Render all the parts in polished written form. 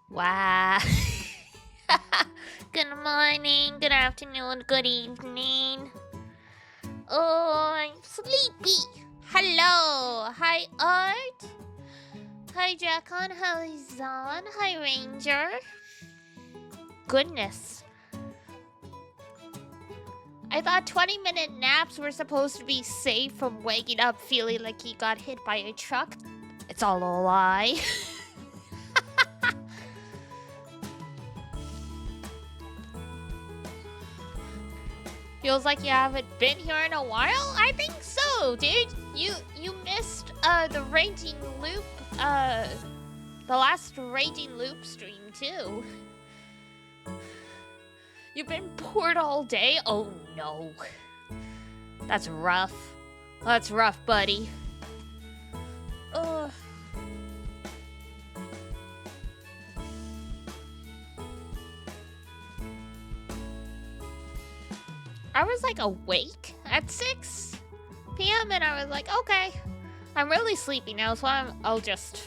Wow. Good morning, good afternoon, good evening. Oh, I'm sleepy. Hello. Hi, Art. Hi, Jackon. Hi, Zon. Hi, Ranger. Goodness. I thought 20-minute naps were supposed to be safe from waking up feeling like he got hit by a truck. It's all a lie. Feels like you haven't been here in a while? I think so, dude. You missed the Raging Loop, the last Raging Loop stream too. You've been bored all day? Oh no. That's rough. That's rough, buddy. Ugh. I was like awake at 6 p.m. and I was like, okay, I'm really sleepy now, so I'll just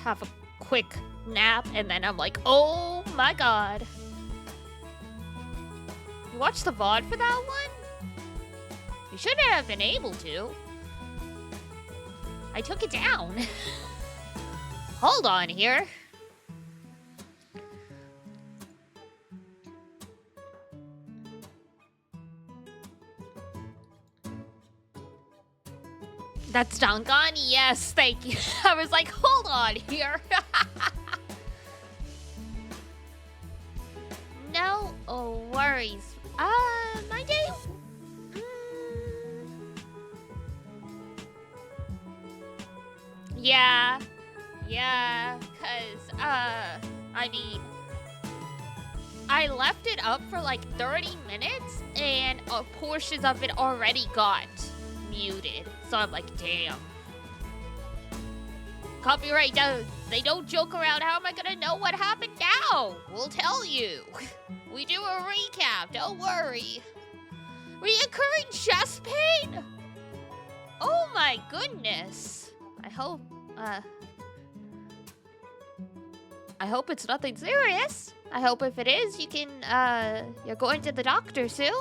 have a quick nap, and then I'm like, oh my god. You watched the VOD for that one? You shouldn't have been able to. I took it down. Hold on here. That's Dongon? Yes, thank you. I was like, hold on here. No worries. My day... Yeah, cause, I mean... I left it up for like 30 minutes, and portions of it already got muted. So I'm like, damn. Copyright, they don't joke around. How am I gonna know what happened now? We'll tell you. We do a recap, don't worry. Reoccurring chest pain? Oh my goodness. I hope it's nothing serious. I hope if it is, you can, you're going to the doctor soon.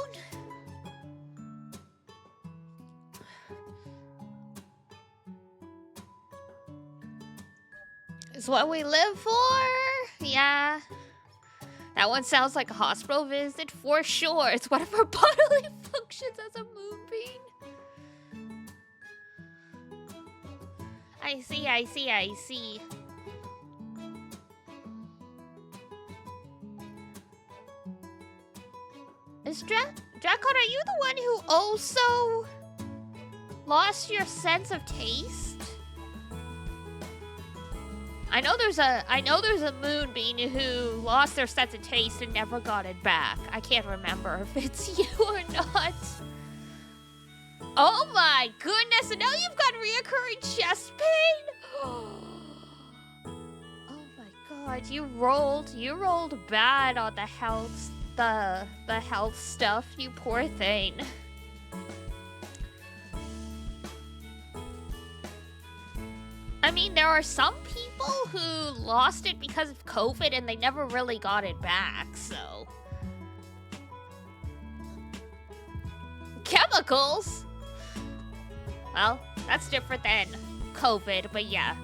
It's what we live for. Yeah. That one sounds like a hospital visit for sure. It's one of our bodily functions as a moonbeam. I see. Is Dracon, are you the one who also lost your sense of taste? I know there's a moonbeam who lost their sense of taste and never got it back. I can't remember if it's you or not. Oh my goodness, and now you've got reoccurring chest pain? Oh my god, you rolled bad on the health stuff, you poor thing. I mean, there are some people who lost it because of COVID and they never really got it back, so. Chemicals? Well, that's different than COVID, but yeah.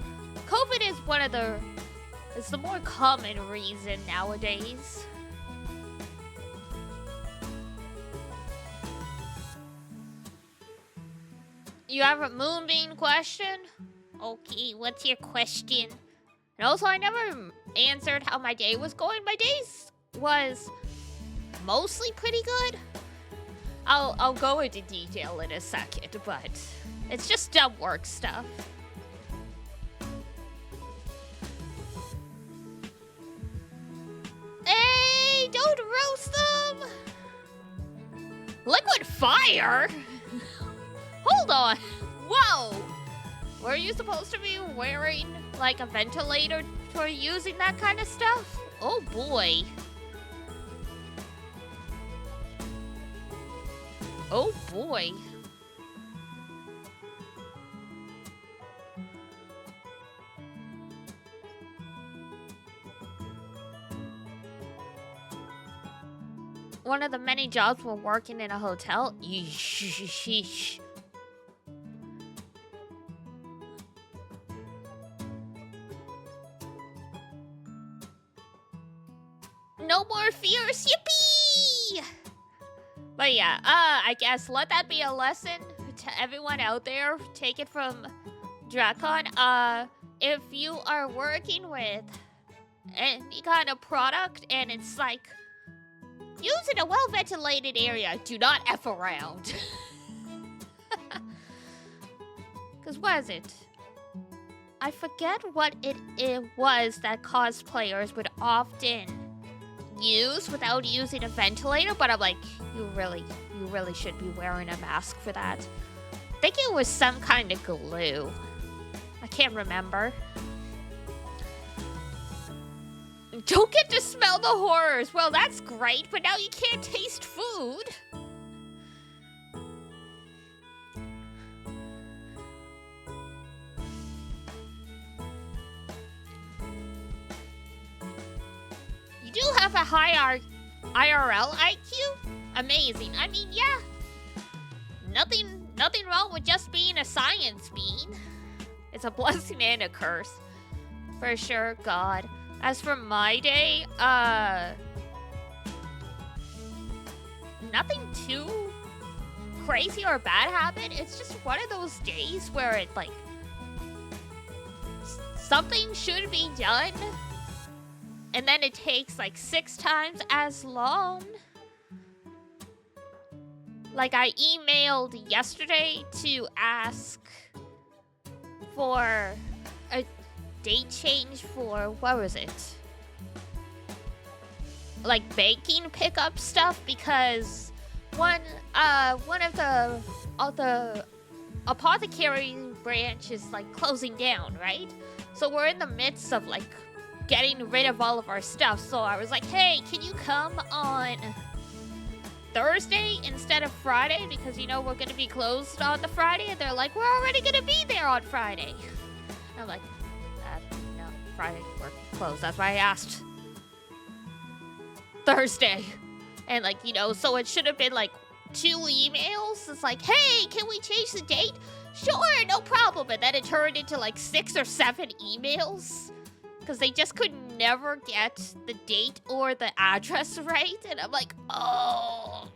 COVID is it's the more common reason nowadays. You have a moonbeam question? Okay, what's your question? And also, I never answered how my day was going. My days was mostly pretty good. I'll go into detail in a second, but it's just dumb work stuff. Hey, don't roast them! Liquid fire? Hold on. Whoa! Were you supposed to be wearing, like, a ventilator for using that kind of stuff? Oh, boy. Oh, boy. one of the many jobs we're working in a hotel. Yeesh. No more fears, yippee! But yeah, I guess let that be a lesson to everyone out there. Take it from Drakon. If you are working with any kind of product and it's like, use in a well-ventilated area, do not F around. Because what is it? I forget what it was that cosplayers would often use without using a ventilator, but I'm like, you really should be wearing a mask for that. I think it was some kind of glue. I can't remember. Don't get to smell the horrors. Well, that's great, but now you can't taste food. You do have a high IRL IQ? Amazing. I mean, yeah. Nothing wrong with just being a science bean. It's a blessing and a curse. For sure, God. As for my day, nothing too crazy or bad happened. It's just one of those days where it, like, something should be done, and then it takes, like, 6 times as long. Like, I emailed yesterday to ask for a date change for, what was it? Like, baking pickup stuff, because one of the apothecary branch is, like, closing down, right? So we're in the midst of, like, getting rid of all of our stuff. So I was like, hey, can you come on Thursday instead of Friday? Because, you know, we're going to be closed on the Friday. And they're like, we're already going to be there on Friday. And I'm like, no, Friday, we're closed. That's why I asked Thursday. And, like, you know, so it should have been, like, 2 emails. It's like, hey, can we change the date? Sure, no problem. And then it turned into, like, 6 or 7 emails. Because they just could never get the date or the address right. And I'm like, oh.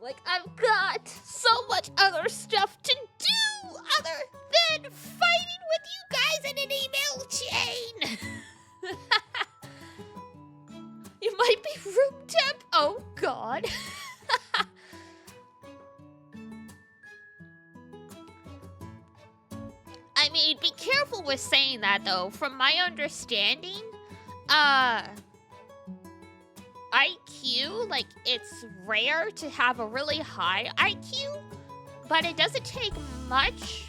Like, I've got so much other stuff to do other than fighting with you guys in an email chain. You might be room temp. Oh, God. I mean, be careful with saying that, though. From my understanding, IQ, like, it's rare to have a really high IQ, but it doesn't take much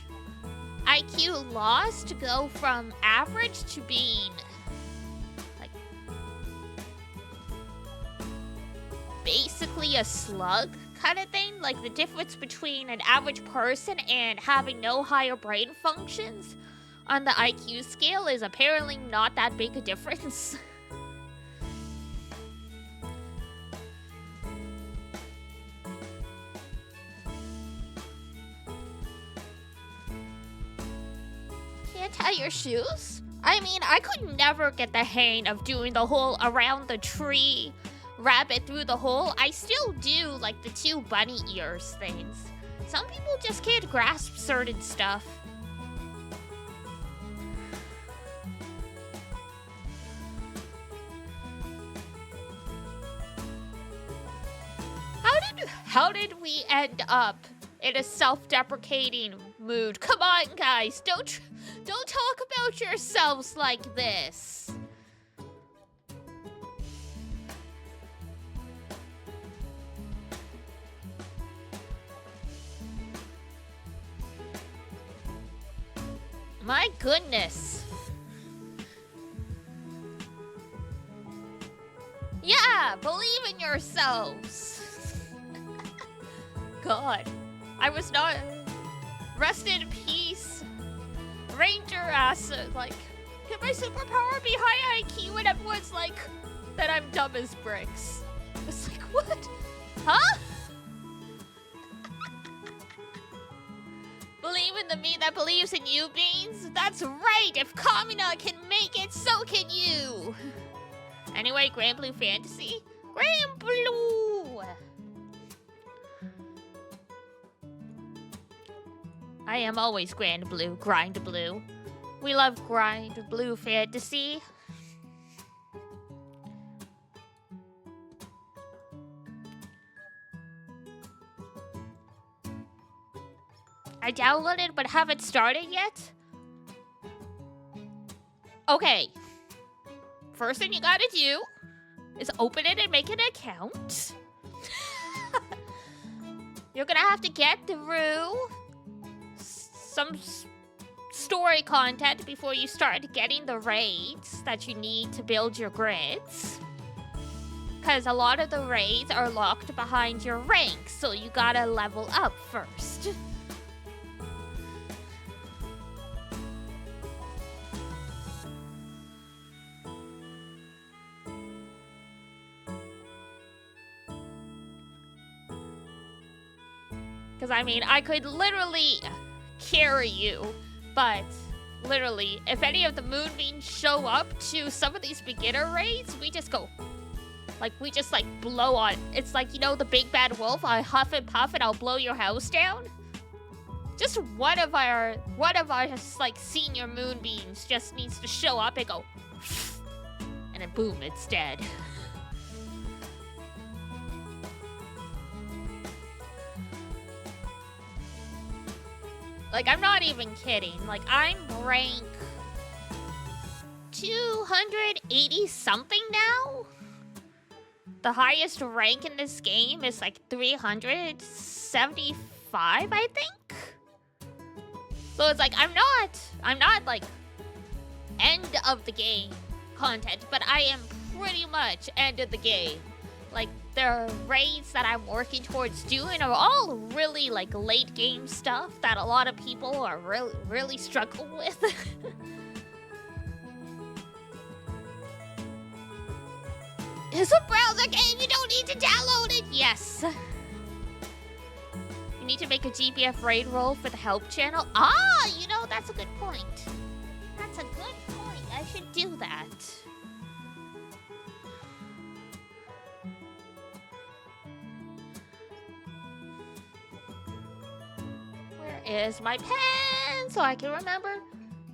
IQ loss to go from average to being, like, basically a slug kind of thing. Like, the difference between an average person and having no higher brain functions on the IQ scale is apparently not that big a difference. Can't tie your shoes? I mean, I could never get the hang of doing the whole around the tree rabbit through the hole. I still do, like, the 2 bunny ears things. Some people just can't grasp certain stuff. How did we end up in a self-deprecating mood? Come on, guys, don't talk about yourselves like this. My goodness. Yeah, believe in yourselves. God, I was not. Rest in peace, Ranger acid. Like, can my superpower be high IQ? And everyone's like, that I'm dumb as bricks. It's like, what? Huh? Believe in the me that believes in you, Beans? That's right! If Kamina can make it, so can you! Anyway, Grand Blue Fantasy? Grand Blue! I am always Grand Blue, Grind Blue. We love Grind Blue Fantasy. I downloaded but haven't started yet. Okay. First thing you gotta do is open it and make an account. You're gonna have to get through some story content before you start getting the raids that you need to build your grids. Because a lot of the raids are locked behind your rank, so you gotta level up first. Because, I mean, I could literally carry you, but literally, if any of the Moonbeams show up to some of these beginner raids, we just go, like, we just, like, blow on. It's like, you know, the big bad wolf, I huff and puff and I'll blow your house down? Just one of our, like, senior Moonbeams just needs to show up and go, and then boom, it's dead. Like, I'm not even kidding. Like, I'm rank 280-something now? The highest rank in this game is, like, 375, I think? So it's like, I'm not, like, end of the game content, but I am pretty much end of the game. Like, the raids that I'm working towards doing are all really, like, late game stuff that a lot of people are really struggling with. It's a browser game, you don't need to download it! Yes. You need to make a GBF raid roll for the help channel? Ah, you know, that's a good point. That's a good point. I should do that. Is my pen so I can remember.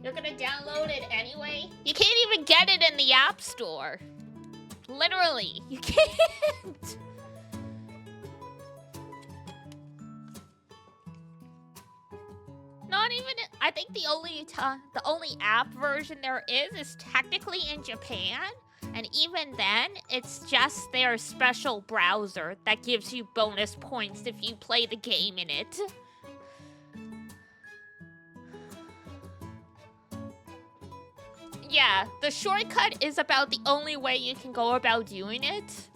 You're gonna download it anyway. You can't even get it in the App Store. Literally, you can't. Not even. I think the only app version there is technically in Japan, and even then, it's just their special browser that gives you bonus points if you play the game in it. Yeah, the shortcut is about the only way you can go about doing it.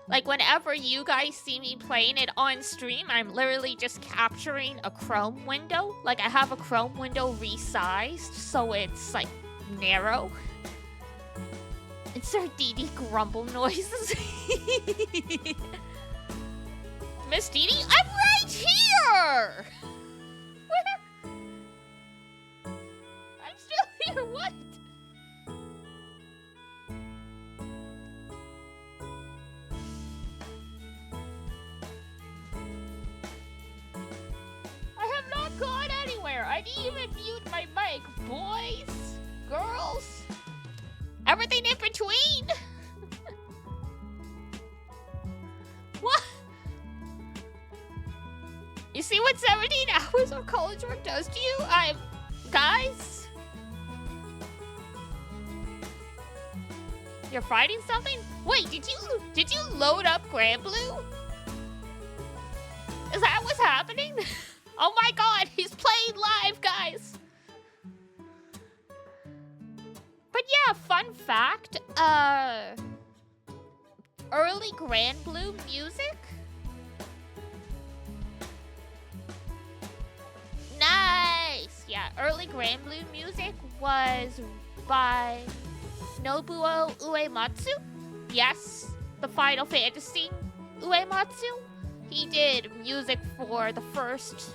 Like, whenever you guys see me playing it on stream, I'm literally just capturing a Chrome window. Like, I have a Chrome window resized, so it's, like, narrow. Insert DD grumble noises. Miss DD, I'm right here! Where? I'm still here, what? Gone anywhere. I didn't even mute my mic. Boys, girls, everything in between. What? You see what 17 hours of college work does to you? Guys, you're fighting something? Wait, did you load up Grand Blue? Is that what's happening? Oh my god, he's playing live, guys! But yeah, fun fact, early Grand Blue music? Nice! Yeah, early Grand Blue music was by Nobuo Uematsu. yes, the Final Fantasy Uematsu. He did music for the first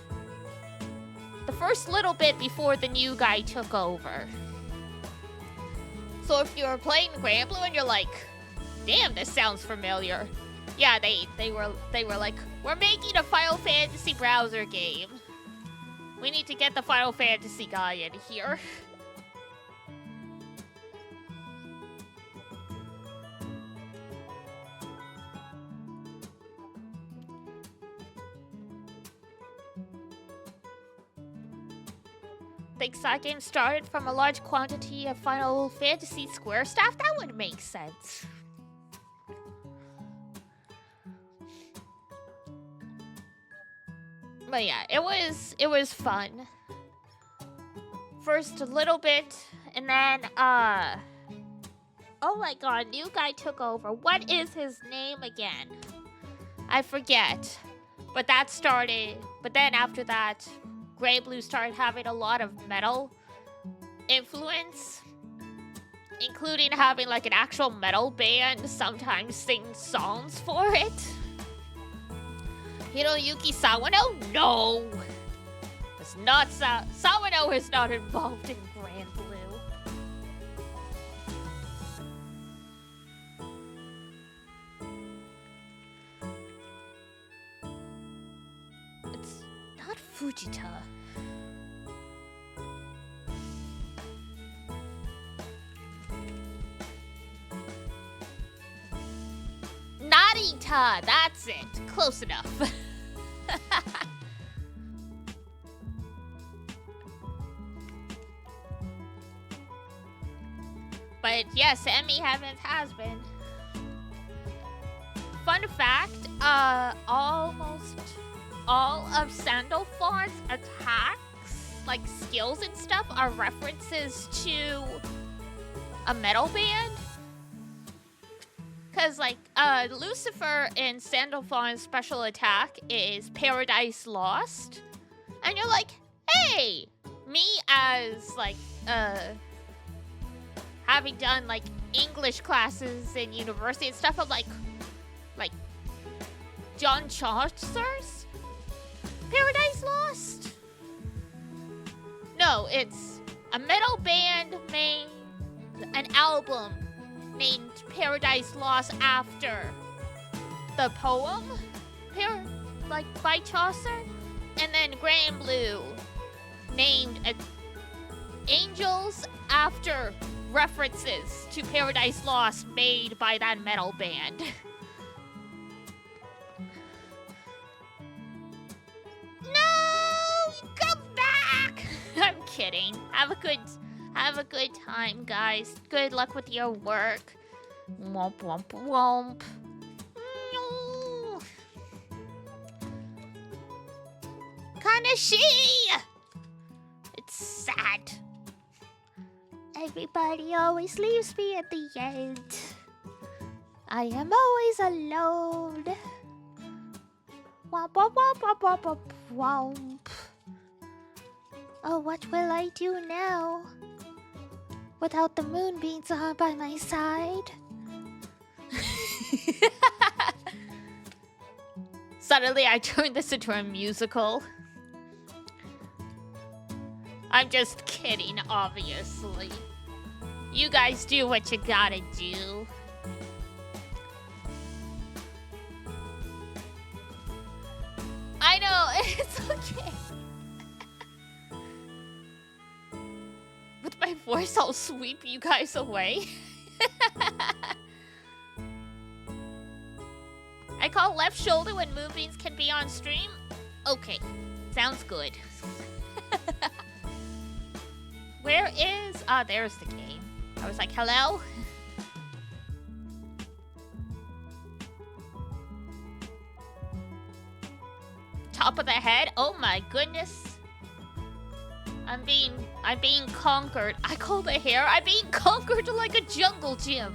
little bit before the new guy took over. So if you're playing Granblue and you're like, damn, this sounds familiar. Yeah, they were like, we're making a Final Fantasy browser game. We need to get the Final Fantasy guy in here. Think side game started from a large quantity of Final Fantasy Square staff? That would make sense. But yeah, it was fun. First a little bit, and then oh my god, new guy took over. What is his name again? I forget. But that started, but then after that, Granblue started having a lot of metal influence, including having like an actual metal band sometimes sing songs for it. Hiroyuki Sawano? No! It's not Sawano is not involved in Granblue. It's not Fujita. Narita, that's it. Close enough. But yes, Emmy Heavens has been. Fun fact, almost all of Sandalphon's attacks, like skills and stuff, are references to a metal band. Because, like, Lucifer in Sandalphon's special attack is Paradise Lost. And you're like, hey! Me as, like, having done, like, English classes in university and stuff, I'm like, John Chaucer's Paradise Lost? No, it's a metal band made an album named Paradise Lost after the poem, by Chaucer, and then Granblue named Angels after references to Paradise Lost made by that metal band. No! Come back! I'm kidding. Have a good time, guys. Good luck with your work. Womp womp womp. No. Kanashi! It's sad. Everybody always leaves me at the end. I am always alone. Womp womp womp womp womp womp womp. Oh, what will I do now? Without the moonbeams on by my side. Suddenly I turned this into a musical. I'm just kidding, obviously. You guys do what you gotta do. I know, it's okay. With my voice, I'll sweep you guys away. I call left shoulder when moonbeams can be on stream. Okay, sounds good. Where is... Ah, there's the game. I was like, hello? Top of the head? Oh my goodness. I'm being conquered. I call the hair. I'm being conquered like a jungle gym.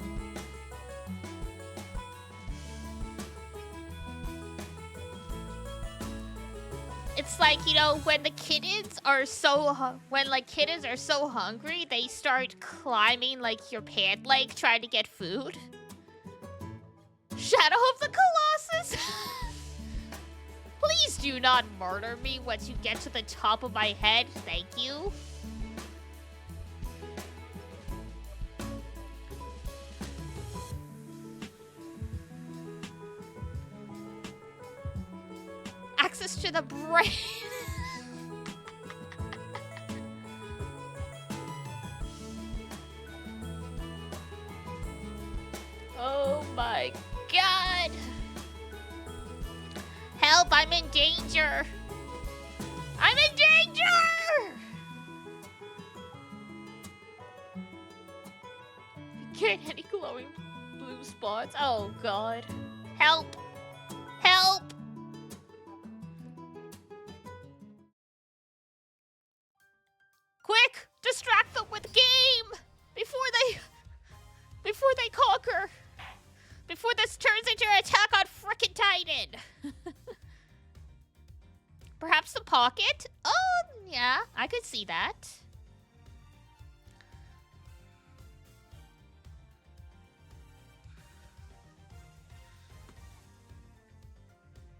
It's like, you know, when the kittens are so hungry, they start climbing like your pant leg trying to get food. Shadow of the Colossus! Please do not murder me once you get to the top of my head. Thank you. Access to the brain. Oh my god. Help, I'm in danger. I'm in danger! Get any glowing blue spots? Oh god. Help. Help. Quick! Distract them with game! Before they conquer! Before this turns into an attack on frickin' Titan! Perhaps the pocket? Oh, yeah, I could see that.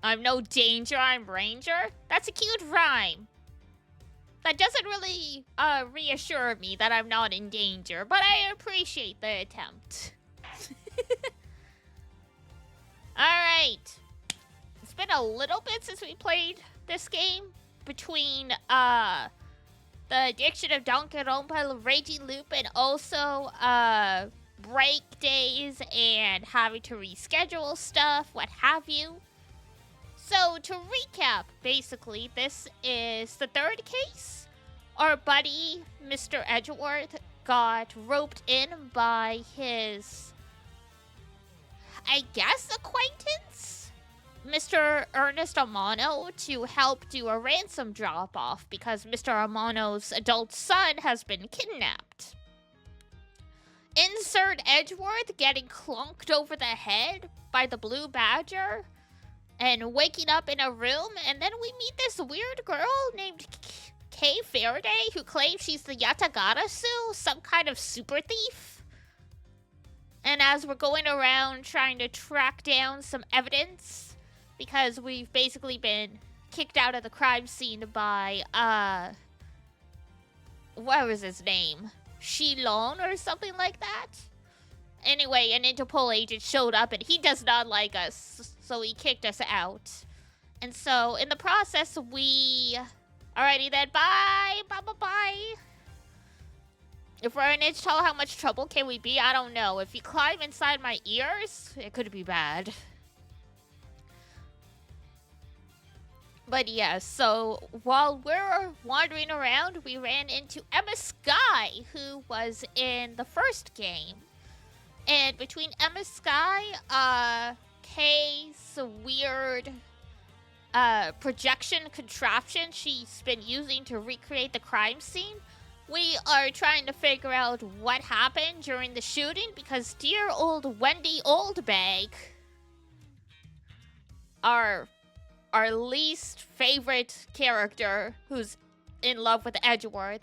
I'm no danger, I'm ranger? That's a cute rhyme. That doesn't really reassure me that I'm not in danger, but I appreciate the attempt. Alright. It's been a little bit since we played this game. Between the addiction of Danganronpa, Raging Loop, and also break days and having to reschedule stuff, what have you. So, to recap, basically, this is the third case. Our buddy, Mr. Edgeworth, got roped in by his, I guess, acquaintance, Mr. Ernest Amano, to help do a ransom drop-off because Mr. Amano's adult son has been kidnapped. Insert Edgeworth getting clunked over the head by the Blue Badger and waking up in a room, and then we meet this weird girl named Kay Faraday who claims she's the Yatagarasu, some kind of super thief. And as we're going around trying to track down some evidence, because we've basically been kicked out of the crime scene by, what was his name? Shilon or something like that? Anyway, an Interpol agent showed up and he does not like us, so he kicked us out. And so, in the process, we... Alrighty then, bye! Bye-bye-bye! If we're an inch tall, how much trouble can we be? I don't know. If you climb inside my ears, it could be bad. But yeah, so while we're wandering around, we ran into Emma Sky, who was in the first game. And between Emma Sky, Kay's weird projection contraption she's been using to recreate the crime scene, we are trying to figure out what happened during the shooting because dear old Wendy Oldbag, our least favorite character who's in love with Edgeworth,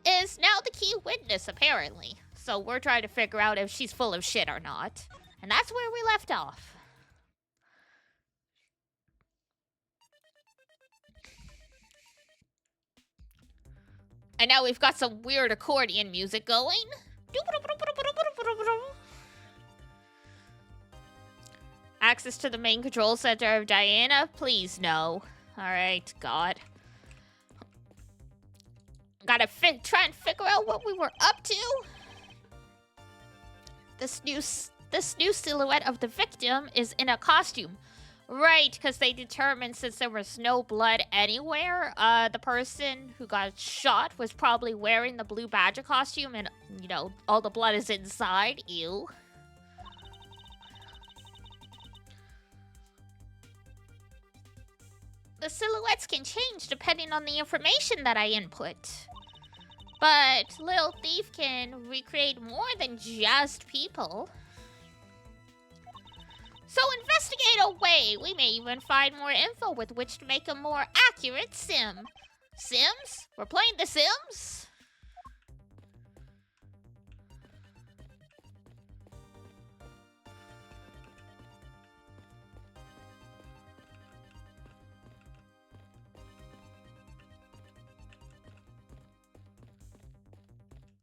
is now the key witness, apparently. So we're trying to figure out if she's full of shit or not. And that's where we left off. And now we've got some weird accordion music going. Access to the main control center of Diana? Please, no. Alright, God. Gotta try and figure out what we were up to. This new silhouette of the victim is in a costume. Right, because they determined since there was no blood anywhere, the person who got shot was probably wearing the Blue Badger costume and, you know, all the blood is inside. Ew. The silhouettes can change depending on the information that I input. But Lil Thief can recreate more than just people. So investigate away. We may even find more info with which to make a more accurate sim. Sims? We're playing The Sims?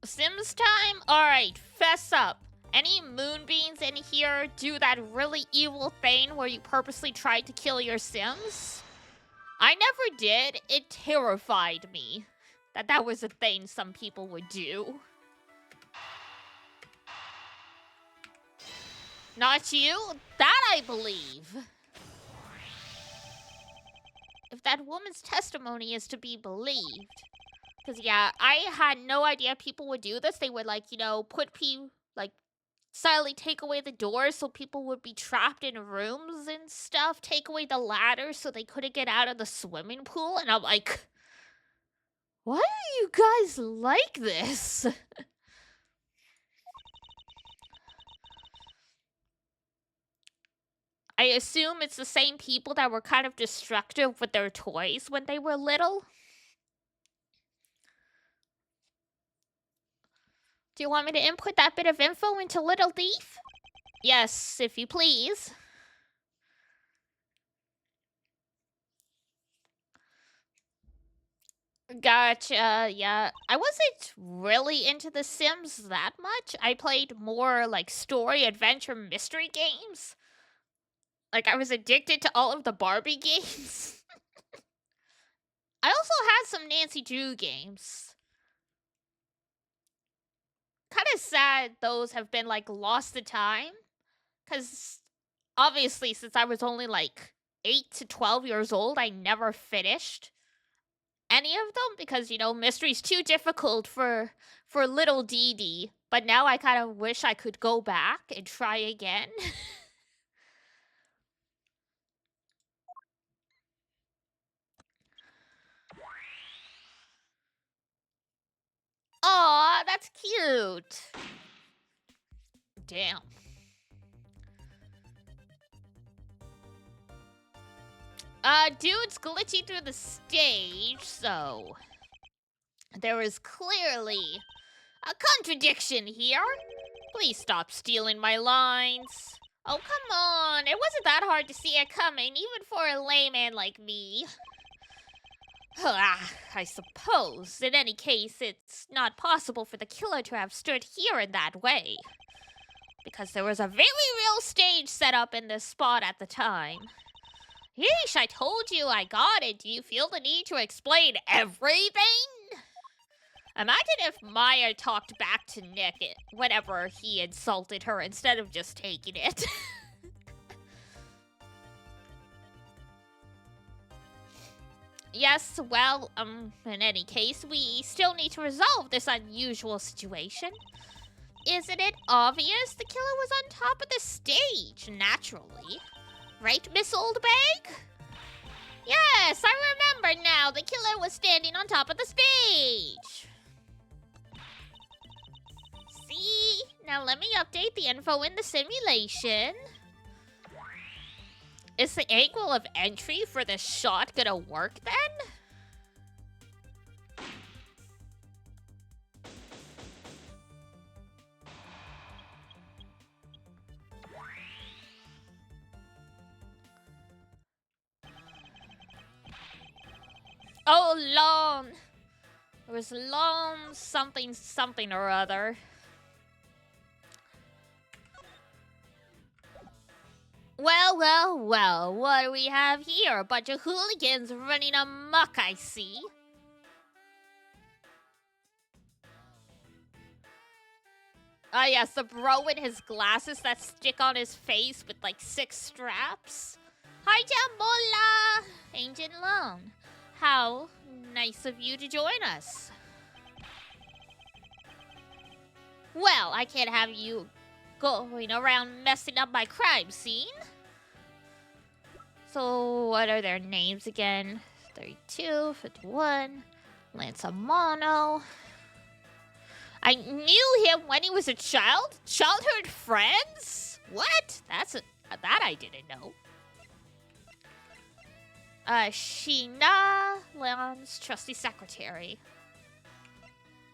Sims time? Alright, fess up. Any moonbeams in here do that really evil thing where you purposely tried to kill your Sims? I never did. It terrified me that was a thing some people would do. Not you? That I believe. If that woman's testimony is to be believed. Because, yeah, I had no idea people would do this. They would, like, you know, put people, like, silently take away the doors so people would be trapped in rooms and stuff. Take away the ladders so they couldn't get out of the swimming pool. And I'm like, why are you guys like this? I assume it's the same people that were kind of destructive with their toys when they were little. Do you want me to input that bit of info into Little Thief? Yes, if you please. Gotcha, yeah. I wasn't really into The Sims that much. I played more, like, story, adventure, mystery games. Like, I was addicted to all of the Barbie games. I also had some Nancy Drew games. Kind of sad those have been, like, lost to time. Because, obviously, since I was only, like, 8 to 12 years old, I never finished any of them because, you know, mystery's too difficult for little Dee Dee. But now I kind of wish I could go back and try again. Aw, that's cute. Damn. Dude's glitching through the stage, so there is clearly a contradiction here. Please stop stealing my lines. Oh, come on. It wasn't that hard to see it coming, even for a layman like me. I suppose. In any case, it's not possible for the killer to have stood here in that way. Because there was a very real stage set up in this spot at the time. Yeesh, I told you I got it. Do you feel the need to explain everything? Imagine if Maya talked back to Nick whenever he insulted her instead of just taking it. Yes, well, in any case, we still need to resolve this unusual situation. Isn't it obvious the killer was on top of the stage, naturally? Right, Miss Oldbag? Yes, I remember now. The killer was standing on top of the stage. See? Now let me update the info in the simulation. Is the angle of entry for this shot gonna work then? Oh, Lone! It was Lone something something or other. Well, well, well, what do we have here? A bunch of hooligans running amok, I see. Ah, yes, the bro with his glasses that stick on his face with like 6 straps. Hi, Jambola! Ancient Lone. How nice of you to join us. Well, I can't have you going around messing up my crime scene. So, what are their names again? 32, 51, Lansamano. I knew him when he was a child? Childhood friends? What? That I didn't know. Sheena, Leon's trusty secretary.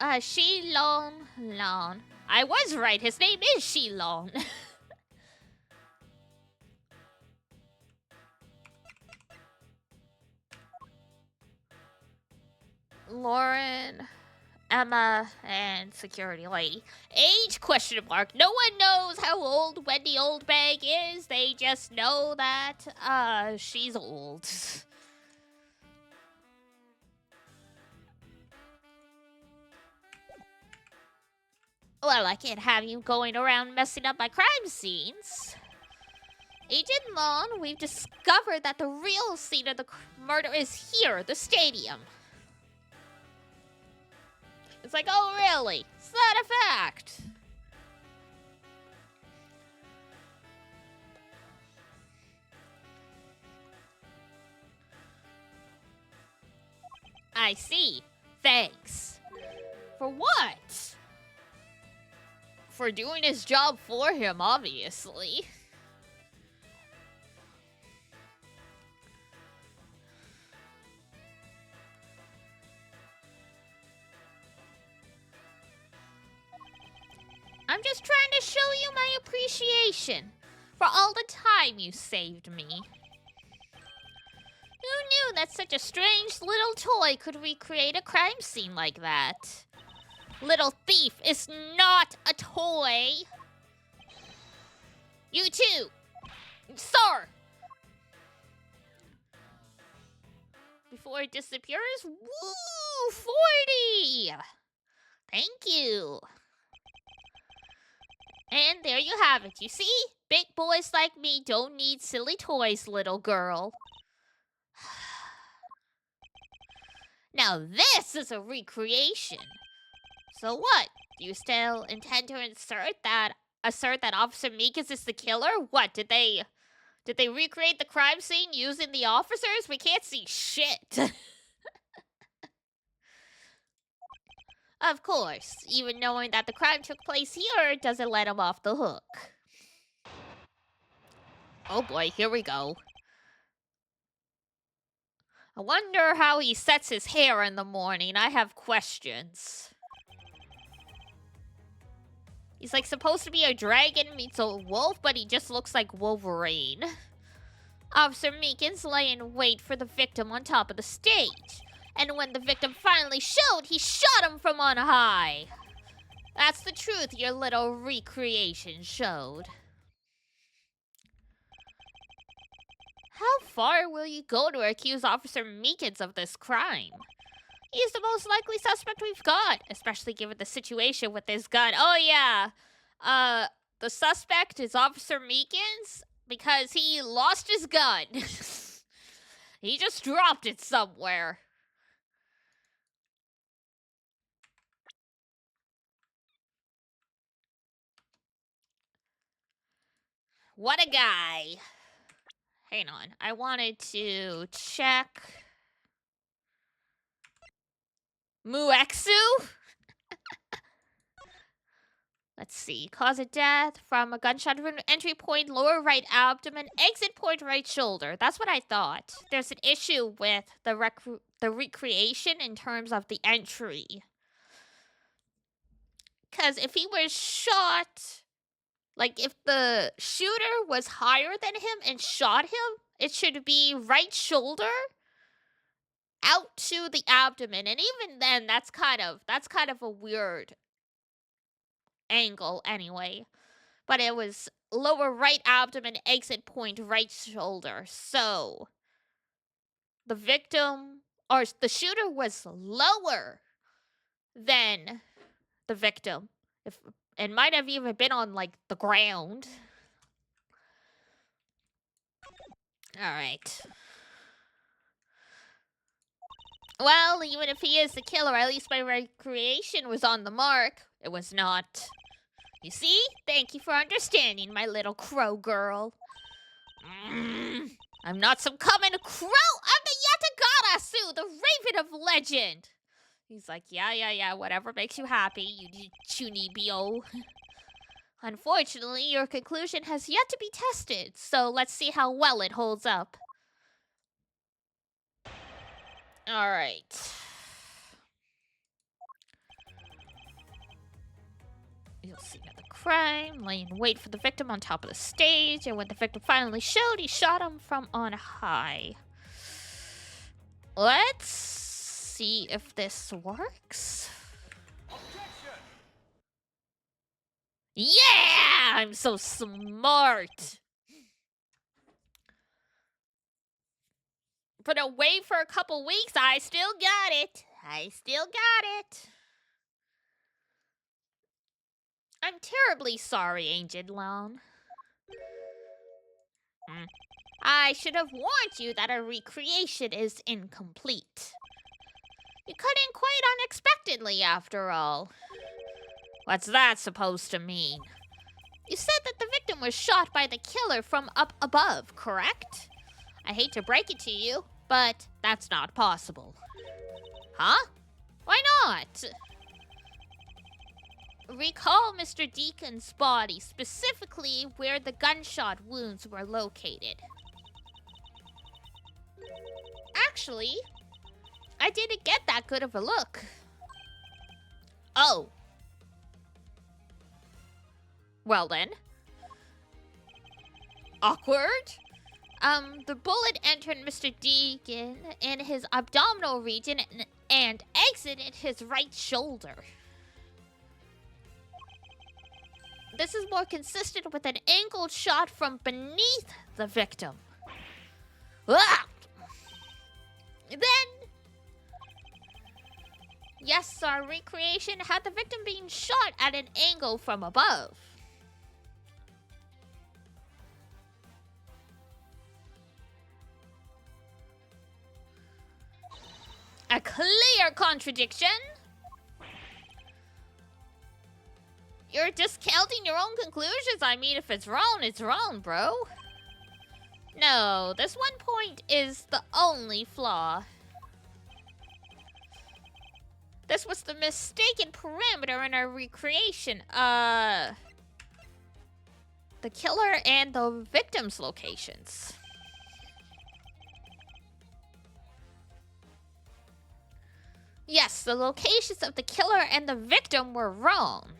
Shilong Lon. I was right, his name is Shilong. Lauren Emma and security lady. Age question mark. No one knows how old Wendy Oldbag is. They just know that she's old. Well, I can't have you going around messing up my crime scenes. Agent Long, we've discovered that the real scene of the murder is here, the stadium. It's like, oh really? Is that a fact? I see. Thanks. For what? For doing his job for him, obviously. I'm just trying to show you my appreciation for all the time you saved me. Who knew that such a strange little toy could recreate a crime scene like that? Little thief is not a toy. You too, sir. Before it disappears, woo, 40. Thank you. And there you have it, you see? Big boys like me don't need silly toys, little girl. Now this is a recreation. So what? Do you still intend to assert that Officer Meekins is the killer? What, did they recreate the crime scene using the officers? We can't see shit. Of course, even knowing that the crime took place here doesn't let him off the hook. Oh boy, here we go. I wonder how he sets his hair in the morning. I have questions. He's like supposed to be a dragon meets a wolf, but he just looks like Wolverine. Officer Meekins lay in wait for the victim on top of the stage. And when the victim finally showed, he shot him from on high. That's the truth your little recreation showed. How far will you go to accuse Officer Meekins of this crime? He's the most likely suspect we've got, especially given the situation with his gun. Oh yeah, the suspect is Officer Meekins because he lost his gun. He just dropped it somewhere. What a guy. Hang on, I wanted to check. Muexu? Let's see. Cause of death from a gunshot wound, entry point, lower right abdomen, exit point, right shoulder. That's what I thought. There's an issue with the recreation in terms of the entry. Because if he was shot, like if the shooter was higher than him and shot him, it should be right shoulder out to the abdomen. And even then, that's kind of a weird angle anyway. But it was lower right abdomen, exit point, right shoulder. So the victim, or the shooter, was lower than the victim. It might have even been on, like, the ground. Alright. Well, even if he is the killer, at least my recreation was on the mark. It was not. You see? Thank you for understanding, my little crow girl. I'm not some common crow. I'm the Yatagarasu, the Raven of Legend. He's like, yeah, whatever makes you happy, you chunibyo. Unfortunately, your conclusion has yet to be tested, so let's see how well it holds up. Alright. You'll see another crime, laying in wait for the victim on top of the stage, and when the victim finally showed, he shot him from on high. Let's see if this works. Yeah! I'm so smart! But away for a couple weeks, I still got it. I still got it. I'm terribly sorry, Ancient Lone. I should have warned you that our recreation is incomplete. You cut in quite unexpectedly, after all. What's that supposed to mean? You said that the victim was shot by the killer from up above, correct? I hate to break it to you, but that's not possible. Huh? Why not? Recall Mr. Deacon's body, specifically where the gunshot wounds were located. Actually, I didn't get that good of a look. Oh. Well then. Awkward? The bullet entered Mr. Deacon in his abdominal region and exited his right shoulder. This is more consistent with an angled shot from beneath the victim. Ah! Then, yes, our recreation had the victim being shot at an angle from above. A clear contradiction. You're discounting your own conclusions. I mean, if it's wrong, bro. No, this one point is the only flaw. This was the mistaken parameter in our recreation. The killer and the victim's locations. Yes, the locations of the killer and the victim were wrong.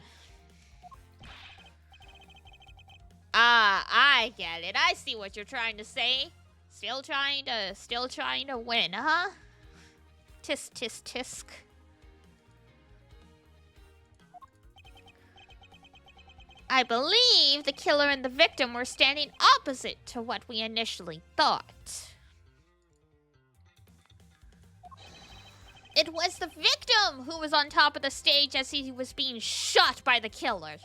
Ah, I get it. I see what you're trying to say. Still trying to win, huh? Tisk, tisk, tisk. I believe the killer and the victim were standing opposite to what we initially thought. It was the victim who was on top of the stage as he was being shot by the killer.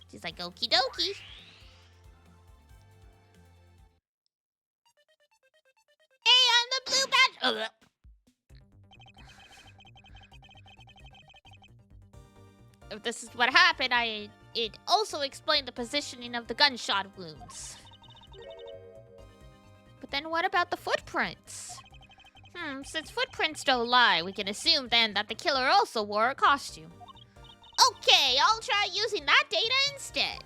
She's like, okie dokie. Hey, I'm the blue badge. If this is what happened, it also explained the positioning of the gunshot wounds. But then what about the footprints? Since footprints don't lie, we can assume then that the killer also wore a costume. Okay, I'll try using that data instead.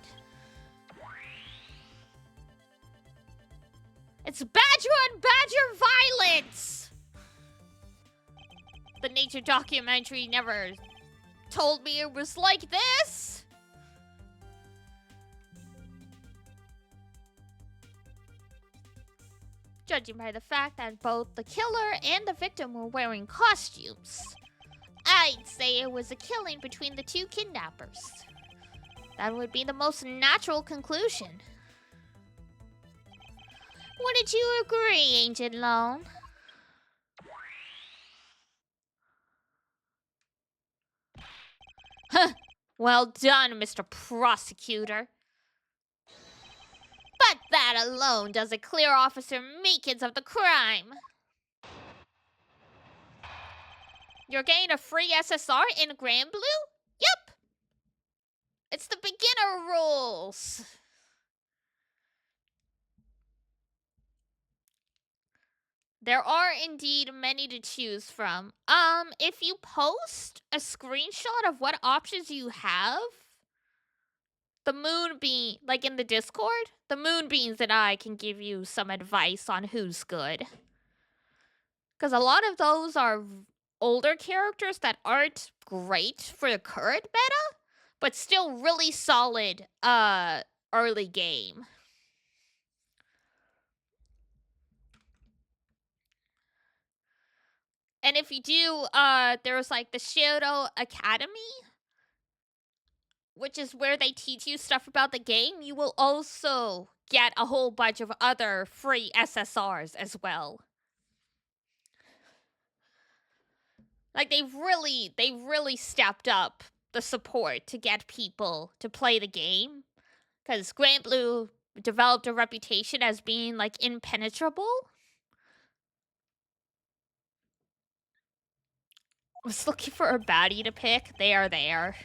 It's Badger on Badger violence! The nature documentary never told me it was like this. Judging by the fact that both the killer and the victim were wearing costumes, I'd say it was a killing between the two kidnappers. That would be the most natural conclusion. Wouldn't you agree, Ancient Lone? Huh. Well done, Mr. Prosecutor. But that alone doesn't clear Officer Meekins of the crime. You're getting a free SSR in Grand Blue? Yep. It's the beginner rules. There are indeed many to choose from. If you post a screenshot of what options you have, the Moonbeam, like in the Discord, the Moonbeams and I can give you some advice on who's good. Because a lot of those are older characters that aren't great for the current meta, but still really solid early game. And if you do, there's like the Shadow Academy. which is where they teach you stuff about the game, you will also get a whole bunch of other free SSRs as well. Like they've really stepped up the support to get people to play the game, because Granblue developed a reputation as being like impenetrable. I was looking for a baddie to pick. They are there.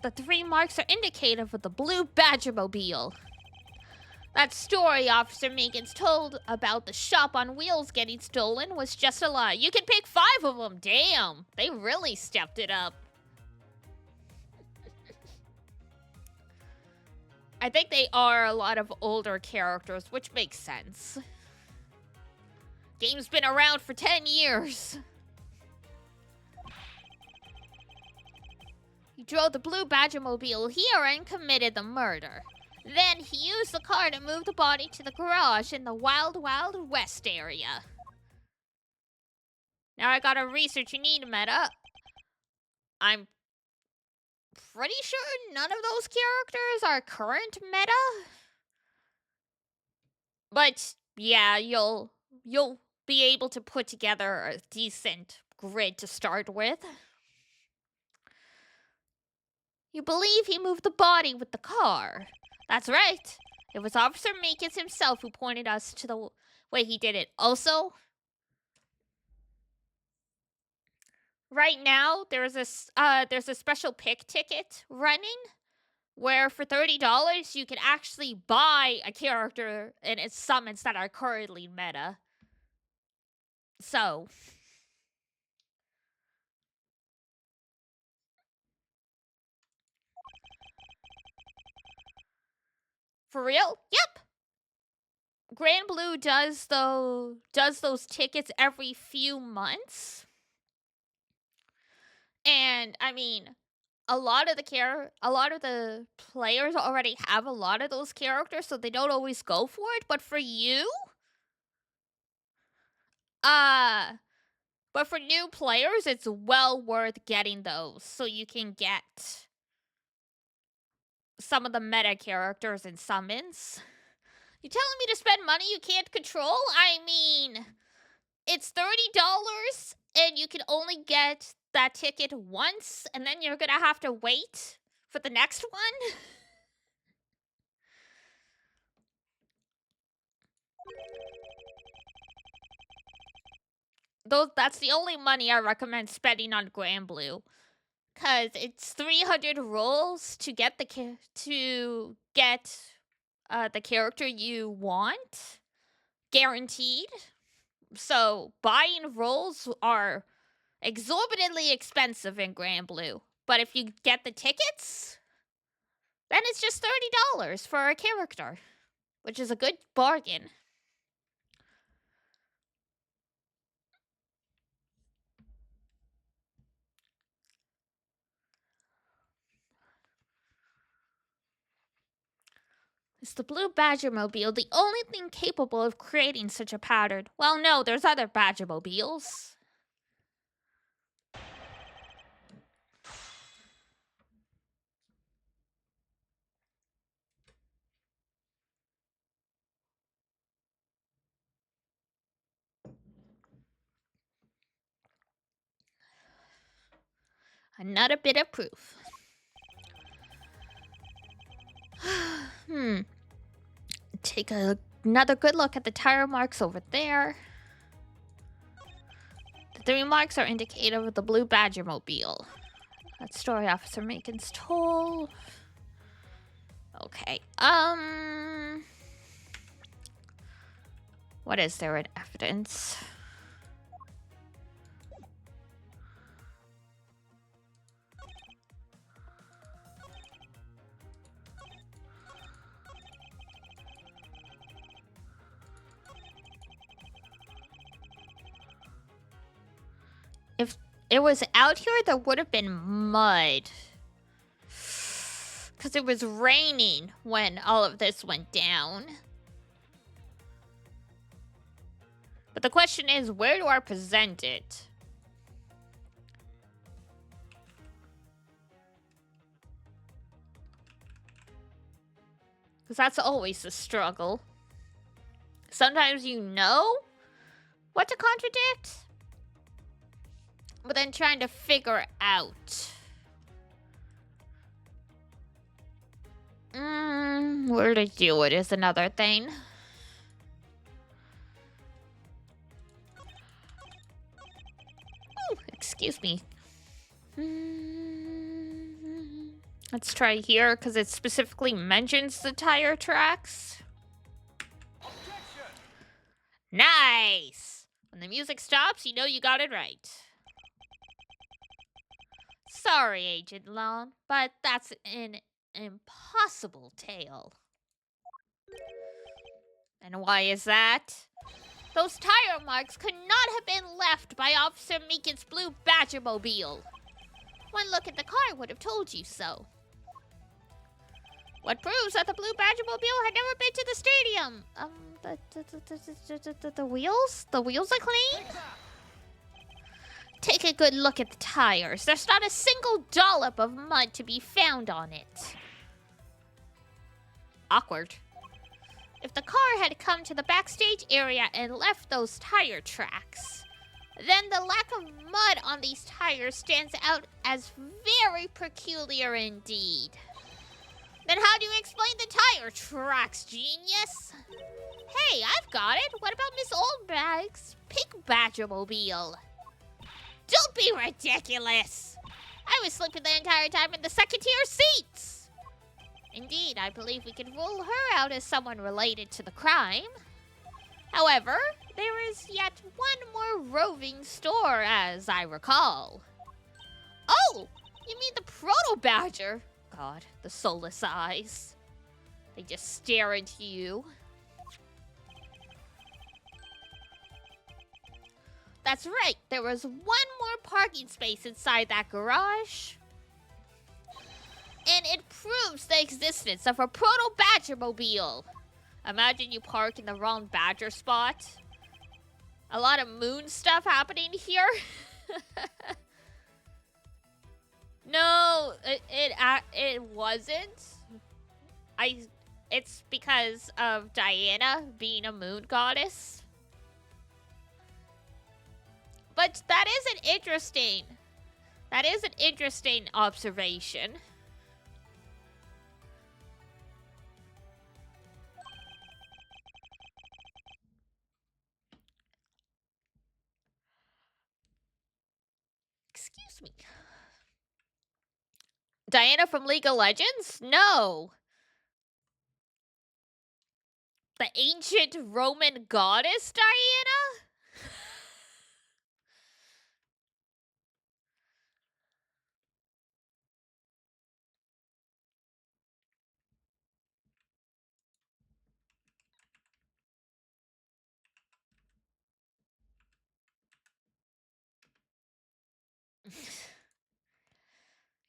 The 3 marks are indicative of the blue Badgermobile. That story Officer Megan's told about the shop on wheels getting stolen was just a lie. You can pick 5 of them. Damn, they really stepped it up. I think they are a lot of older characters, which makes sense. Game's been around for 10 years. He drove the blue Badgermobile here and committed the murder. Then he used the car to move the body to the garage in the Wild Wild West area. Now I gotta research you need, Meta. I'm pretty sure none of those characters are current meta. But yeah, you'll be able to put together a decent grid to start with. You believe he moved the body with the car. That's right. It was Officer Meekins himself who pointed us to the way he did it. Also, right now there's a special pick ticket running where for $30 you can actually buy a character and its summons that are currently meta. So, for real? Yep. Granblue does those tickets every few months. And I mean, a lot of the players already have a lot of those characters, so they don't always go for it. But for you, but for new players, it's well worth getting those, so you can get some of the meta characters and summons. You telling me to spend money you can't control? I mean, it's $30 and you can only get that ticket once, and then you're gonna have to wait for the next one? That's the only money I recommend spending on Granblue, cause it's 300 rolls to get the character you want, guaranteed. So buying rolls are exorbitantly expensive in Granblue, but if you get the tickets, then it's just $30 for a character, which is a good bargain. Is the blue Badgermobile the only thing capable of creating such a pattern? Well, no, there's other Badgermobiles. Another bit of proof. Take another good look at the tire marks over there. The 3 marks are indicative of the blue Badgermobile. That's story Officer Meekins told. Okay, what is there in evidence? If it was out here, there would have been mud. Because it was raining when all of this went down. But the question is, where do I present it? Because that's always the struggle. Sometimes you know what to contradict, but then trying to figure out. Where to do it is another thing. Ooh, excuse me. Let's try here, because it specifically mentions the tire tracks. Nice! When the music stops, you know you got it right. Sorry, Agent Lone, but that's an impossible tale. And why is that? Those tire marks could not have been left by Officer Meekin's blue Badgermobile. One look at the car would have told you so. What proves that the blue Badgermobile had never been to the stadium? The wheels? The wheels are clean? Take a good look at the tires. There's not a single dollop of mud to be found on it. Awkward. If the car had come to the backstage area and left those tire tracks, then the lack of mud on these tires stands out as very peculiar indeed. Then how do you explain the tire tracks, genius? Hey, I've got it. What about Miss Oldbag's pink Badgermobile? Don't be ridiculous! I was sleeping the entire time in the second-tier seats! Indeed, I believe we can rule her out as someone related to the crime. However, there is yet one more roving store, as I recall. Oh! You mean the Proto-Badger? God, the soulless eyes. They just stare into you. That's right, there was one more parking space inside that garage. And it proves the existence of a Proto-Badgermobile. Imagine you park in the wrong Badger spot. A lot of moon stuff happening here. No, it wasn't. It's because of Diana being a moon goddess. But that is an interesting. That is an interesting observation. Excuse me. Diana from League of Legends? No. The ancient Roman goddess Diana?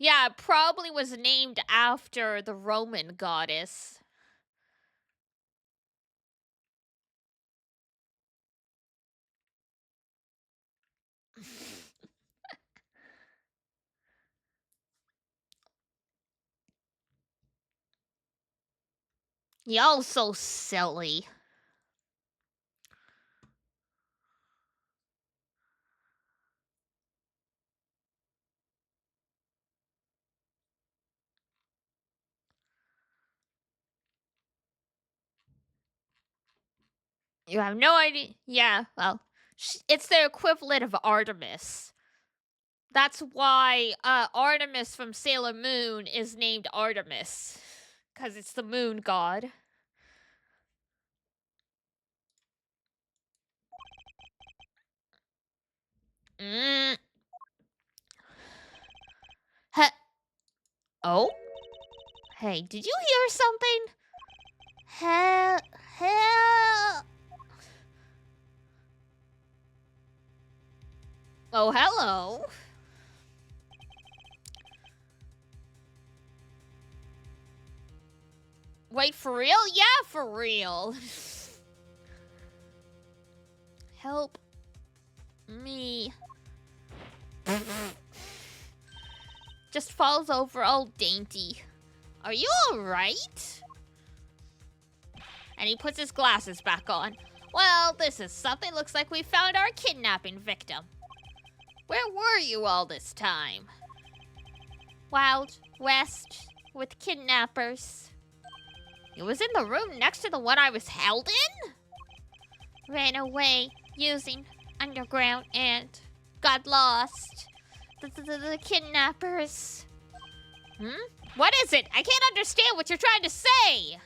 Yeah, it probably was named after the Roman goddess. Y'all so silly. You have no idea. Yeah, well, it's the equivalent of Artemis. That's why Artemis from Sailor Moon is named Artemis. Because it's the moon god. Oh? Hey, did you hear something? Hell. Oh, hello. Wait, for real? Yeah, for real. Help me. Just falls over all dainty. Are you alright? And he puts his glasses back on. Well, this is something. Looks like we found our kidnapping victim. Where were you all this time? Wild West with kidnappers. It was in the room next to the one I was held in? Ran away using underground and got lost. The kidnappers. What is it? I can't understand what you're trying to say.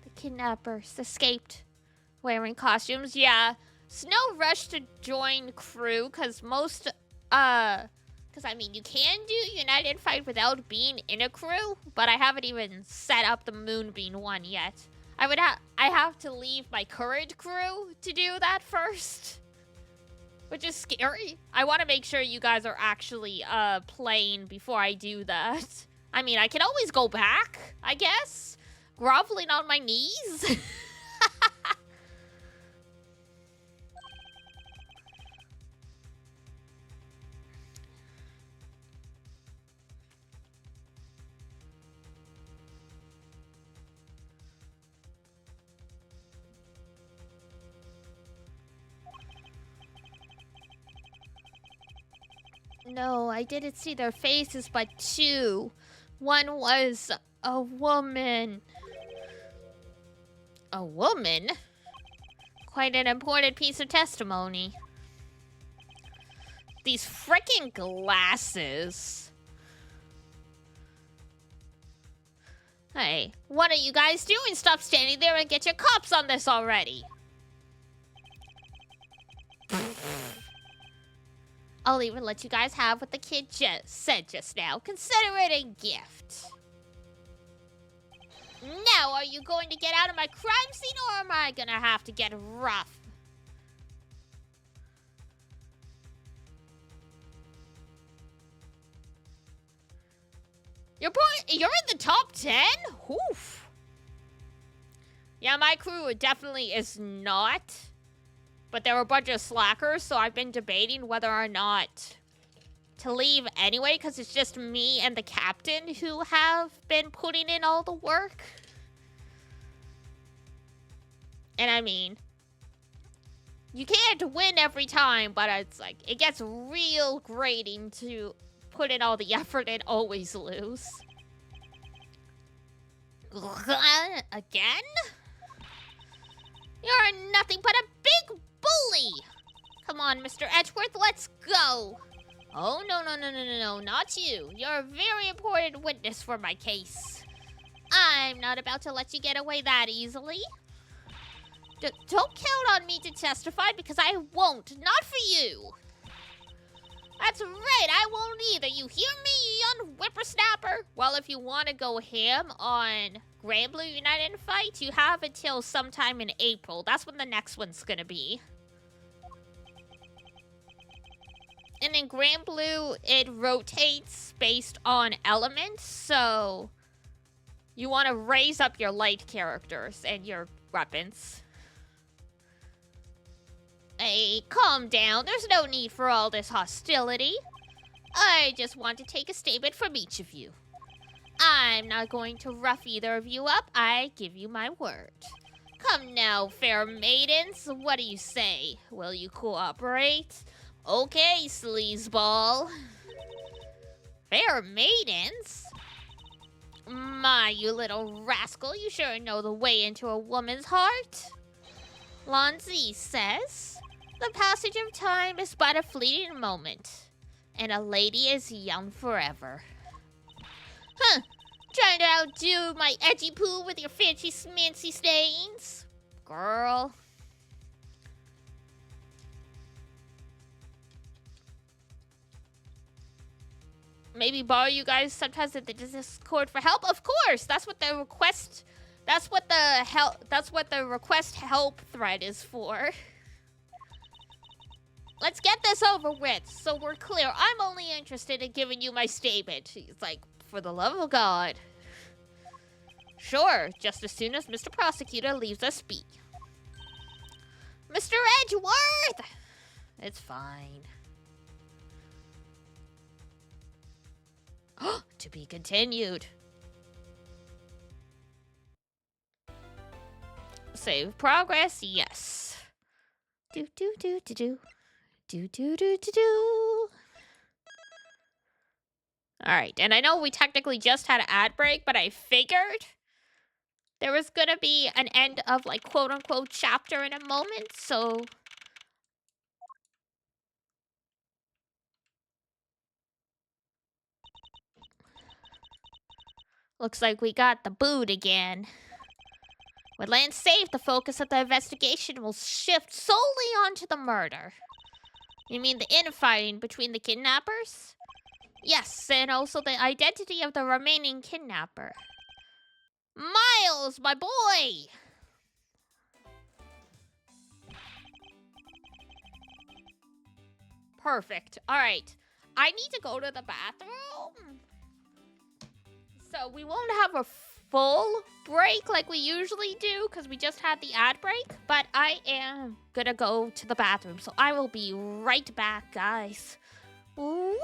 The kidnappers escaped wearing costumes. Yeah. Snow rushed to join crew because I mean, you can do United Fight without being in a crew, but I haven't even set up the Moonbeam one yet. I have to leave my current crew to do that first, which is scary. I want to make sure you guys are actually playing before I do that. I mean, I can always go back, I guess, groveling on my knees. No, I didn't see their faces, but two. One was a woman. A woman? Quite an important piece of testimony. These freaking glasses. Hey, what are you guys doing? Stop standing there and get your cops on this already. I'll even let you guys have what the kid said just now. Consider it a gift. Now, are you going to get out of my crime scene, or am I gonna have to get rough? You're in the top 10? Oof. Yeah, my crew definitely is not. But there were a bunch of slackers, so I've been debating whether or not to leave anyway, because it's just me and the captain who have been putting in all the work. And I mean, you can't win every time, but it's like, it gets real grating to put in all the effort and always lose. Again? You're nothing but a big bully! Come on, Mr. Edgeworth, let's go! Oh, no, not you. You're a very important witness for my case. I'm not about to let you get away that easily. Don't count on me to testify, because I won't. Not for you. That's right, I won't either. You hear me, you young whippersnapper? Well, if you want to go ham on Grand Blue United Fight, you have until sometime in April. That's when the next one's gonna be. And in Grand Blue, it rotates based on elements, so you want to raise up your light characters and your weapons. Hey, calm down. There's no need for all this hostility. I just want to take a statement from each of you. I'm not going to rough either of you up. I give you my word. Come now, fair maidens. What do you say? Will you cooperate? Okay, sleazeball. Fair maidens? My, you little rascal. You sure know the way into a woman's heart. Lonzi says, the passage of time is but a fleeting moment, and a lady is young forever. Huh. Trying to outdo my edgy poo with your fancy smancy stains? Girl. Maybe borrow you guys sometimes at the Discord for help? Of course! That's what the request... That's what the request help thread is for. let's get this over with so we're clear. I'm only interested in giving you my statement. He's like, for the love of God. Sure, just as soon as Mr. Prosecutor leaves us be. Mr. Edgeworth! It's fine. To be continued. Save progress, yes. Do do do do do. Do do do do do. Alright, and I know we technically just had an ad break, but I figured there was gonna be an end of, like, quote-unquote chapter in a moment, so... Looks like we got the boot again. With land safe, the focus of the investigation will shift solely onto the murder. You mean the infighting between the kidnappers? Yes, and also the identity of the remaining kidnapper. Miles, my boy! Perfect. Alright. I need to go to the bathroom. So we won't have a full break like we usually do because we just had the ad break. But I am gonna go to the bathroom. So I will be right back, guys. Ooh.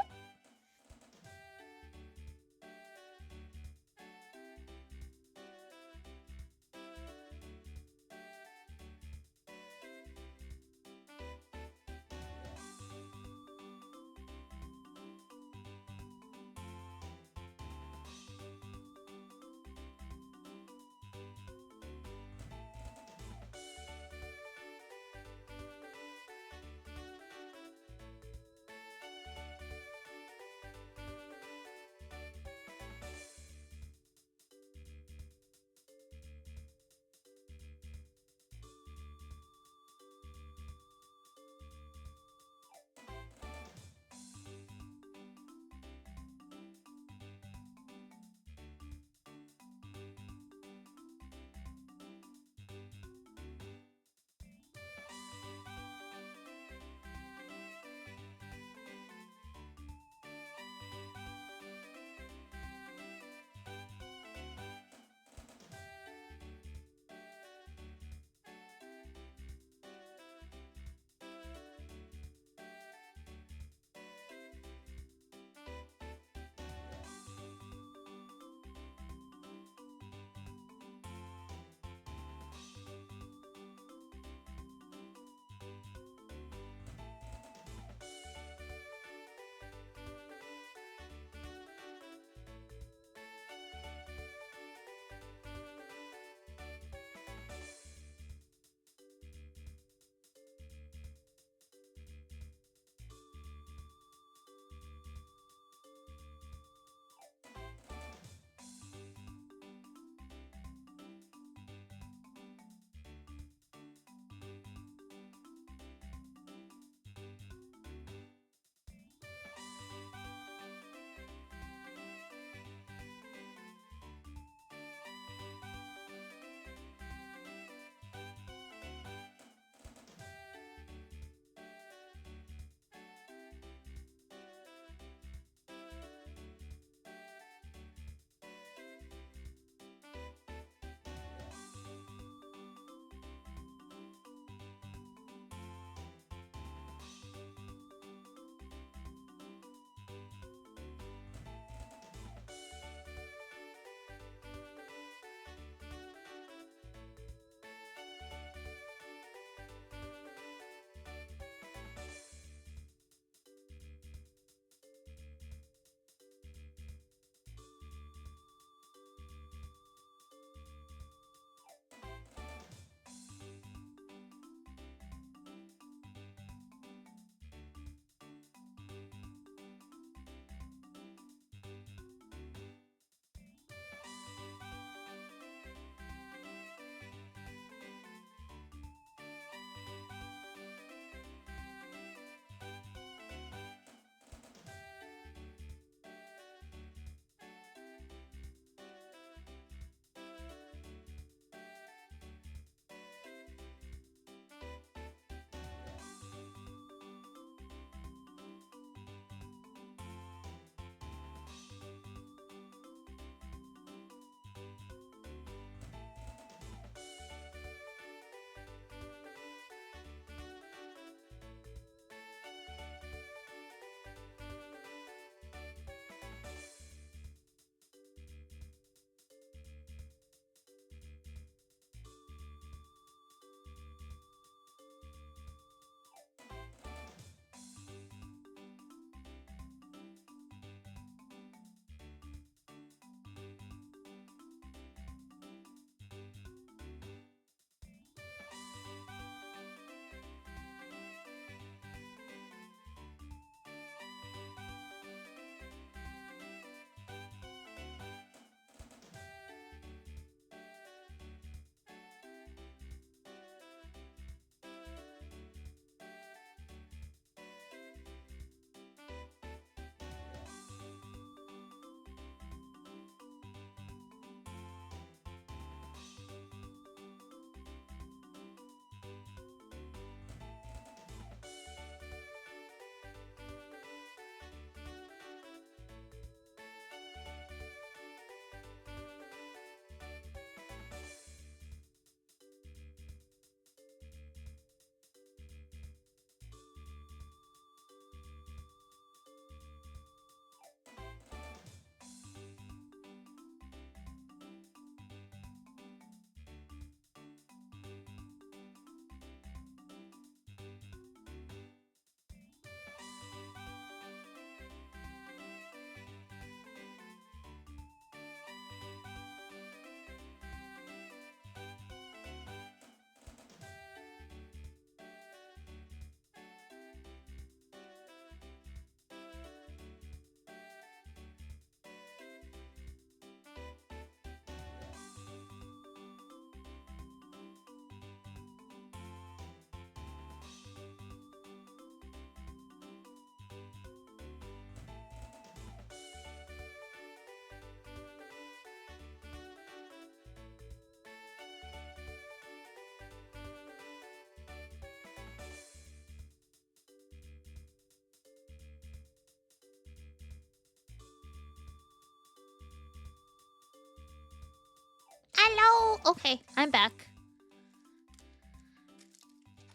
Hello. Okay, I'm back.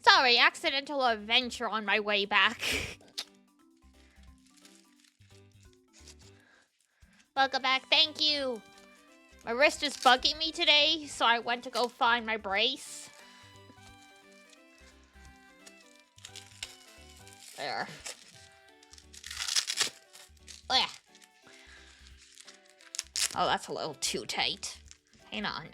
Sorry, accidental adventure on my way back. Welcome back, thank you. My wrist is bugging me today, so I went to go find my brace. There. Ugh. Oh, that's a little too tight. Hang on.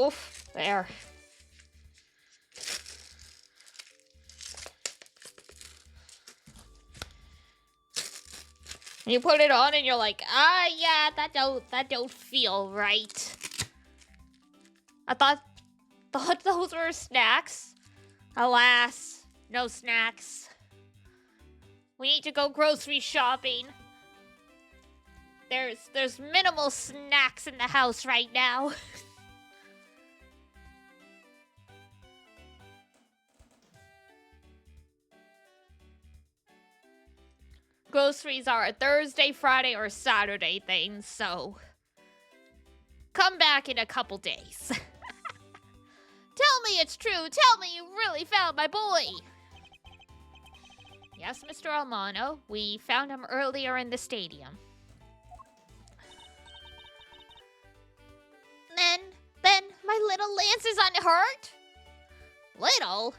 Oof, there. You put it on and you're like, yeah, that don't feel right. I thought those were snacks. Alas, no snacks. We need to go grocery shopping. There's minimal snacks in the house right now. Groceries are a Thursday, Friday, or Saturday thing, so come back in a couple days. Tell me it's true. Tell me you really found my boy. Yes, Mr. Almano. We found him earlier in the stadium. Then my little Lance is unhurt? Little?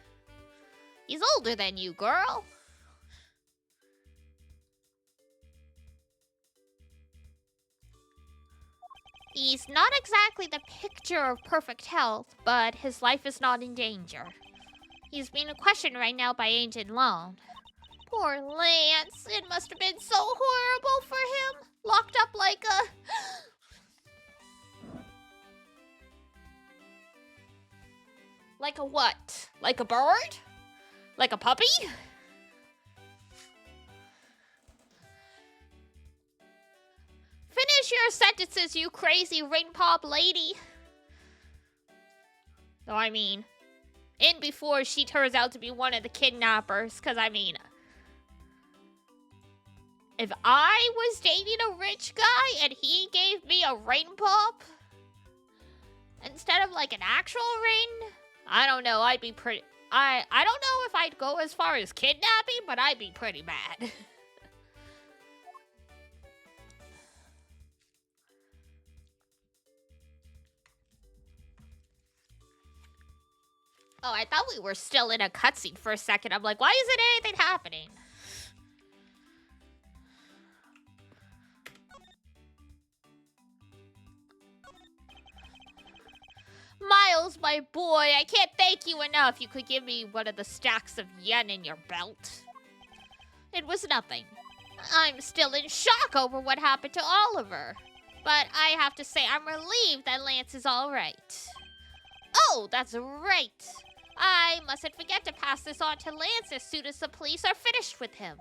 He's older than you, girl. He's not exactly the picture of perfect health, but his life is not in danger. He's being questioned right now by Agent Long. Poor Lance. It must have been so horrible for him. Locked up like a... Like a what? Like a bird? Like a puppy? Finish your sentences, you crazy ring pop lady. No, I mean, in before she turns out to be one of the kidnappers, because I mean, if I was dating a rich guy and he gave me a ring pop instead of like an actual ring, I don't know, I'd be pretty... I don't know if I'd go as far as kidnapping, but I'd be pretty mad. Oh, I thought we were still in a cutscene for a second. I'm like, why isn't anything happening? Miles, my boy, I can't thank you enough. You could give me one of the stacks of yen in your belt. It was nothing. I'm still in shock over what happened to Oliver. But I have to say I'm relieved that Lance is all right. Oh, that's right. I mustn't forget to pass this on to Lance as soon as the police are finished with him.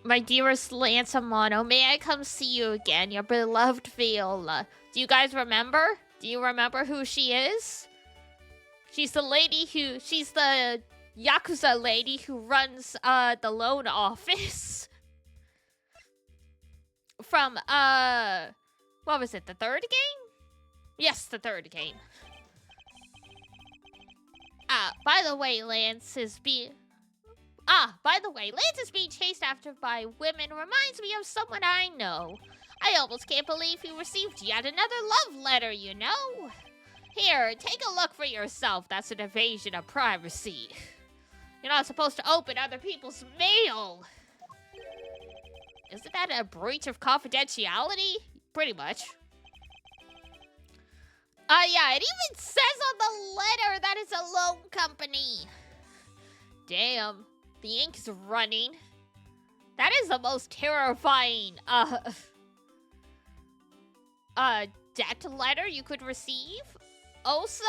My dearest Lance Amano, may I come see you again, your beloved Viola. Do you guys remember? Do you remember who she is? She's the Yakuza lady who runs, the loan office. From, what was it, the third game? Yes, the third game. By the way, Lance is being chased after by women reminds me of someone I know. I almost can't believe he received yet another love letter, you know? Here, take a look for yourself. That's an invasion of privacy. You're not supposed to open other people's mail. Isn't that a breach of confidentiality? Pretty much. Yeah, it even says on the letter that it's a loan company. Damn, the ink is running. That is the most terrifying, debt letter you could receive. Also,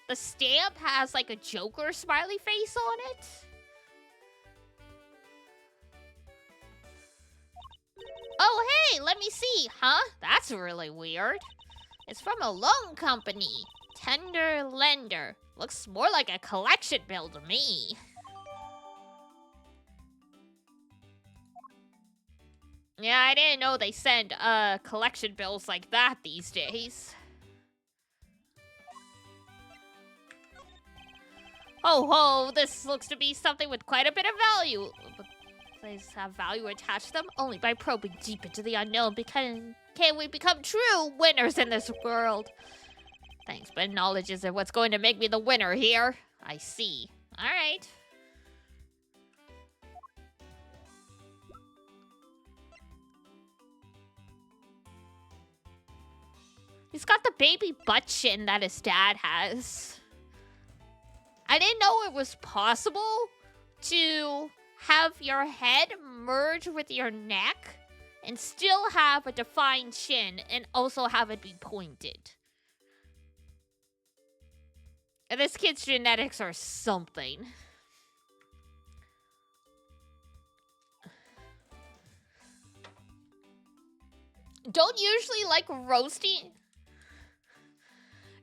the stamp has like a Joker smiley face on it. Oh, hey, let me see. Huh? That's really weird. It's from a loan company. Tender lender. Looks more like a collection bill to me. Yeah, I didn't know they send collection bills like that these days. Oh ho, this looks to be something with quite a bit of value. But these have value attached to them only by probing deep into the unknown. Can we become true winners in this world? Thanks, but knowledge isn't what's going to make me the winner here. I see. Alright. He's got the baby butt chin that his dad has. I didn't know it was possible to have your head merge with your neck and still have a defined chin and also have it be pointed. And this kid's genetics are something. Don't usually like roasting.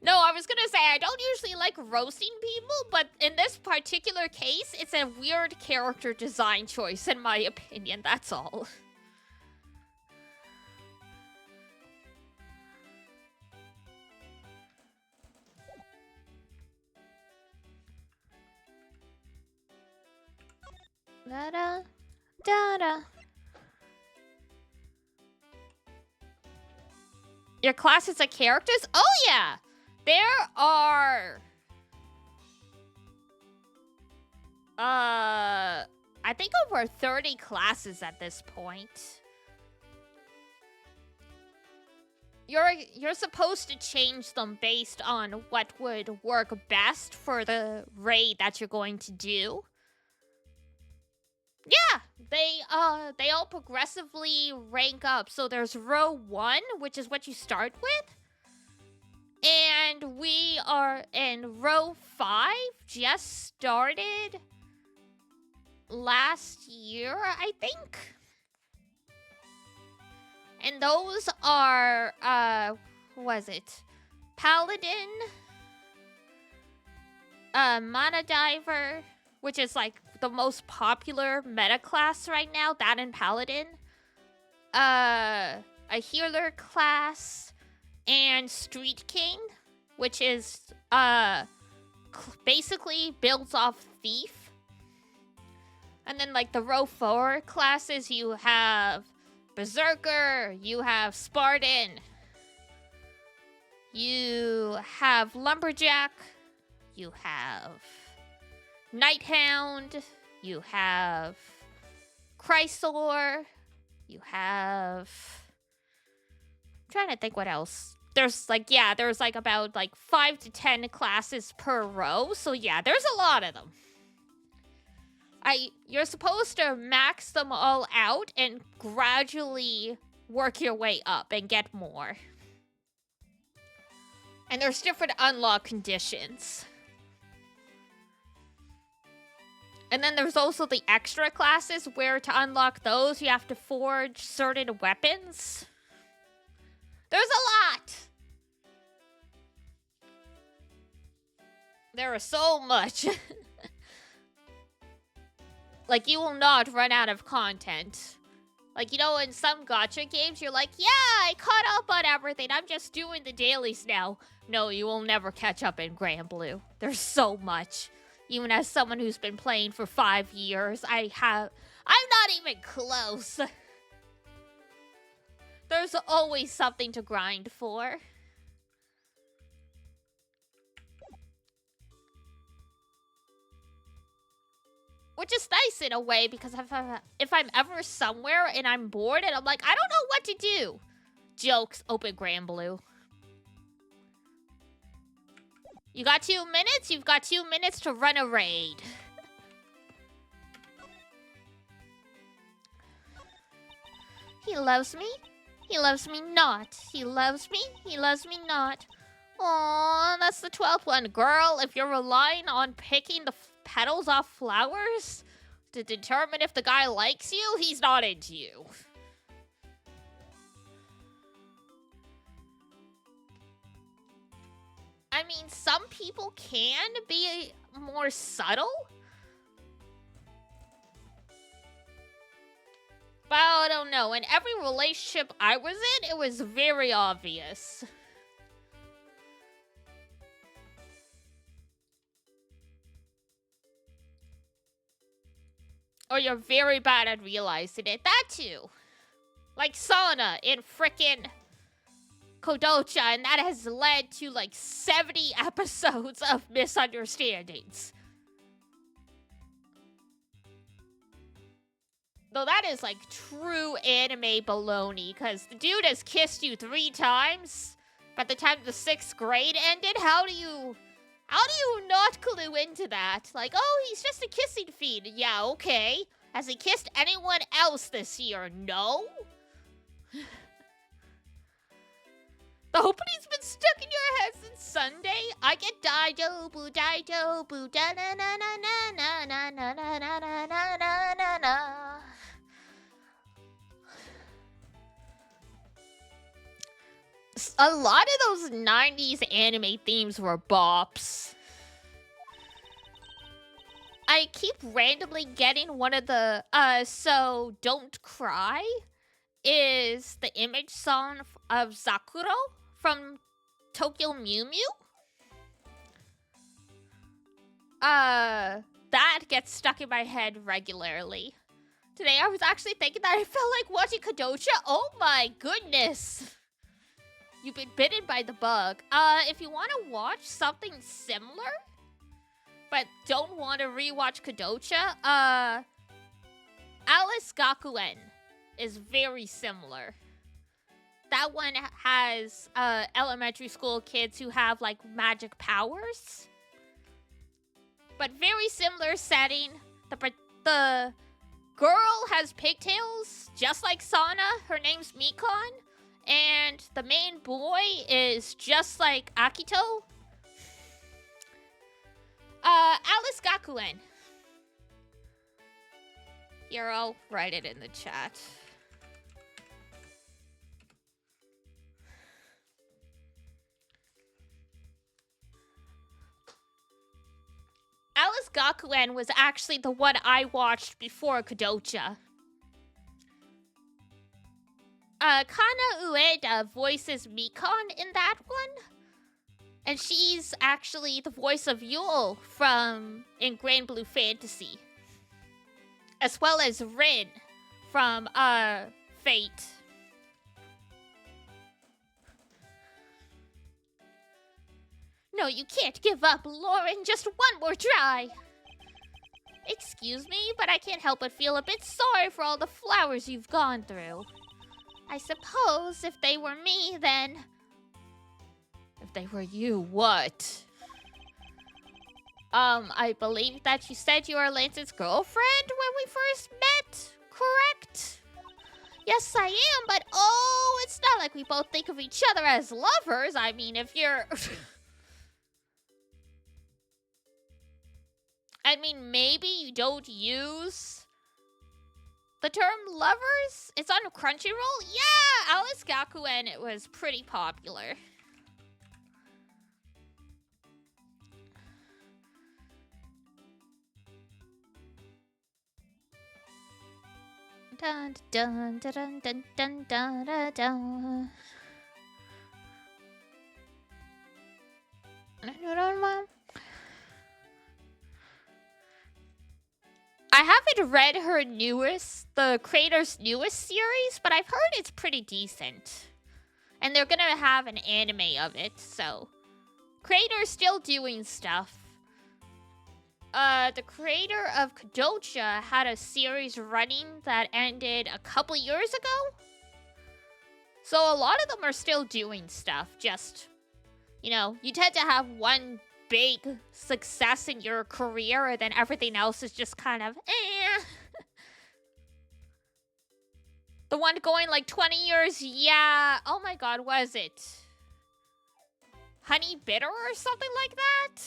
No, I was gonna say, I don't usually like roasting people, but in this particular case, it's a weird character design choice, in my opinion, that's all. Da-da, da-da. Your classes of characters? Oh, yeah! There are... I think over 30 classes at this point. You're supposed to change them based on what would work best for the raid that you're going to do. Yeah, they all progressively rank up. So there's row 1, which is what you start with. And we are in row 5, just started last year, I think. And those are, what was it? Paladin, Mana Diver, which is like the most popular meta class right now, that and Paladin. A healer class, and Street King, which is, basically builds off Thief. And then, like, the row 4 classes, you have Berserker, you have Spartan, you have Lumberjack, you have Nighthound, you have Chrysor, you have... I'm trying to think what else. There's like, yeah, there's like about like 5 to 10 classes per row. So yeah, there's a lot of them. You're supposed to max them all out and gradually work your way up and get more. And there's different unlock conditions. And then there's also the extra classes where to unlock those, you have to forge certain weapons. There's a lot! There is so much. Like, you will not run out of content. Like, you know, in some gacha games, you're like, yeah, I caught up on everything. I'm just doing the dailies now. No, you will never catch up in Grand Blue. There's so much. Even as someone who's been playing for 5 years, I'm not even close. There's always something to grind for. Which is nice in a way, because if I'm ever somewhere and I'm bored and I'm like, I don't know what to do. Jokes, open Grand Blue. You got 2 minutes? You've got 2 minutes to run a raid. He loves me. He loves me not. He loves me. He loves me not. Aww, that's the 12th one. Girl, if you're relying on picking the petals off flowers to determine if the guy likes you, he's not into you. I mean, some people can be more subtle. But I don't know. In every relationship I was in, it was very obvious. Or you're very bad at realizing it. That too. Like Sana in frickin' Kodocha, and that has led to like 70 episodes of misunderstandings. Though that is like true anime baloney, because the dude has kissed you 3 times by the time the 6th grade ended. How do you not clue into that? Like, oh, he's just a kissing fiend. Yeah, okay. Has he kissed anyone else this year? No? The opening's been stuck in your head since Sunday. I get daido boo da na na na na na na na na na na na na. A lot of those 90s anime themes were bops. I keep randomly getting one of the, so Don't Cry is the image song of Zakuro from Tokyo Mew Mew. That gets stuck in my head regularly. Today I was actually thinking that I felt like watching Kodocha. Oh my goodness. You've been bitten by the bug. If you want to watch something similar, but don't want to rewatch Kodocha, Alice Gakuen is very similar. That one has elementary school kids who have like magic powers. But very similar setting. The girl has pigtails, just like Sana. Her name's Mikon. And the main boy is just like Akito. Alice Gakuen. Here, I'll write it in the chat. Alice Gakuen was actually the one I watched before Kodocha. Kana Ueda voices Mikon in that one. And she's actually the voice of Yule from In Grand Blue Fantasy. As well as Rin from, Fate. No, you can't give up, Lauren. Just one more try. Excuse me, but I can't help but feel a bit sorry for all the flowers you've gone through. I suppose if they were me, then... If they were you, what? I believe that you said you were Lance's girlfriend when we first met, correct? Yes, I am, but oh, it's not like we both think of each other as lovers. I mean, if you're... I mean, maybe you don't use... the term lovers? It's on Crunchyroll? Yeah! Alice Gakuen, it was pretty popular. Dun dun dun dun dun dun dun dun. I haven't read her the creator's newest series, but I've heard it's pretty decent. And they're gonna have an anime of it, so... Creator's still doing stuff. The creator of Kodocha had a series running that ended a couple years ago. So a lot of them are still doing stuff, just... You know, you tend to have one big success in your career, and then everything else is just kind of, eh. The one going like 20 years? Yeah. Oh my god, was it? Honey Bitter or something like that?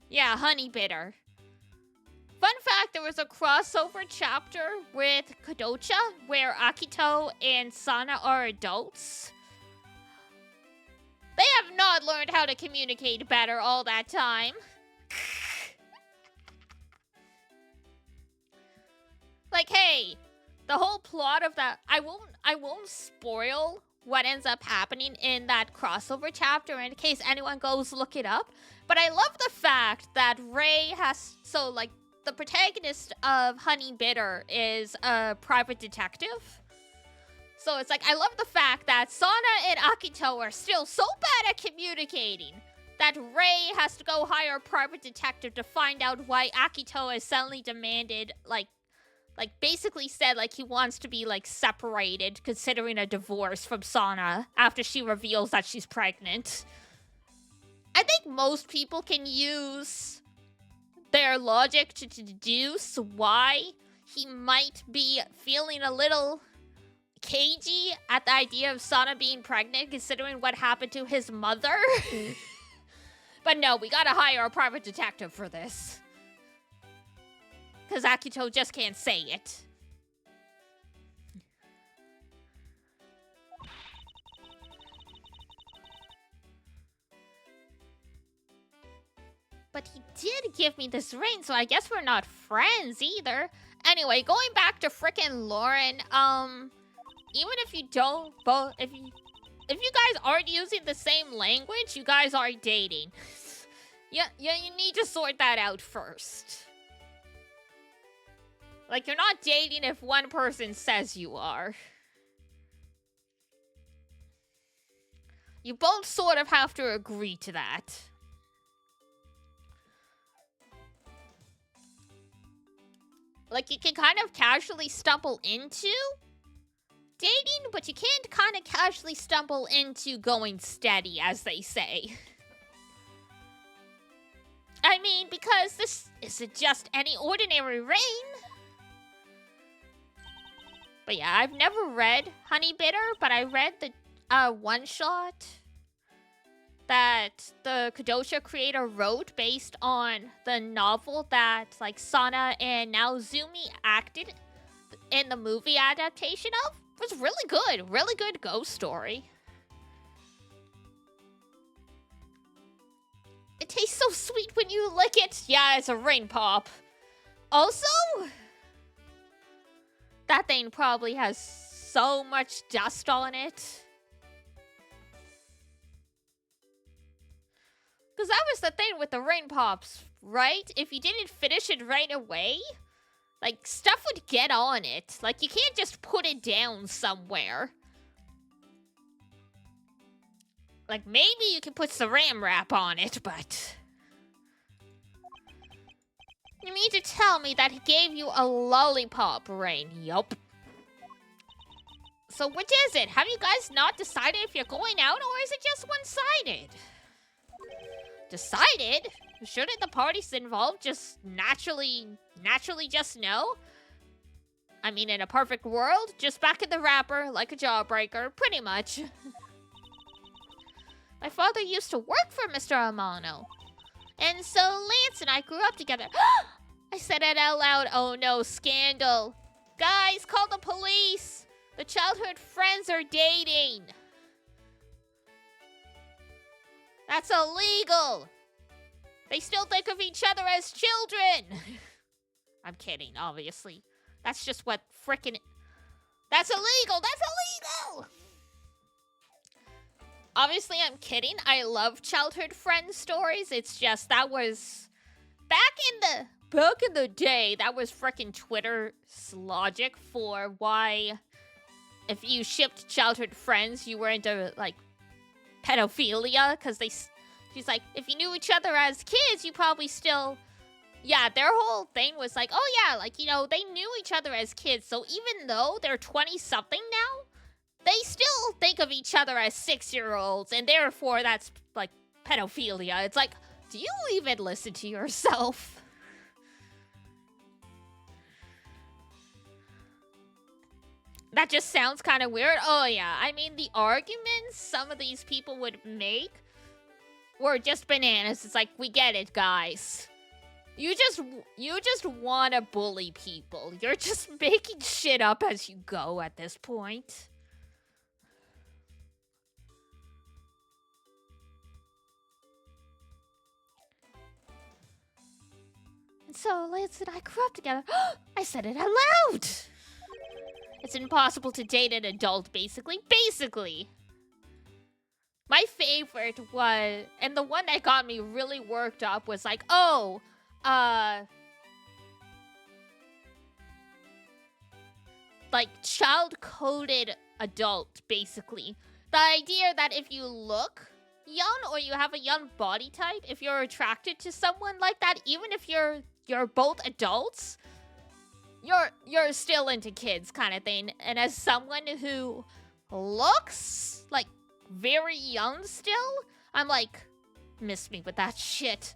Yeah, Honey Bitter. Fun fact, there was a crossover chapter with Kadocha where Akito and Sana are adults. They have not learned how to communicate better all that time. Like, hey, the whole plot of that, I won't spoil what ends up happening in that crossover chapter in case anyone goes look it up. But I love the fact that Rei has, so like, the protagonist of Honey Bitter is a private detective. So it's like, I love the fact that Sana and Akito are still so bad at communicating that Rei has to go hire a private detective to find out why Akito has suddenly demanded, like basically said, like, he wants to be, like, separated, considering a divorce from Sana after she reveals that she's pregnant. I think most people can use their logic to deduce why he might be feeling a little cagey at the idea of Sana being pregnant, considering what happened to his mother. But no, we gotta hire a private detective for this. Because Akito just can't say it. But he did give me this ring, so I guess we're not friends either. Anyway, going back to frickin' Lauren, even if you don't both, if you guys aren't using the same language, you guys are dating. Yeah, you need to sort that out first. Like, you're not dating if one person says you are. You both sort of have to agree to that. Like, you can kind of casually stumble into dating, but you can't kind of casually stumble into going steady, as they say. I mean, because this isn't just any ordinary rain. But yeah, I've never read Honey Bitter, but I read the one-shot that the Kadocha creator wrote based on the novel that, like, Sana and Naozumi acted in the movie adaptation of. It was really good ghost story. It tastes so sweet when you lick it. Yeah, it's a rain pop. Also, that thing probably has so much dust on it. Because that was the thing with the rain pops, right? If you didn't finish it right away, like, stuff would get on it. Like, you can't just put it down somewhere. Like, maybe you can put saran wrap on it, but... You mean to tell me that he gave you a lollipop, Rain? Yup. So which is it? Have you guys not decided if you're going out, or is it just one-sided? Decided? Shouldn't the parties involved just naturally just know? I mean, in a perfect world, just back in the wrapper, like a jawbreaker, pretty much. My father used to work for Mr. Amano. And so Lance and I grew up together. I said it out loud. Oh no, scandal. Guys, call the police. The childhood friends are dating. That's illegal. They still think of each other as children. I'm kidding, obviously. That's just what frickin'... That's illegal! That's illegal! Obviously, I'm kidding. I love childhood friend stories. It's just that was... Back in the day, that was frickin' Twitter's logic for why... If you shipped childhood friends, you were into, like, pedophilia. Because she's like, if you knew each other as kids, you probably still... Yeah, their whole thing was like, oh yeah, like, you know, they knew each other as kids. So even though they're 20-something now, they still think of each other as 6-year-olds. And therefore, that's, like, pedophilia. It's like, do you even listen to yourself? That just sounds kind of weird. Oh, yeah. I mean, the arguments some of these people would make were just bananas. It's like, we get it, guys. You just want to bully people. You're just making shit up as you go at this point. And so, Lance and I grew up together. I said it out loud! It's impossible to date an adult, basically. Basically. My favorite was, and the one that got me really worked up was like, oh, like child-coded adult, basically. The idea that if you look young or you have a young body type, if you're attracted to someone like that, even if you're both adults, you're still into kids kind of thing. And as someone who looks like very young still, I'm like, miss me with that shit.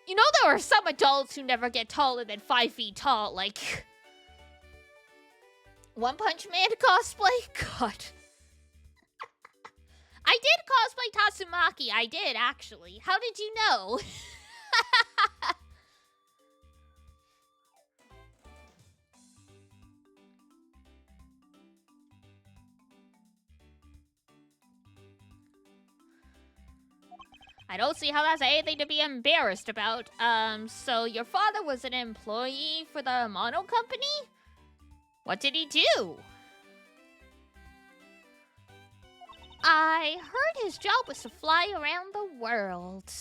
You know, there are some adults who never get taller than 5 feet tall, like One Punch Man cosplay? God. I did cosplay Tatsumaki. I did, actually. How did you know? I don't see how that's anything to be embarrassed about. So your father was an employee for the Mono Company? What did he do? I heard his job was to fly around the world.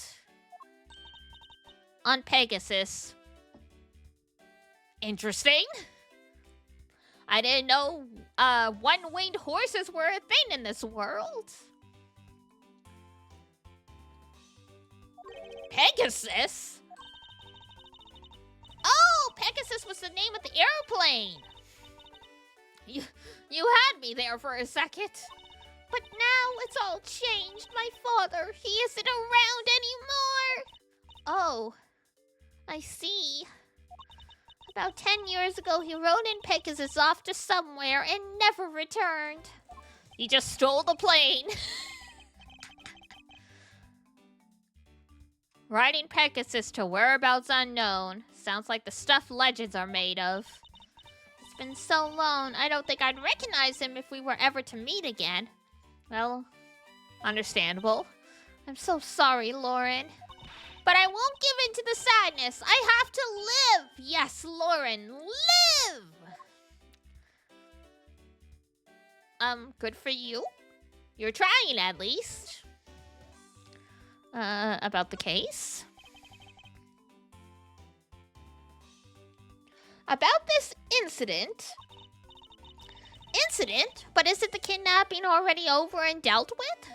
On Pegasus. Interesting. I didn't know one-winged horses were a thing in this world. Pegasus? Oh, Pegasus was the name of the airplane. You had me there for a second. But now it's all changed. My father, he isn't around anymore. Oh, I see. About 10 years ago, he rode in Pegasus off to somewhere and never returned. He just stole the plane. Riding Pegasus to whereabouts unknown. Sounds like the stuff legends are made of. It's been so long, I don't think I'd recognize him if we were ever to meet again. Well, understandable. I'm so sorry, Lauren. But I won't give in to the sadness. I have to live. Yes, Lauren, live! Good for you. You're trying, at least. About the case? About this incident? Incident? But isn't the kidnapping already over and dealt with?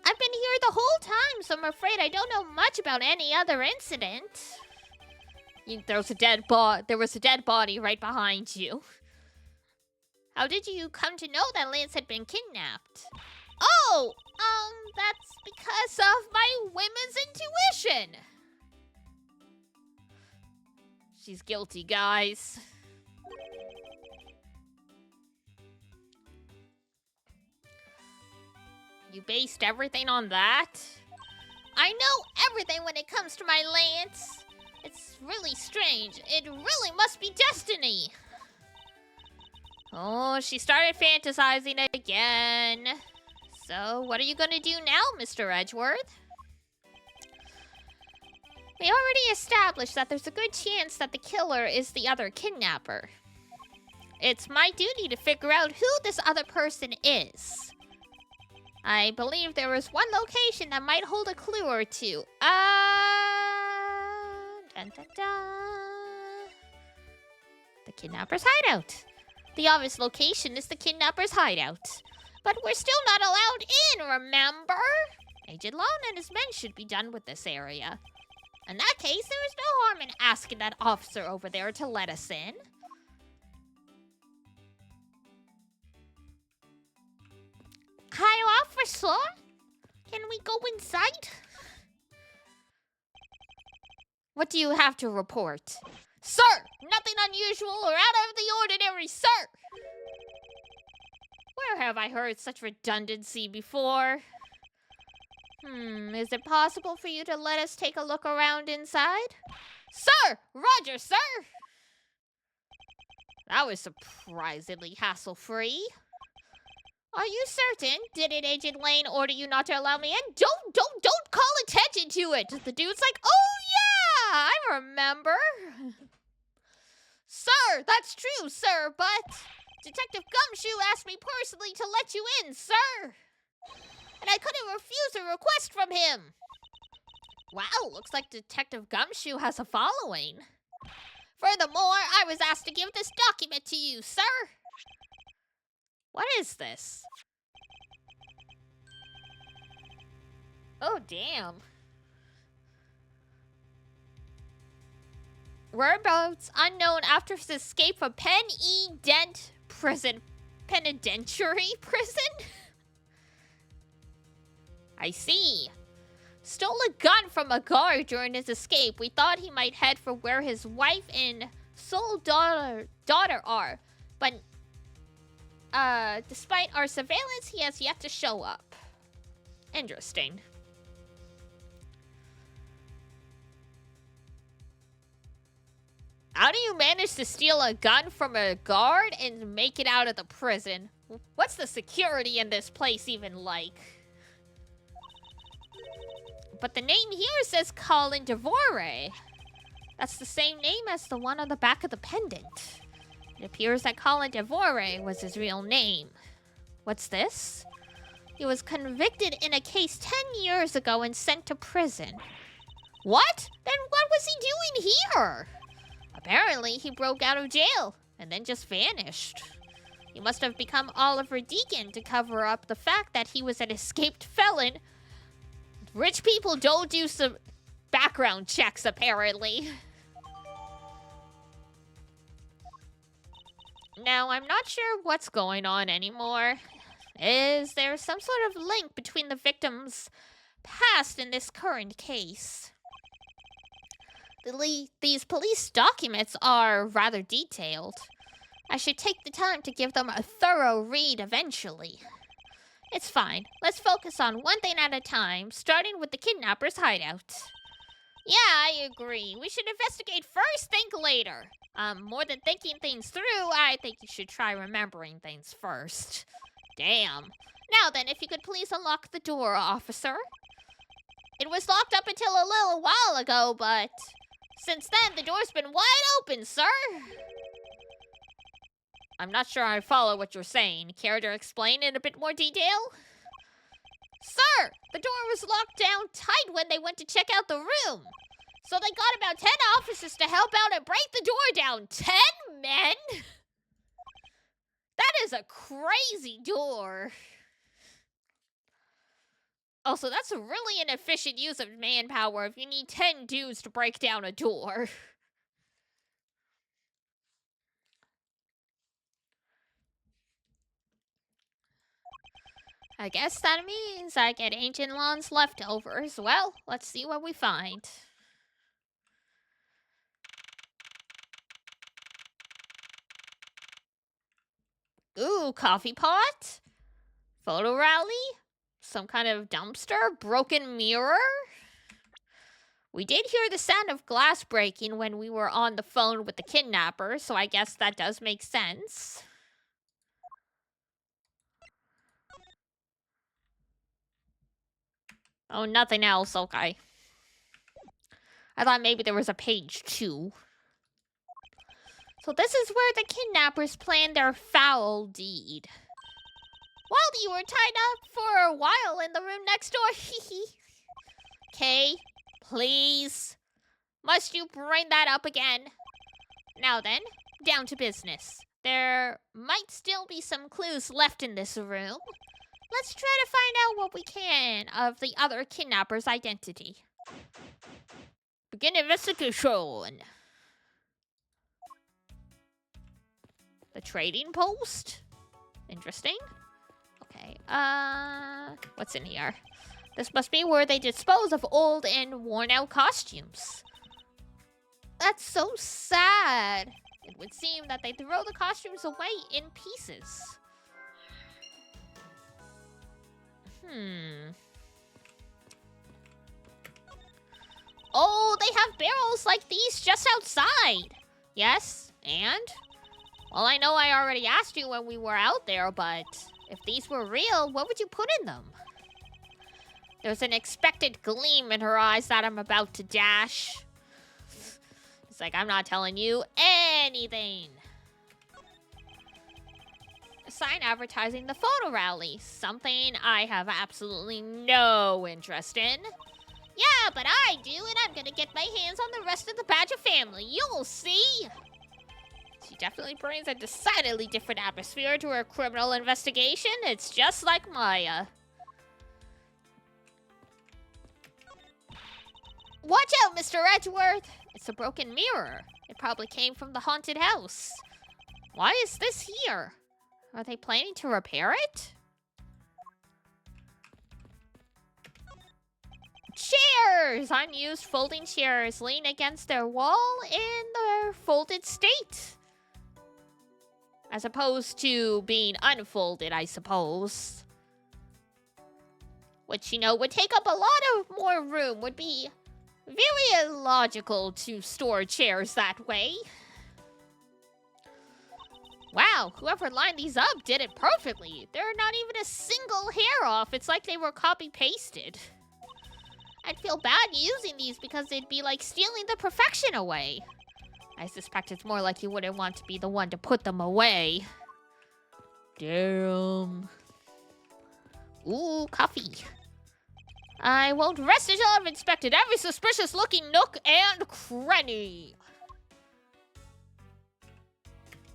I've been here the whole time, so I'm afraid I don't know much about any other incident. There was a dead body right behind you. How did you come to know that Lance had been kidnapped? Oh, that's because of my women's intuition. She's guilty, guys. You based everything on that? I know everything when it comes to my Lance. It's really strange. It really must be destiny. Oh, she started fantasizing again. So, what are you gonna do now, Mr. Edgeworth? We already established that there's a good chance that the killer is the other kidnapper. It's my duty to figure out who this other person is. I believe there is one location that might hold a clue or two. Dun, dun, dun. The kidnapper's hideout. The obvious location is the kidnapper's hideout. But we're still not allowed in, remember? Agent Long and his men should be done with this area. In that case, there is no harm in asking that officer over there to let us in. Hi, officer. Can we go inside? What do you have to report? Sir, nothing unusual or out of the ordinary, sir. have I heard such redundancy before? Is it possible for you to let us take a look around inside? Sir! Roger, sir! That was surprisingly hassle-free. Are you certain? Didn't Agent Lane order you not to allow me in? Don't call attention to it! The dude's like, oh yeah! I remember! Sir, that's true, sir, but Detective Gumshoe asked me personally to let you in, sir! And I couldn't refuse a request from him! Wow, looks like Detective Gumshoe has a following. Furthermore, I was asked to give this document to you, sir! What is this? Oh, damn. Whereabouts unknown after his escape from Penitentiary prison? I see. Stole a gun from a guard during his escape. We thought he might head for where his wife and sole daughter are. But, despite our surveillance, he has yet to show up. Interesting. How do you manage to steal a gun from a guard and make it out of the prison? What's the security in this place even like? But the name here says Colin DeVore. That's the same name as the one on the back of the pendant. It appears that Colin DeVore was his real name. What's this? He was convicted in a case 10 years ago and sent to prison. What? Then what was he doing here? Apparently, he broke out of jail and then just vanished. He must have become Oliver Deacon to cover up the fact that he was an escaped felon. Rich people don't do some background checks, apparently. Now, I'm not sure what's going on anymore. Is there some sort of link between the victim's past and this current case? These police documents are rather detailed. I should take the time to give them a thorough read eventually. It's fine. Let's focus on one thing at a time, starting with the kidnapper's hideout. Yeah, I agree. We should investigate first, think later. More than thinking things through, I think you should try remembering things first. Damn. Now then, if you could please unlock the door, officer. It was locked up until a little while ago, but since then, the door's been wide open, sir. I'm not sure I follow what you're saying. Care to explain in a bit more detail? Sir, the door was locked down tight when they went to check out the room. So they got about 10 officers to help out and break the door down. 10 men? That is a crazy door. Also, that's a really inefficient use of manpower if you need 10 dudes to break down a door. I guess that means I get Ancient Lawn's leftovers. Well, let's see what we find. Ooh, coffee pot? Photo rally? Some kind of dumpster? Broken mirror? We did hear the sound of glass breaking when we were on the phone with the kidnapper, so I guess that does make sense. Oh, nothing else, okay. I thought maybe there was a page 2. So this is where the kidnappers planned their foul deed. Well, you were tied up for a while in the room next door, Okay, please. Must you bring that up again? Now then, down to business. There might still be some clues left in this room. Let's try to find out what we can of the other kidnapper's identity. Begin investigation. The trading post? Interesting. Okay, what's in here? This must be where they dispose of old and worn-out costumes. That's so sad. It would seem that they throw the costumes away in pieces. Oh, they have barrels like these just outside. Yes, and? Well, I know I already asked you when we were out there, but if these were real, what would you put in them? There's an expected gleam in her eyes that I'm about to dash. It's like, I'm not telling you anything. A sign advertising the photo rally. Something I have absolutely no interest in. Yeah, but I do, and I'm gonna get my hands on the rest of the Badger family. You'll see. She definitely brings a decidedly different atmosphere to her criminal investigation. It's just like Maya. Watch out, Mr. Edgeworth! It's a broken mirror. It probably came from the haunted house. Why is this here? Are they planning to repair it? Chairs! Unused folding chairs lean against their wall in their folded state. As opposed to being unfolded, I suppose. Which, you know, would take up a lot of more room. Would be very illogical to store chairs that way. Wow, whoever lined these up did it perfectly. They're not even a single hair off. It's like they were copy-pasted. I'd feel bad using these because they'd be like stealing the perfection away. I suspect it's more like you wouldn't want to be the one to put them away. Damn. Ooh, coffee. I won't rest until I've inspected every suspicious-looking nook and cranny.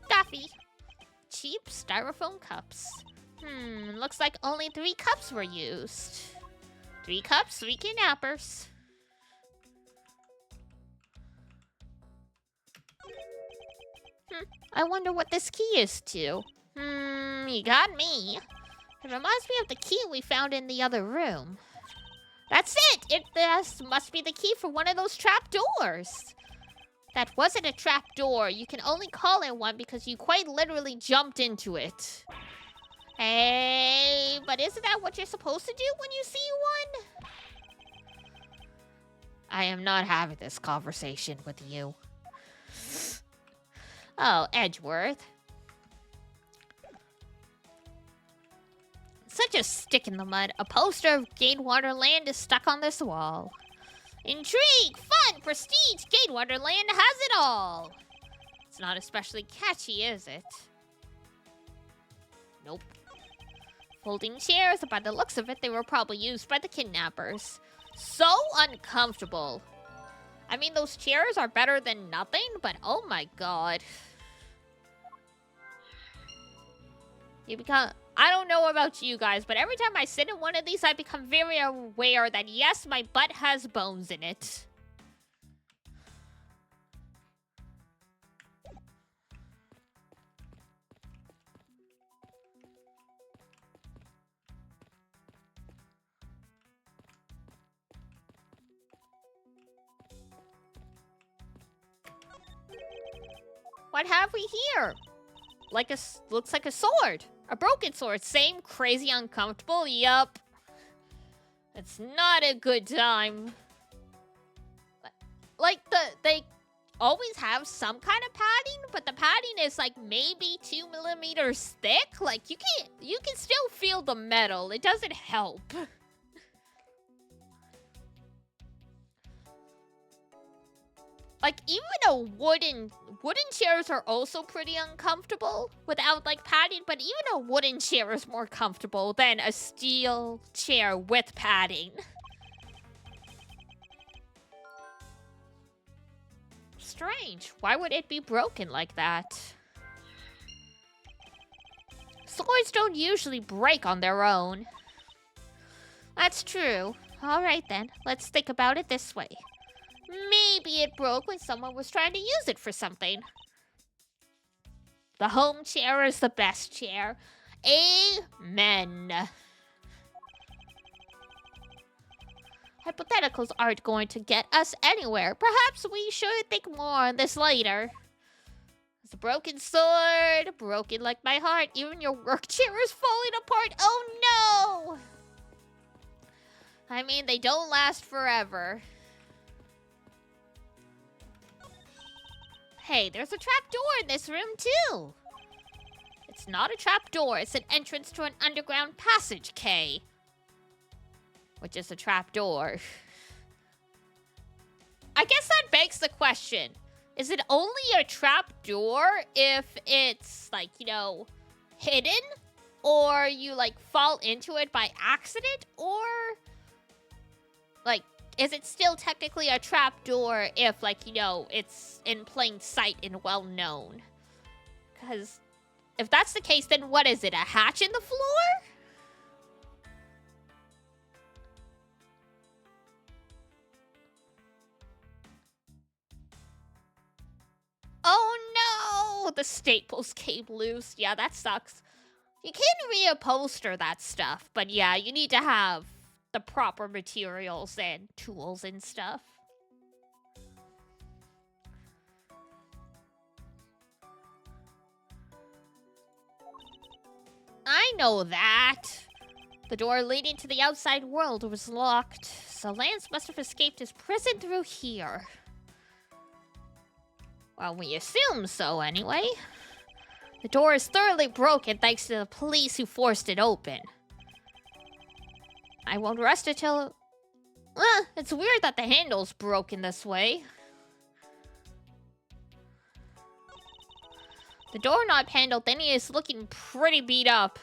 Coffee. Cheap styrofoam cups. Looks like only 3 cups were used. 3 cups, 3 kidnappers. I wonder what this key is to. You got me. It reminds me of the key we found in the other room. That's it! This must be the key for one of those trap doors. That wasn't a trap door. You can only call it one because you quite literally jumped into it. Hey, but isn't that what you're supposed to do when you see one? I am not having this conversation with you. Oh, Edgeworth. Such a stick in the mud. A poster of Gatewater Land is stuck on this wall. Intrigue, fun, prestige, Gatewater Land has it all. It's not especially catchy, is it? Nope. Folding chairs, by the looks of it, they were probably used by the kidnappers. So uncomfortable. I mean, those chairs are better than nothing, but oh my god. You become... I don't know about you guys, but every time I sit in one of these, I become very aware that, yes, my butt has bones in it. What have we here? Looks like a sword. A broken sword. Same crazy uncomfortable. Yup. It's not a good time. Like, they always have some kind of padding, but the padding is like maybe 2 millimeters thick. Like, you can still feel the metal. It doesn't help. Like, even a wooden chairs are also pretty uncomfortable without, like, padding, but even a wooden chair is more comfortable than a steel chair with padding. Strange. Why would it be broken like that? Swords don't usually break on their own. That's true. Alright then, let's think about it this way. Maybe it broke when someone was trying to use it for something. The home chair is the best chair. Amen. Hypotheticals aren't going to get us anywhere. Perhaps we should think more on this later. It's a broken sword, broken like my heart. Even your work chair is falling apart. Oh no! I mean, they don't last forever. Hey, there's a trapdoor in this room, too. It's not a trapdoor, it's an entrance to an underground passage, Kay. Which is a trapdoor. I guess that begs the question. Is it only a trapdoor if it's, like, you know, hidden? Or you, like, fall into it by accident? Or, like, is it still technically a trapdoor if, like, you know, it's in plain sight and well known? Because if that's the case, then what is it? A hatch in the floor? Oh no! The staples came loose. Yeah, that sucks. You can reupholster that stuff, but yeah, you need to have the proper materials and tools and stuff. I know that. The door leading to the outside world was locked, so Lance must have escaped his prison through here. Well, we assume so anyway. The door is thoroughly broken thanks to the police who forced it open. I won't rest until... it's weird that the handle's broken this way. The doorknob handle thingy is looking pretty beat up.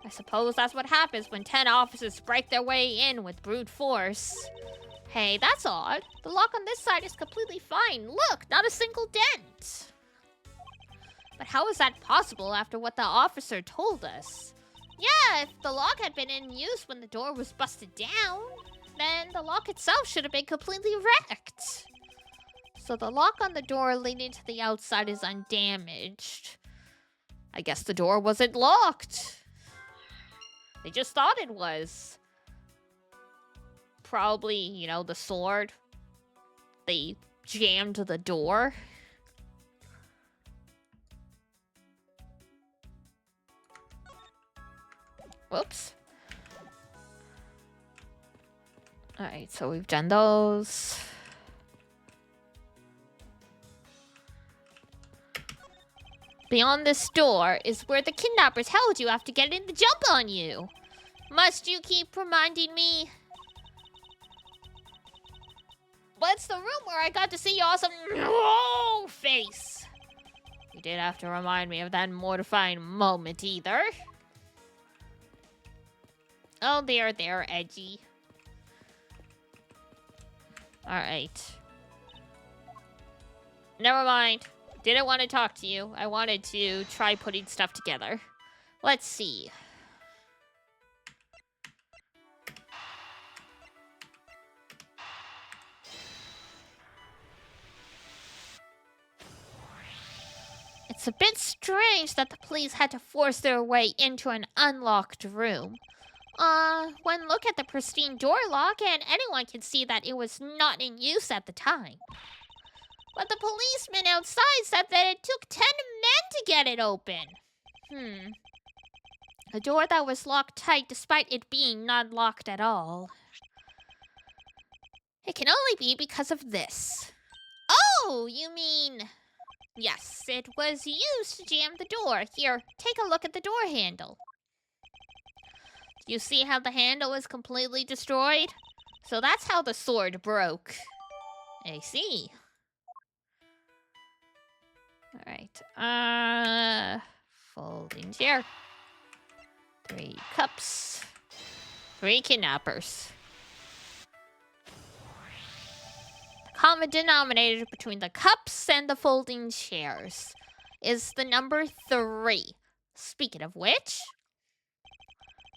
I suppose that's what happens when 10 officers break their way in with brute force. Hey, that's odd. The lock on this side is completely fine. Look, not a single dent. But how is that possible after what the officer told us? Yeah, if the lock had been in use when the door was busted down, then the lock itself should have been completely wrecked. So the lock on the door leading to the outside is undamaged. I guess the door wasn't locked. They just thought it was. Probably, you know, the sword. They jammed the door. Whoops. Alright, so we've done those. Beyond this door is where the kidnappers held you after getting the jump on you. Must you keep reminding me? What's the room where I got to see your awesome face? You didn't have to remind me of that mortifying moment either. Oh, they're edgy. Alright. Never mind. Didn't want to talk to you. I wanted to try putting stuff together. Let's see. It's a bit strange that the police had to force their way into an unlocked room. One look at the pristine door lock and anyone can see that it was not in use at the time. But the policeman outside said that it took 10 men to get it open. A door that was locked tight despite it being not locked at all. It can only be because of this. Oh, you mean... Yes, it was used to jam the door. Here, take a look at the door handle. You see how the handle is completely destroyed? So that's how the sword broke. I see. Alright, folding chair. 3 cups. 3 kidnappers. The common denominator between the cups and the folding chairs is the number 3. Speaking of which,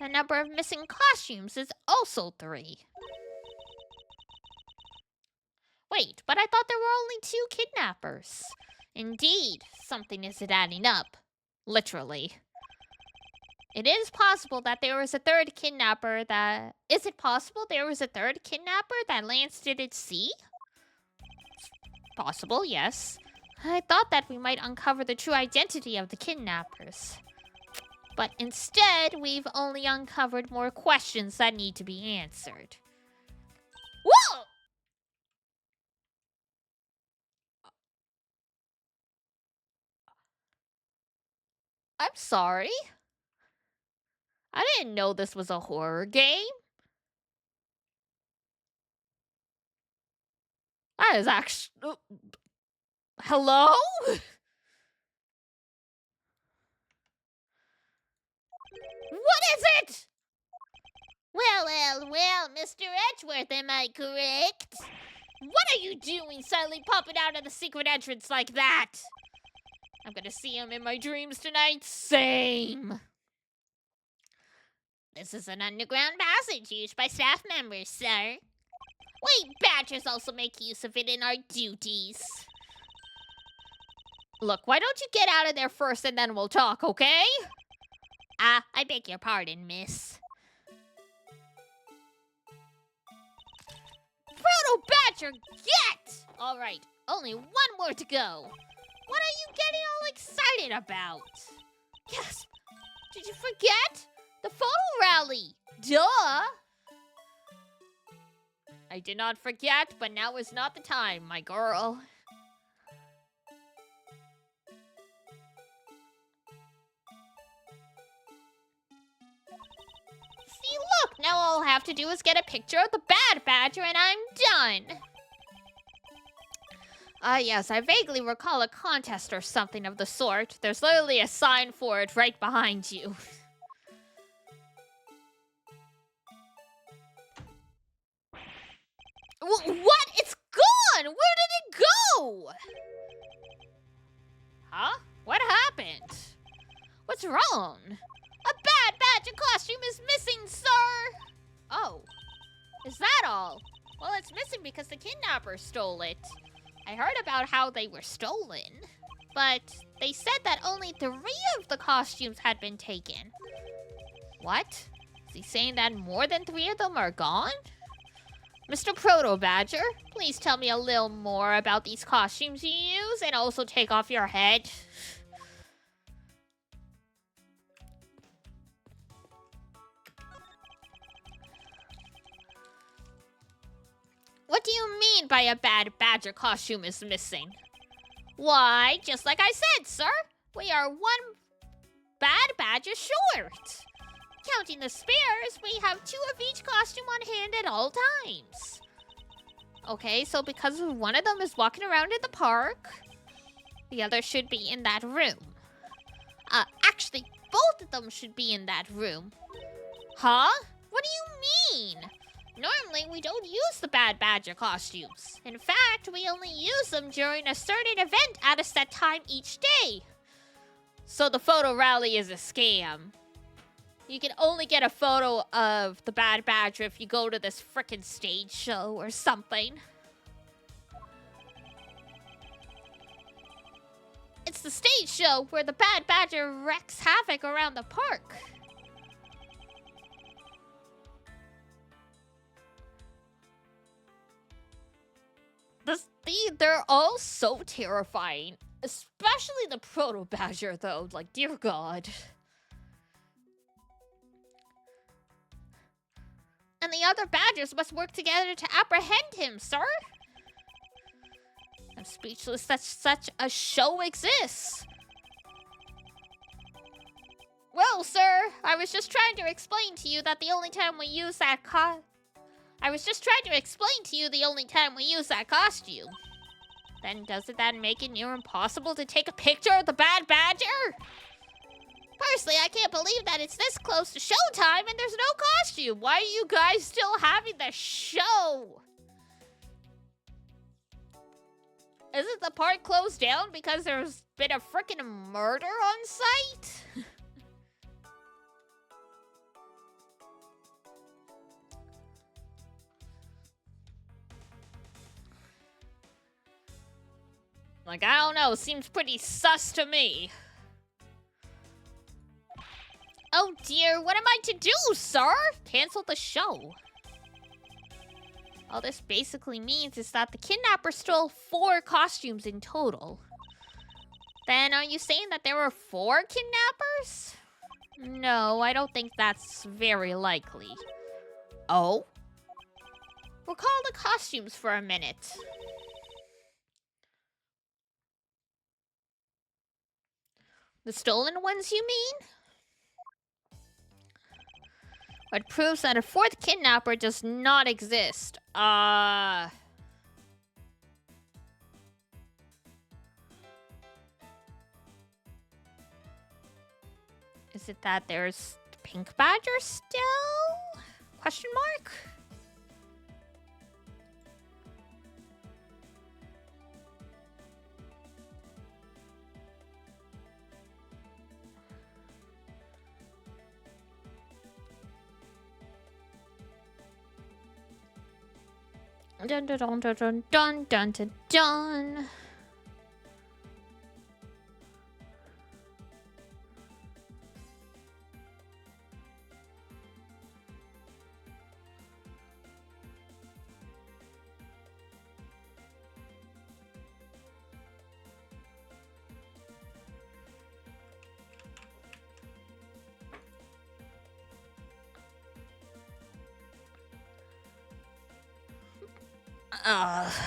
the number of missing costumes is also 3. Wait, but I thought there were only 2 kidnappers. Indeed, something isn't adding up. Literally. It is possible that there was a 3rd kidnapper that... Is it possible there was a 3rd kidnapper that Lance didn't see? Possible, yes. I thought that we might uncover the true identity of the kidnappers. But instead, we've only uncovered more questions that need to be answered. I'm sorry. I didn't know this was a horror game. That is actually... Hello? What is it? Well, Mr. Edgeworth, am I correct? What are you doing suddenly popping out of the secret entrance like that? I'm gonna see him in my dreams tonight. Same. This is an underground passage used by staff members, sir. We badgers also make use of it in our duties. Look, why don't you get out of there first and then we'll talk, okay? I beg your pardon, miss. Proto-Badger, get! Alright, only one more to go. What are you getting all excited about? Yes, did you forget? The photo rally! Duh! I did not forget, but now is not the time, my girl. See, look, now all I'll have to do is get a picture of the bad badger and I'm done. Yes, I vaguely recall a contest or something of the sort. There's literally a sign for it right behind you. What? It's gone! Where did it go? Huh? What happened? What's wrong? A bad badger costume is missing, sir! Oh. Is that all? Well, it's missing because the kidnappers stole it. I heard about how they were stolen, but they said that only 3 of the costumes had been taken. What? Is he saying that more than 3 of them are gone? Mr. Proto-Badger, please tell me a little more about these costumes you use and also take off your head. What do you mean by a bad badger costume is missing? Why, just like I said, sir, we are 1 bad badger short. Counting the spares, we have 2 of each costume on hand at all times. Okay, so because one of them is walking around in the park, the other should be in that room. Actually, both of them should be in that room. Huh? What do you mean? Normally, we don't use the bad badger costumes. In fact, we only use them during a certain event at a set time each day. So the photo rally is a scam. You can only get a photo of the bad badger if you go to this frickin' stage show or something. It's the stage show where the bad badger wreaks havoc around the park. They're all so terrifying. Especially the Proto-Badger, though. Like, dear God. And the other badgers must work together to apprehend him, sir. I'm speechless that such a show exists. Well, sir, I was just trying to explain to you that the only time we use that costume. Then doesn't that make it near impossible to take a picture of the bad badger? Personally, I can't believe that it's this close to showtime and there's no costume. Why are you guys still having the show? Isn't the park closed down because there's been a frickin' murder on site? Like, I don't know, seems pretty sus to me. Oh dear, what am I to do, sir? Cancel the show. All this basically means is that the kidnapper stole 4 costumes in total. Then are you saying that there were 4 kidnappers? No, I don't think that's very likely. Oh? Recall the costumes for a minute. The stolen ones, you mean? What proves that a fourth kidnapper does not exist? Is it that there's the pink badger still? Question mark? Dun dun dun dun dun dun dun dun dun.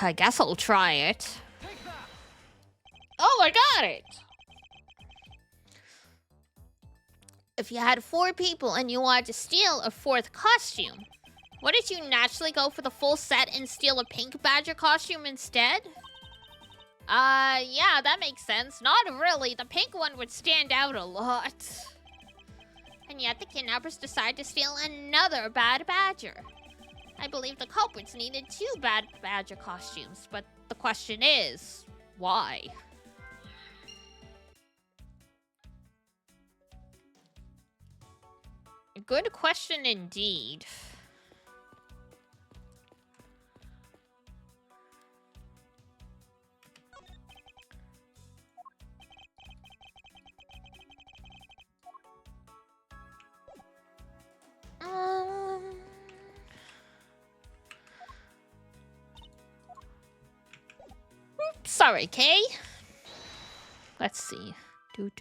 I guess I'll try it. Oh, I got it! If you had 4 people and you wanted to steal a 4th costume, wouldn't you naturally go for the full set and steal a pink badger costume instead? Yeah, that makes sense. Not really. The pink one would stand out a lot. And yet the kidnappers decide to steal another bad badger. I believe the culprits needed 2 bad badger costumes, but the question is, why? Good question indeed. Sorry, Kay. Let's see. The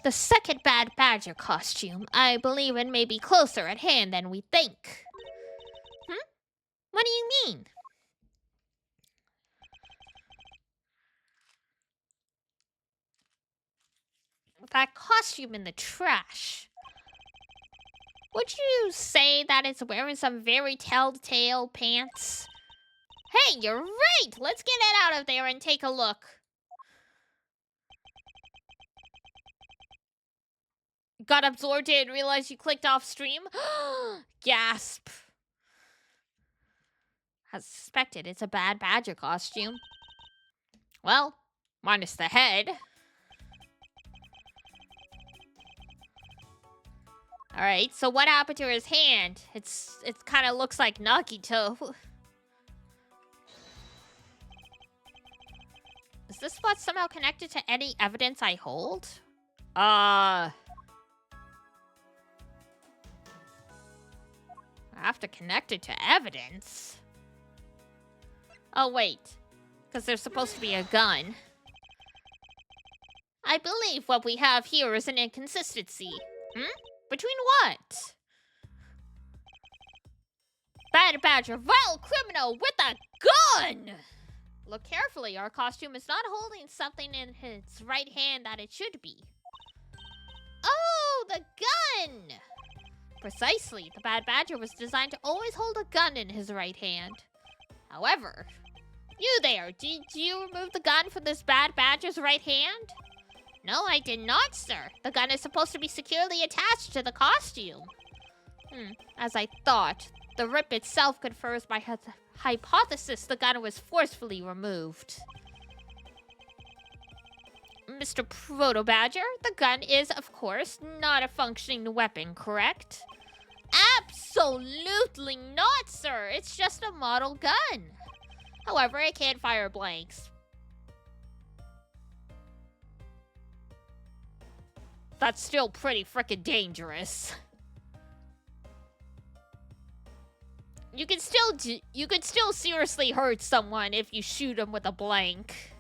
second bad badger costume, I believe it may be closer at hand than we think. What do you mean? That costume in the trash. Would you say that it's wearing some very telltale pants? Hey, you're right! Let's get it out of there and take a look. Got absorbed and realized you clicked off stream? Gasp. As suspected, it's a bad badger costume. Well, minus the head. Alright, so what happened to his hand? It kind of looks like Nagito. Is this spot somehow connected to any evidence I hold? I have to connect it to evidence. Oh, wait. Because there's supposed to be a gun. I believe what we have here is an inconsistency. Between what? Bad badger, vile criminal with a gun! Look carefully, our costume is not holding something in its right hand that it should be. Oh, the gun! Precisely, the bad badger was designed to always hold a gun in his right hand. However, you there, did you remove the gun from this bad badger's right hand? No, I did not, sir. The gun is supposed to be securely attached to the costume. As I thought, the rip itself confirms my hypothesis the gun was forcefully removed. Mr. Proto Badger, the gun is, of course, not a functioning weapon, correct? Absolutely not, sir. It's just a model gun. However, it can't fire blanks. That's still pretty frickin' dangerous. You could still seriously hurt someone if you shoot them with a blank.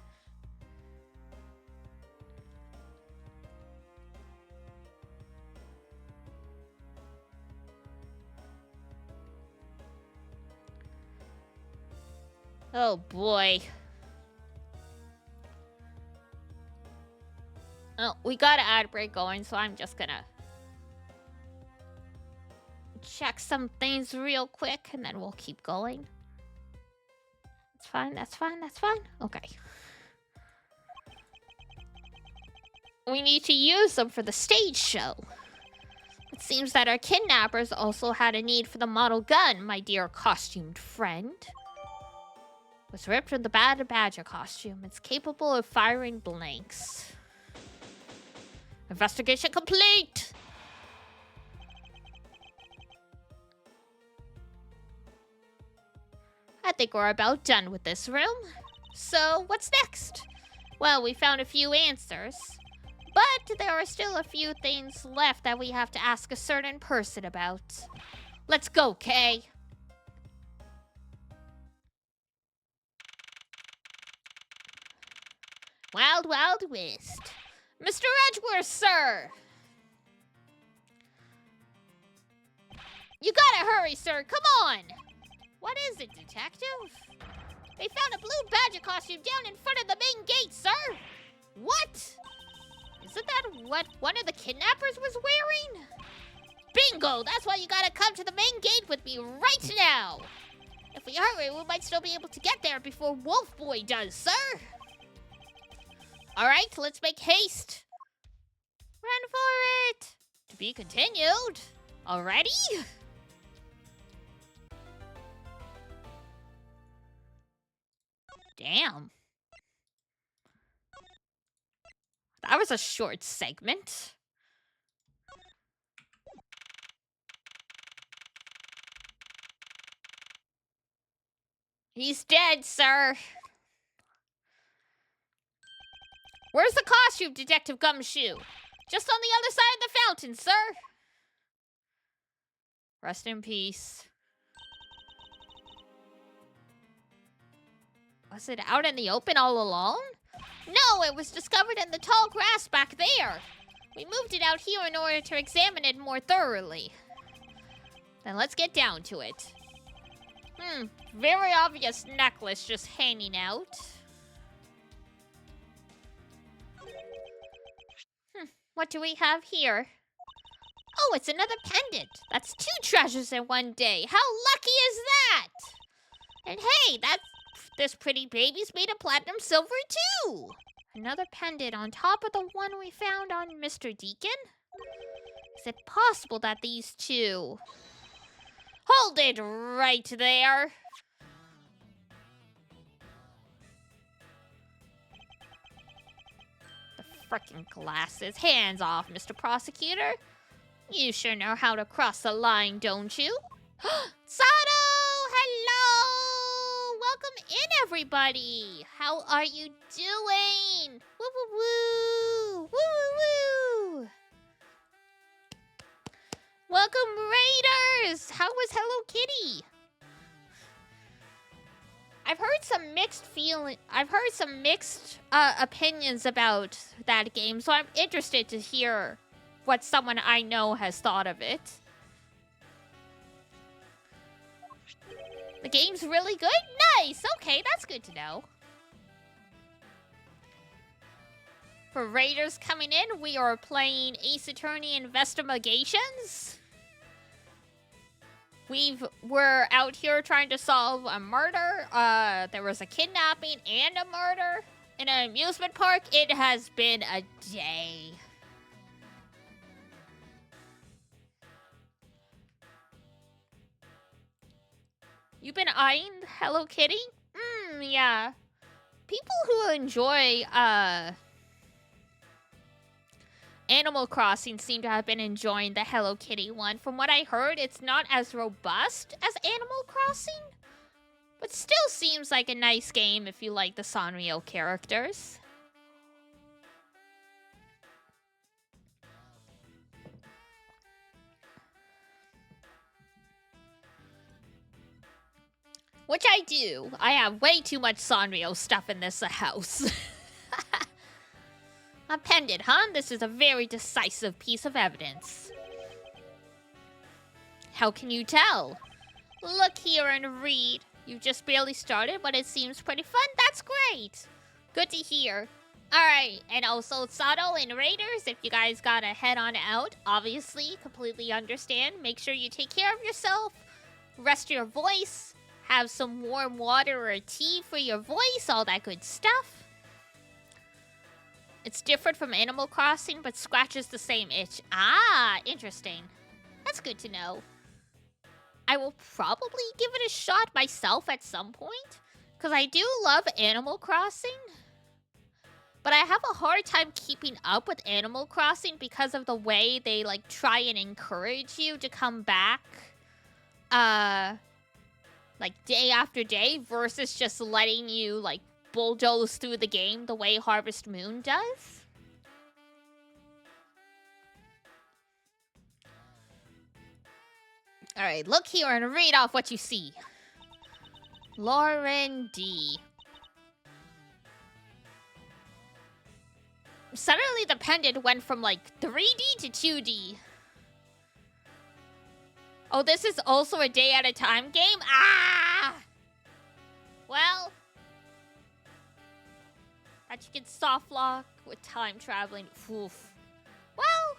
Oh boy. Oh, we got an ad break going, so I'm just gonna check some things real quick, and then we'll keep going. That's fine, that's fine, that's fine. Okay. We need to use them for the stage show. It seems that our kidnappers also had a need for the model gun, my dear costumed friend. It was ripped from the Bad Badger costume. It's capable of firing blanks. Investigation complete! I think we're about done with this room. So, what's next? Well, we found a few answers. But there are still a few things left that we have to ask a certain person about. Let's go, Kay. Wild, Wild West. Mr. Edgeworth, sir! You gotta hurry, sir. Come on! What is it, detective? They found a blue badger costume down in front of the main gate, sir! What? Isn't that what one of the kidnappers was wearing? Bingo! That's why you gotta come to the main gate with me right now! If we hurry, we might still be able to get there before Wolf Boy does, sir! Alright, let's make haste! Run for it! To be continued! Already? Damn. That was a short segment. He's dead, sir. Where's the costume, Detective Gumshoe? Just on the other side of the fountain, sir. Rest in peace. Was it out in the open all along? No, it was discovered in the tall grass back there. We moved it out here in order to examine it more thoroughly. Then let's get down to it. Very obvious necklace just hanging out. What do we have here? Oh, it's another pendant. That's 2 treasures in one day. How lucky is that? And hey, this pretty baby's made of platinum silver too. Another pendant on top of the one we found on Mr. Deacon? Is it possible that these two... Hold it right there. The frickin' glasses. Hands off, Mr. Prosecutor. You sure know how to cross the line, don't you? Sato! Hello! Welcome in, everybody! How are you doing? Woo woo woo! Woo woo woo! Welcome, Raiders! How was Hello Kitty? I've heard some mixed opinions about that game, so I'm interested to hear what someone I know has thought of it. The game's really good? Nice! Okay, that's good to know. For Raiders coming in, we are playing Ace Attorney Investigations. We're out here trying to solve a murder. There was a kidnapping and a murder in an amusement park. It has been a day. You've been eyeing Hello Kitty? Yeah. People who enjoy, Animal Crossing seem to have been enjoying the Hello Kitty one. From what I heard, it's not as robust as Animal Crossing, but still seems like a nice game if you like the Sanrio characters. Which I do. I have way too much Sanrio stuff in this house. A pendant, huh? This is a very decisive piece of evidence. How can you tell? Look here and read. You just barely started, but it seems pretty fun. That's great. Good to hear. Alright, and also Sato and Raiders, if you guys gotta head on out, obviously, completely understand. Make sure you take care of yourself, rest your voice, have some warm water or tea for your voice, all that good stuff. It's different from Animal Crossing, but scratches the same itch. Ah, interesting. That's good to know. I will probably give it a shot myself at some point, because I do love Animal Crossing. But I have a hard time keeping up with Animal Crossing because of the way they, like, try and encourage you to come back, like, day after day versus just letting you, like, bulldoze through the game the way Harvest Moon does. Alright, look here and read off what you see. Lauren D. Suddenly the pendant went from, like, 3D to 2D. Oh, this is also a day-at-a-time game? Ah! Well, that you can soft lock with time traveling. Oof. Well,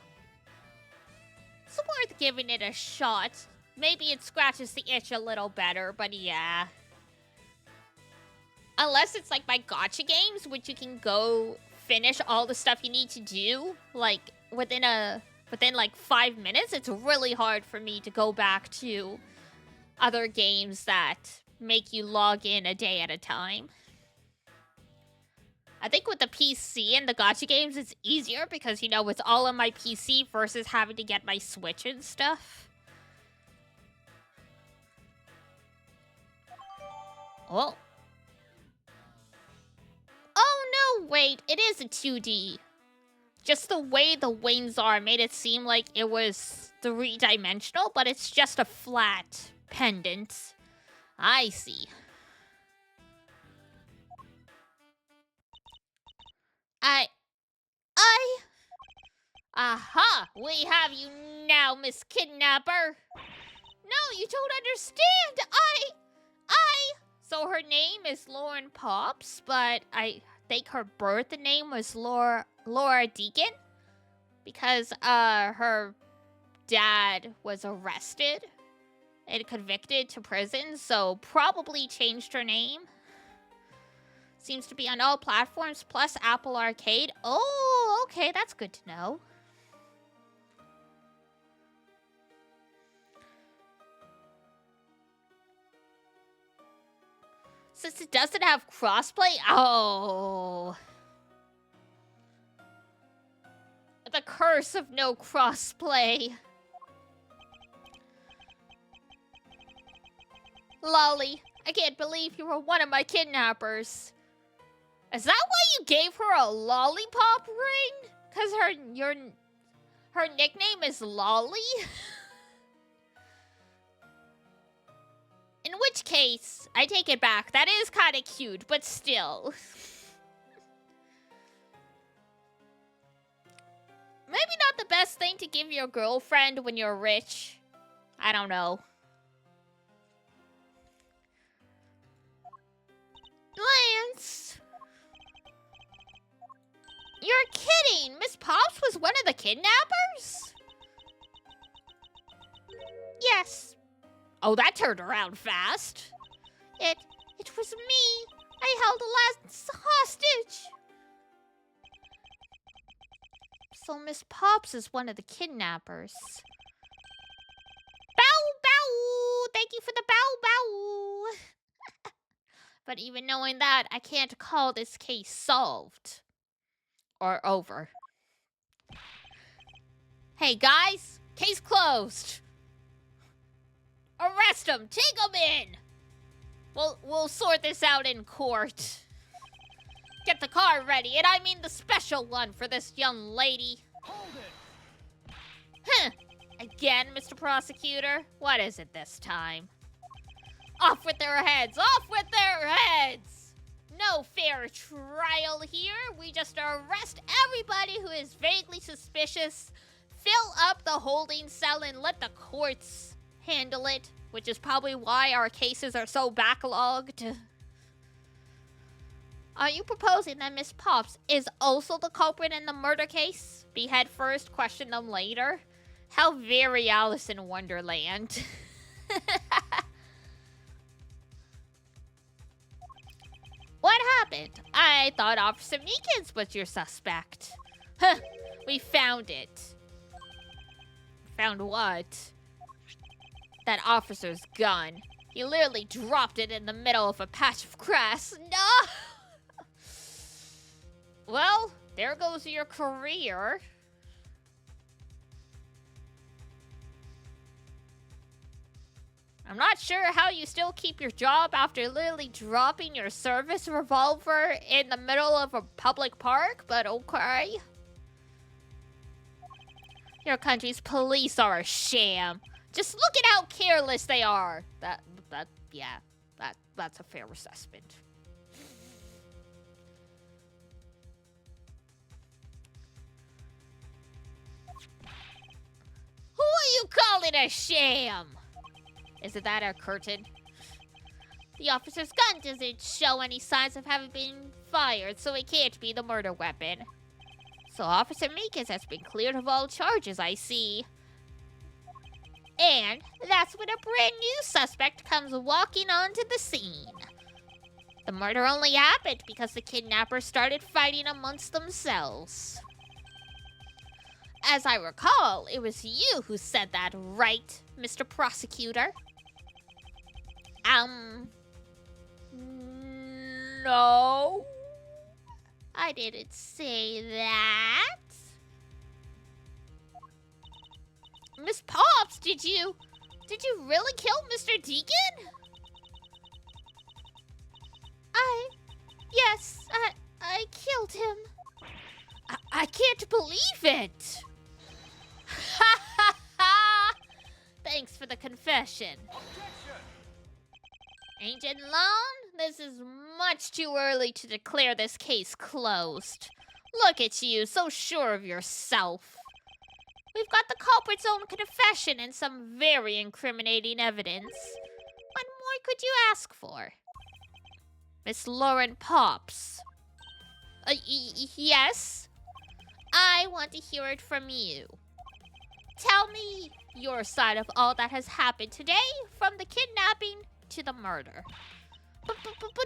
it's worth giving it a shot. Maybe it scratches the itch a little better, but yeah. Unless it's like my gacha games, which you can go finish all the stuff you need to do, like, within like 5 minutes. It's really hard for me to go back to other games that make you log in a day at a time. I think with the PC and the gacha games, it's easier because, you know, it's all on my PC versus having to get my Switch and stuff. Oh. Oh, no, wait. It is a 2D. Just the way the wings are made it seem like it was 3-dimensional, but it's just a flat pendant. I see. Aha! We have you now, Miss Kidnapper! No, you don't understand! So her name is Lauren Pops, but I think her birth name was Laura Deacon. Because, her dad was arrested and convicted to prison, so probably changed her name. Seems to be on all platforms, plus Apple Arcade. Oh, okay, that's good to know. Since it doesn't have crossplay, oh. The curse of no crossplay. Lolly, I can't believe you were one of my kidnappers. Is that why you gave her a lollipop ring? Cause her nickname is Lolly? In which case, I take it back. That is kind of cute, but still. Maybe not the best thing to give your girlfriend when you're rich. I don't know. Lance! You're kidding! Miss Pops was one of the kidnappers? Yes. Oh, that turned around fast. It was me. I held Lance hostage. So Miss Pops is one of the kidnappers. Bow, bow! Thank you for the bow, bow! But even knowing that, I can't call this case solved. Or over. Hey, guys! Case closed! Arrest him! Take him in! We'll sort this out in court. Get the car ready, and I mean the special one for this young lady. Hold it! Huh! Again, Mr. Prosecutor? What is it this time? Off with their heads! Off with their heads! No fair trial here. We just arrest everybody who is vaguely suspicious, fill up the holding cell, and let the courts handle it, which is probably why our cases are so backlogged. Are you proposing that Miss Pops is also the culprit in the murder case? Behead first, question them later? How very Alice in Wonderland. What happened? I thought Officer Meekins was your suspect. Huh, we found it. Found what? That officer's gun. He literally dropped it in the middle of a patch of grass. No! Well, there goes your career. I'm not sure how you still keep your job after literally dropping your service revolver in the middle of a public park, but okay. Your country's police are a sham. Just look at how careless they are. That's a fair assessment. Who are you calling a sham? Is it that a curtain? The officer's gun doesn't show any signs of having been fired, so it can't be the murder weapon. So Officer Meekins has been cleared of all charges, I see. And that's when a brand new suspect comes walking onto the scene. The murder only happened because the kidnappers started fighting amongst themselves. As I recall, it was you who said that, right, Mr. Prosecutor? No. I didn't say that. Miss Pops, did you really kill Mr. Deacon? Yes, I killed him. I can't believe it. Ha ha ha! Thanks for the confession. Agent Lone, this is much too early to declare this case closed. Look at you, so sure of yourself. We've got the culprit's own confession and some very incriminating evidence. What more could you ask for? Miss Lauren Pops. Yes? I want to hear it from you. Tell me your side of all that has happened today, from the kidnapping to the murder. But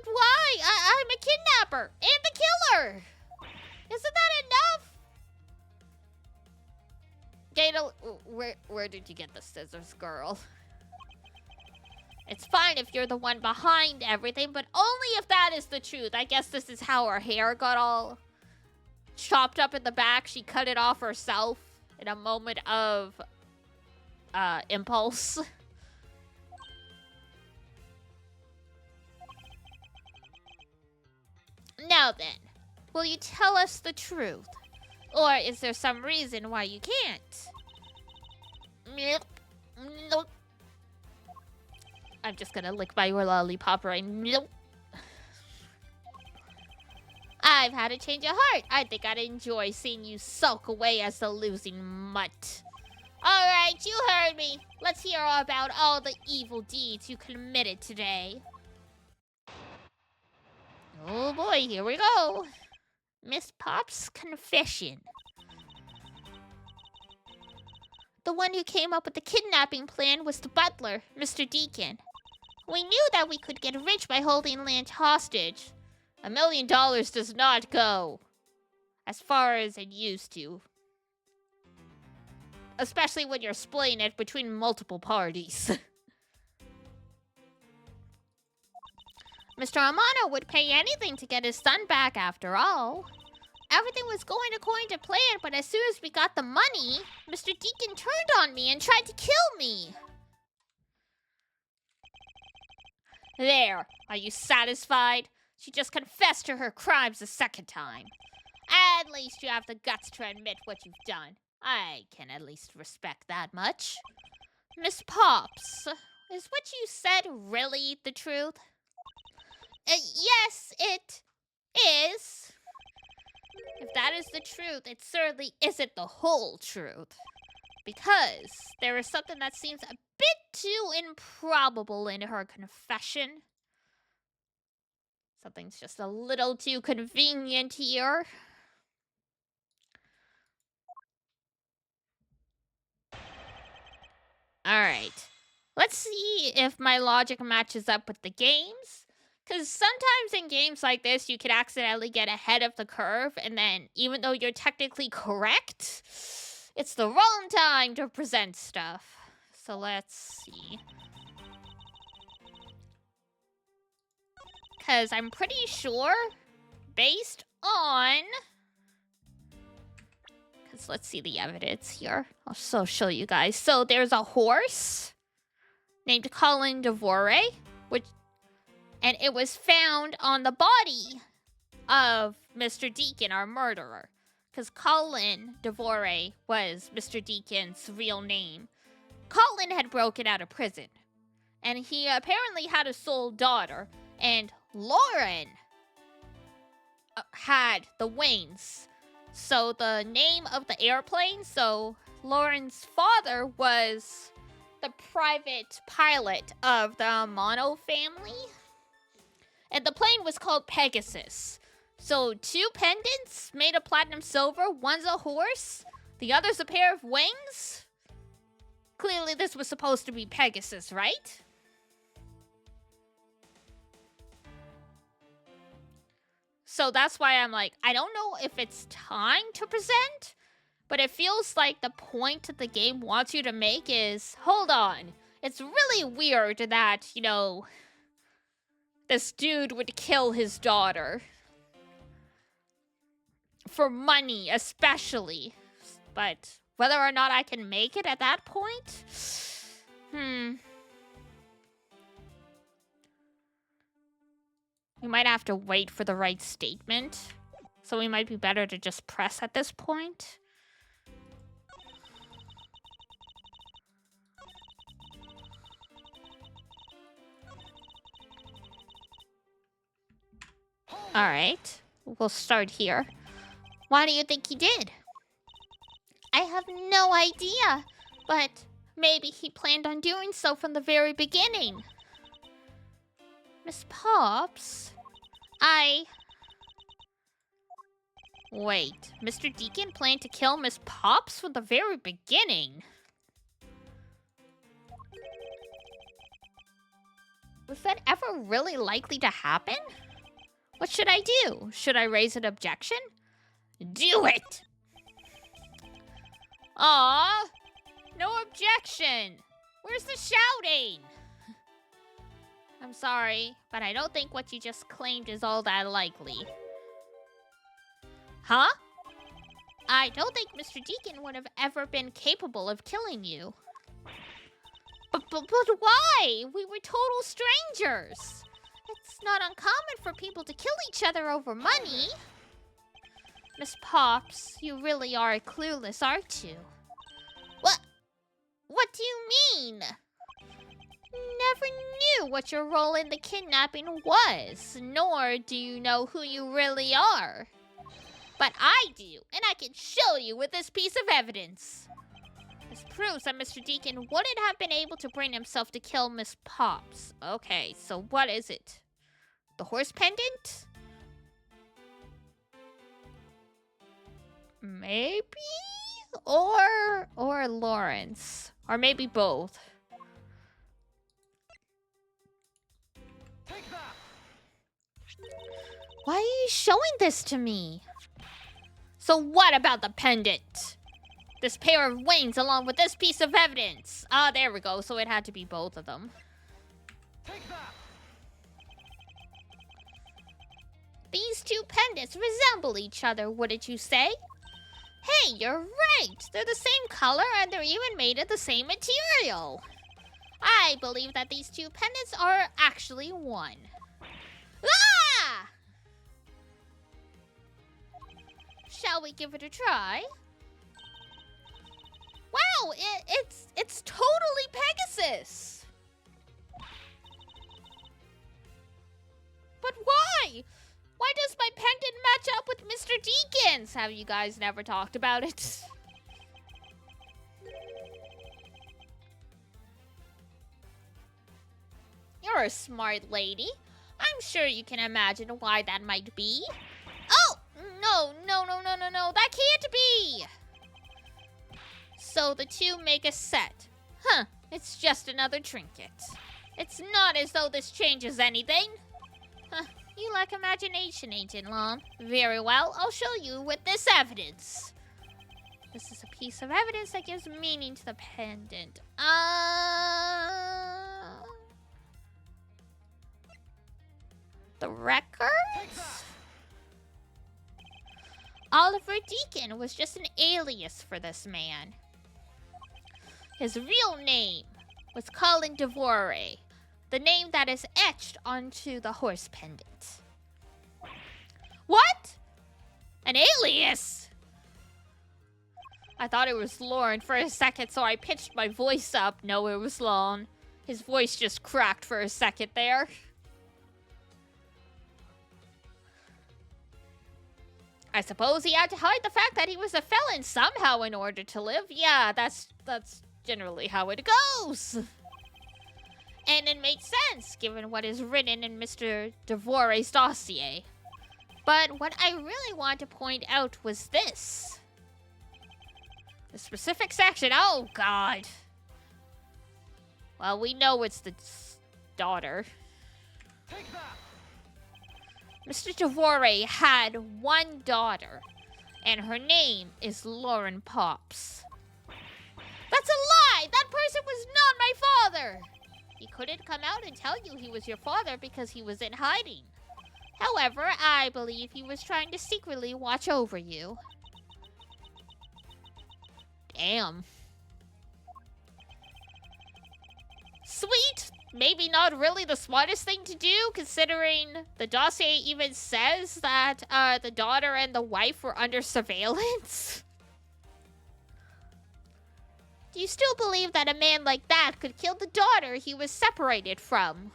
why? I'm a kidnapper and the killer. Isn't that enough? Gato, where did you get the scissors, girl? It's fine if you're the one behind everything, but only if that is the truth. I guess this is how her hair got all chopped up in the back. She cut it off herself in a moment of impulse. Now then, will you tell us the truth? Or is there some reason why you can't? Nope. I'm just gonna lick my lollipop right now. I've had a change of heart. I think I'd enjoy seeing you sulk away as the losing mutt. Alright, you heard me. Let's hear all about all the evil deeds you committed today. Oh boy, here we go. Miss Pop's confession. The one who came up with the kidnapping plan was the butler, Mr. Deacon. We knew that we could get rich by holding land hostage. $1 million does not go as far as it used to. Especially when you're splitting it between multiple parties. Mr. Amano would pay anything to get his son back after all. Everything was going according to plan, but as soon as we got the money, Mr. Deacon turned on me and tried to kill me. There, are you satisfied? She just confessed to her crimes a second time. At least you have the guts to admit what you've done. I can at least respect that much. Miss Pops, is what you said really the truth? Yes, it is. If that is the truth, it certainly isn't the whole truth. Because there is something that seems a bit too improbable in her confession. Something's just a little too convenient here. Alright. Let's see if my logic matches up with the game's. Because sometimes in games like this, you could accidentally get ahead of the curve, and then, even though you're technically correct, it's the wrong time to present stuff. So let's see. Because I'm pretty sure, based on... Because let's see the evidence here. I'll also show you guys. So there's a horse named Colin DeVore, and it was found on the body of Mr. Deacon, our murderer. Because Colin DeVore was Mr. Deacon's real name. Colin had broken out of prison, and he apparently had a sole daughter, and Lauren had the wings. So the name of the airplane, so Lauren's father was the private pilot of the Amano family. And the plane was called Pegasus. So 2 pendants made of platinum silver. One's a horse. The other's a pair of wings. Clearly this was supposed to be Pegasus, right? So that's why I'm like, I don't know if it's time to present, but it feels like the point that the game wants you to make is, hold on, it's really weird that, you know, this dude would kill his daughter. For money, especially. But whether or not I can make it at that point? We might have to wait for the right statement. So we might be better to just press at this point. Alright, we'll start here. Why do you think he did? I have no idea, but maybe he planned on doing so from the very beginning. Miss Pops, Wait, Mr. Deacon planned to kill Miss Pops from the very beginning? Was that ever really likely to happen? What should I do? Should I raise an objection? Do it! Aw! No objection! Where's the shouting? I'm sorry, but I don't think what you just claimed is all that likely. Huh? I don't think Mr. Deacon would have ever been capable of killing you. But why? We were total strangers. It's not uncommon for people to kill each other over money. Miss Pops, you really are clueless, aren't you? What do you mean? Never knew what your role in the kidnapping was, nor do you know who you really are. But I do, and I can show you with this piece of evidence. This proves that Mr. Deacon wouldn't have been able to bring himself to kill Miss Pops. Okay, so what is it? The horse pendant? Maybe? Or Lawrence. Or maybe both. Why are you showing this to me? So what about the pendant? This pair of wings along with this piece of evidence. Ah, there we go. So it had to be both of them. These 2 pendants resemble each other, wouldn't you say? Hey, you're right! They're the same color and they're even made of the same material. I believe that these 2 pendants are actually one. Ah! Shall we give it a try? Wow, it's totally Pegasus! But why? Why does my pendant match up with Mr. Deacon's? Have you guys never talked about it? You're a smart lady. I'm sure you can imagine why that might be. Oh! No, no, no, no, no, no. That can't be! So the two make a set. Huh. It's just another trinket. It's not as though this changes anything. Huh. You lack imagination, Agent Long. Very well. I'll show you with this evidence. This is a piece of evidence that gives meaning to the pendant. The records? Oliver Deacon was just an alias for this man. His real name was Colin Devore, the name that is etched onto the horse pendant. What? An alias? I thought it was Lauren for a second, so I pitched my voice up. No, it was Lon. His voice just cracked for a second there. I suppose he had to hide the fact that he was a felon somehow in order to live. Yeah, that's generally how it goes. And it makes sense, given what is written in Mr. Devore's dossier. But what I really want to point out was this. The specific section. Oh, God. Well, we know it's the daughter. Take that. Mr. Devore had one daughter, and her name is Lauren Pops. That's a lie! That person was not my father! He couldn't come out and tell you he was your father because he was in hiding. However, I believe he was trying to secretly watch over you. Damn. Sweet! Maybe not really the smartest thing to do, considering the dossier even says that the daughter and the wife were under surveillance. Do you still believe that a man like that could kill the daughter he was separated from?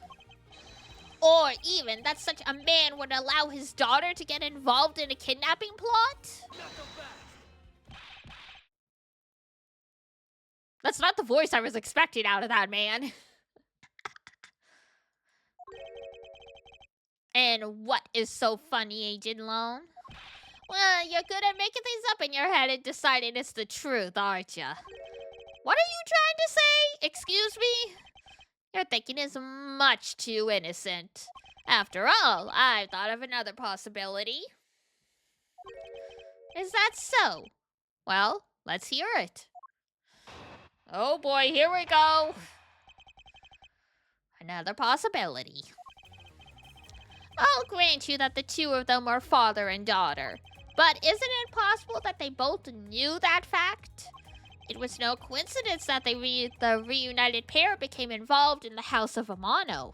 Or even that such a man would allow his daughter to get involved in a kidnapping plot? That's not the voice I was expecting out of that man. And what is so funny, Agent Lone? Well, you're good at making things up in your head and deciding it's the truth, aren't you? What are you trying to say? Excuse me? Your thinking is much too innocent. After all, I thought of another possibility. Is that so? Well, let's hear it. Oh boy, here we go. Another possibility. I'll grant you that the two of them are father and daughter. But isn't it possible that they both knew that fact? It was no coincidence that the reunited pair became involved in the House of Amano.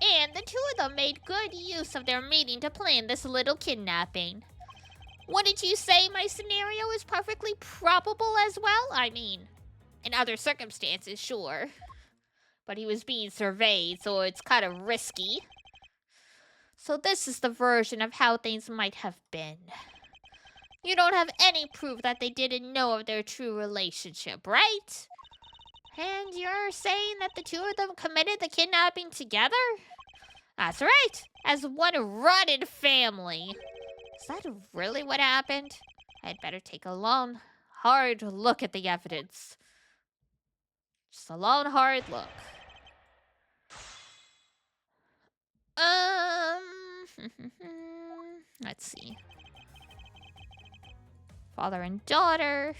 And the two of them made good use of their meeting to plan this little kidnapping. Wouldn't you say my scenario is perfectly probable as well? I mean, in other circumstances, sure. But he was being surveyed, so it's kind of risky. So this is the version of how things might have been. You don't have any proof that they didn't know of their true relationship, right? And you're saying that the two of them committed the kidnapping together? That's right, as one rotten family. Is that really what happened? I'd better take a long, hard look at the evidence. Just a long, hard look. Let's see. Father and daughter.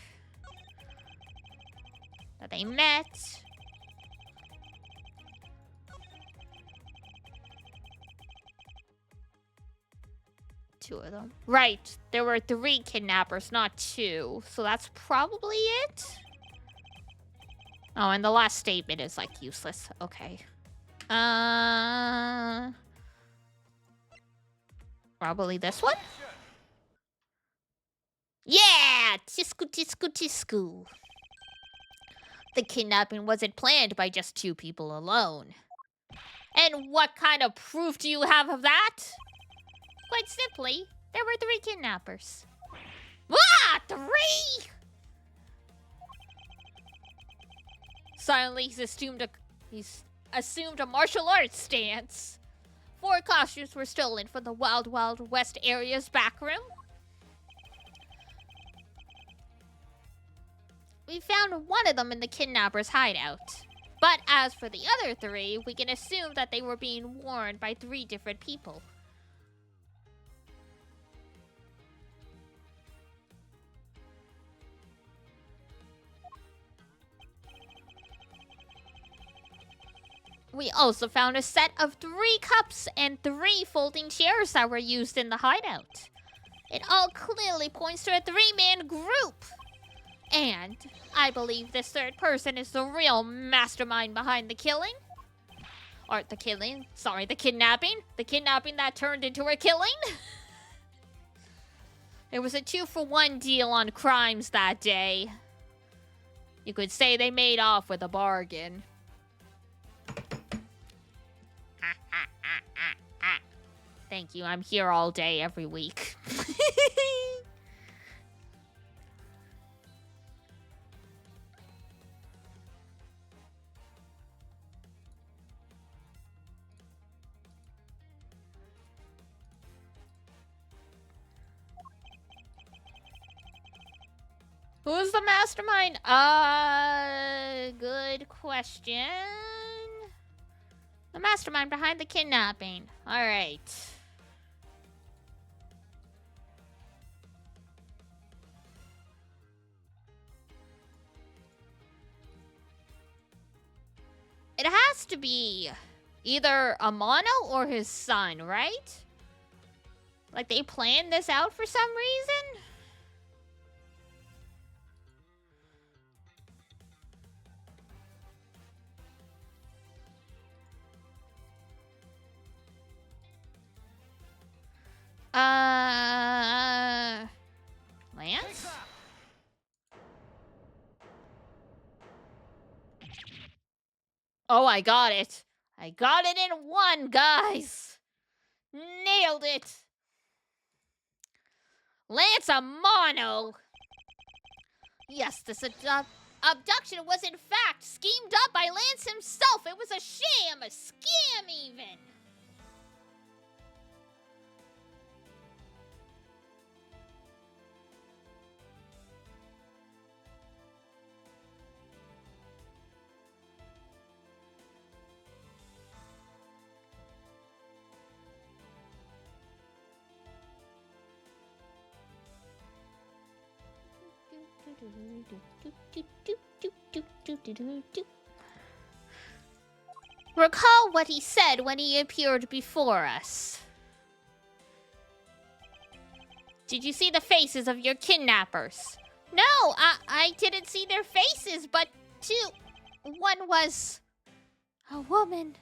That they met. Two of them. Right. There were 3 kidnappers, not 2. So that's probably it. Oh, and the last statement is, like, useless. Okay. Probably this one? Yeah! Tisku, tisku, tisku. The kidnapping wasn't planned by just 2 people alone. And what kind of proof do you have of that? Quite simply, there were 3 kidnappers. Ah! 3?! Silently, he's assumed He's assumed a martial arts stance. 4 costumes were stolen from the Wild Wild West area's back room. We found one of them in the kidnapper's hideout. But as for the other 3, we can assume that they were being worn by 3 different people. We also found a set of 3 cups and 3 folding chairs that were used in the hideout. It all clearly points to a 3-man group. And I believe this 3rd person is the real mastermind behind the killing. Or the kidnapping. The kidnapping that turned into a killing. It was a 2-for-1 deal on crimes that day. You could say they made off with a bargain. Thank you, I'm here all day every week. Who's the mastermind? Good question. The mastermind behind the kidnapping. Alright. It has to be either Amano or his son, right? Like they planned this out for some reason? Lance? Oh, I got it. I got it in 1, guys. Nailed it. Lance Amano. Yes, this abduction was in fact schemed up by Lance himself. It was a sham, a scam even. Recall what he said when he appeared before us. Did you see the faces of your kidnappers? No, I didn't see their faces, but 2. One was a woman.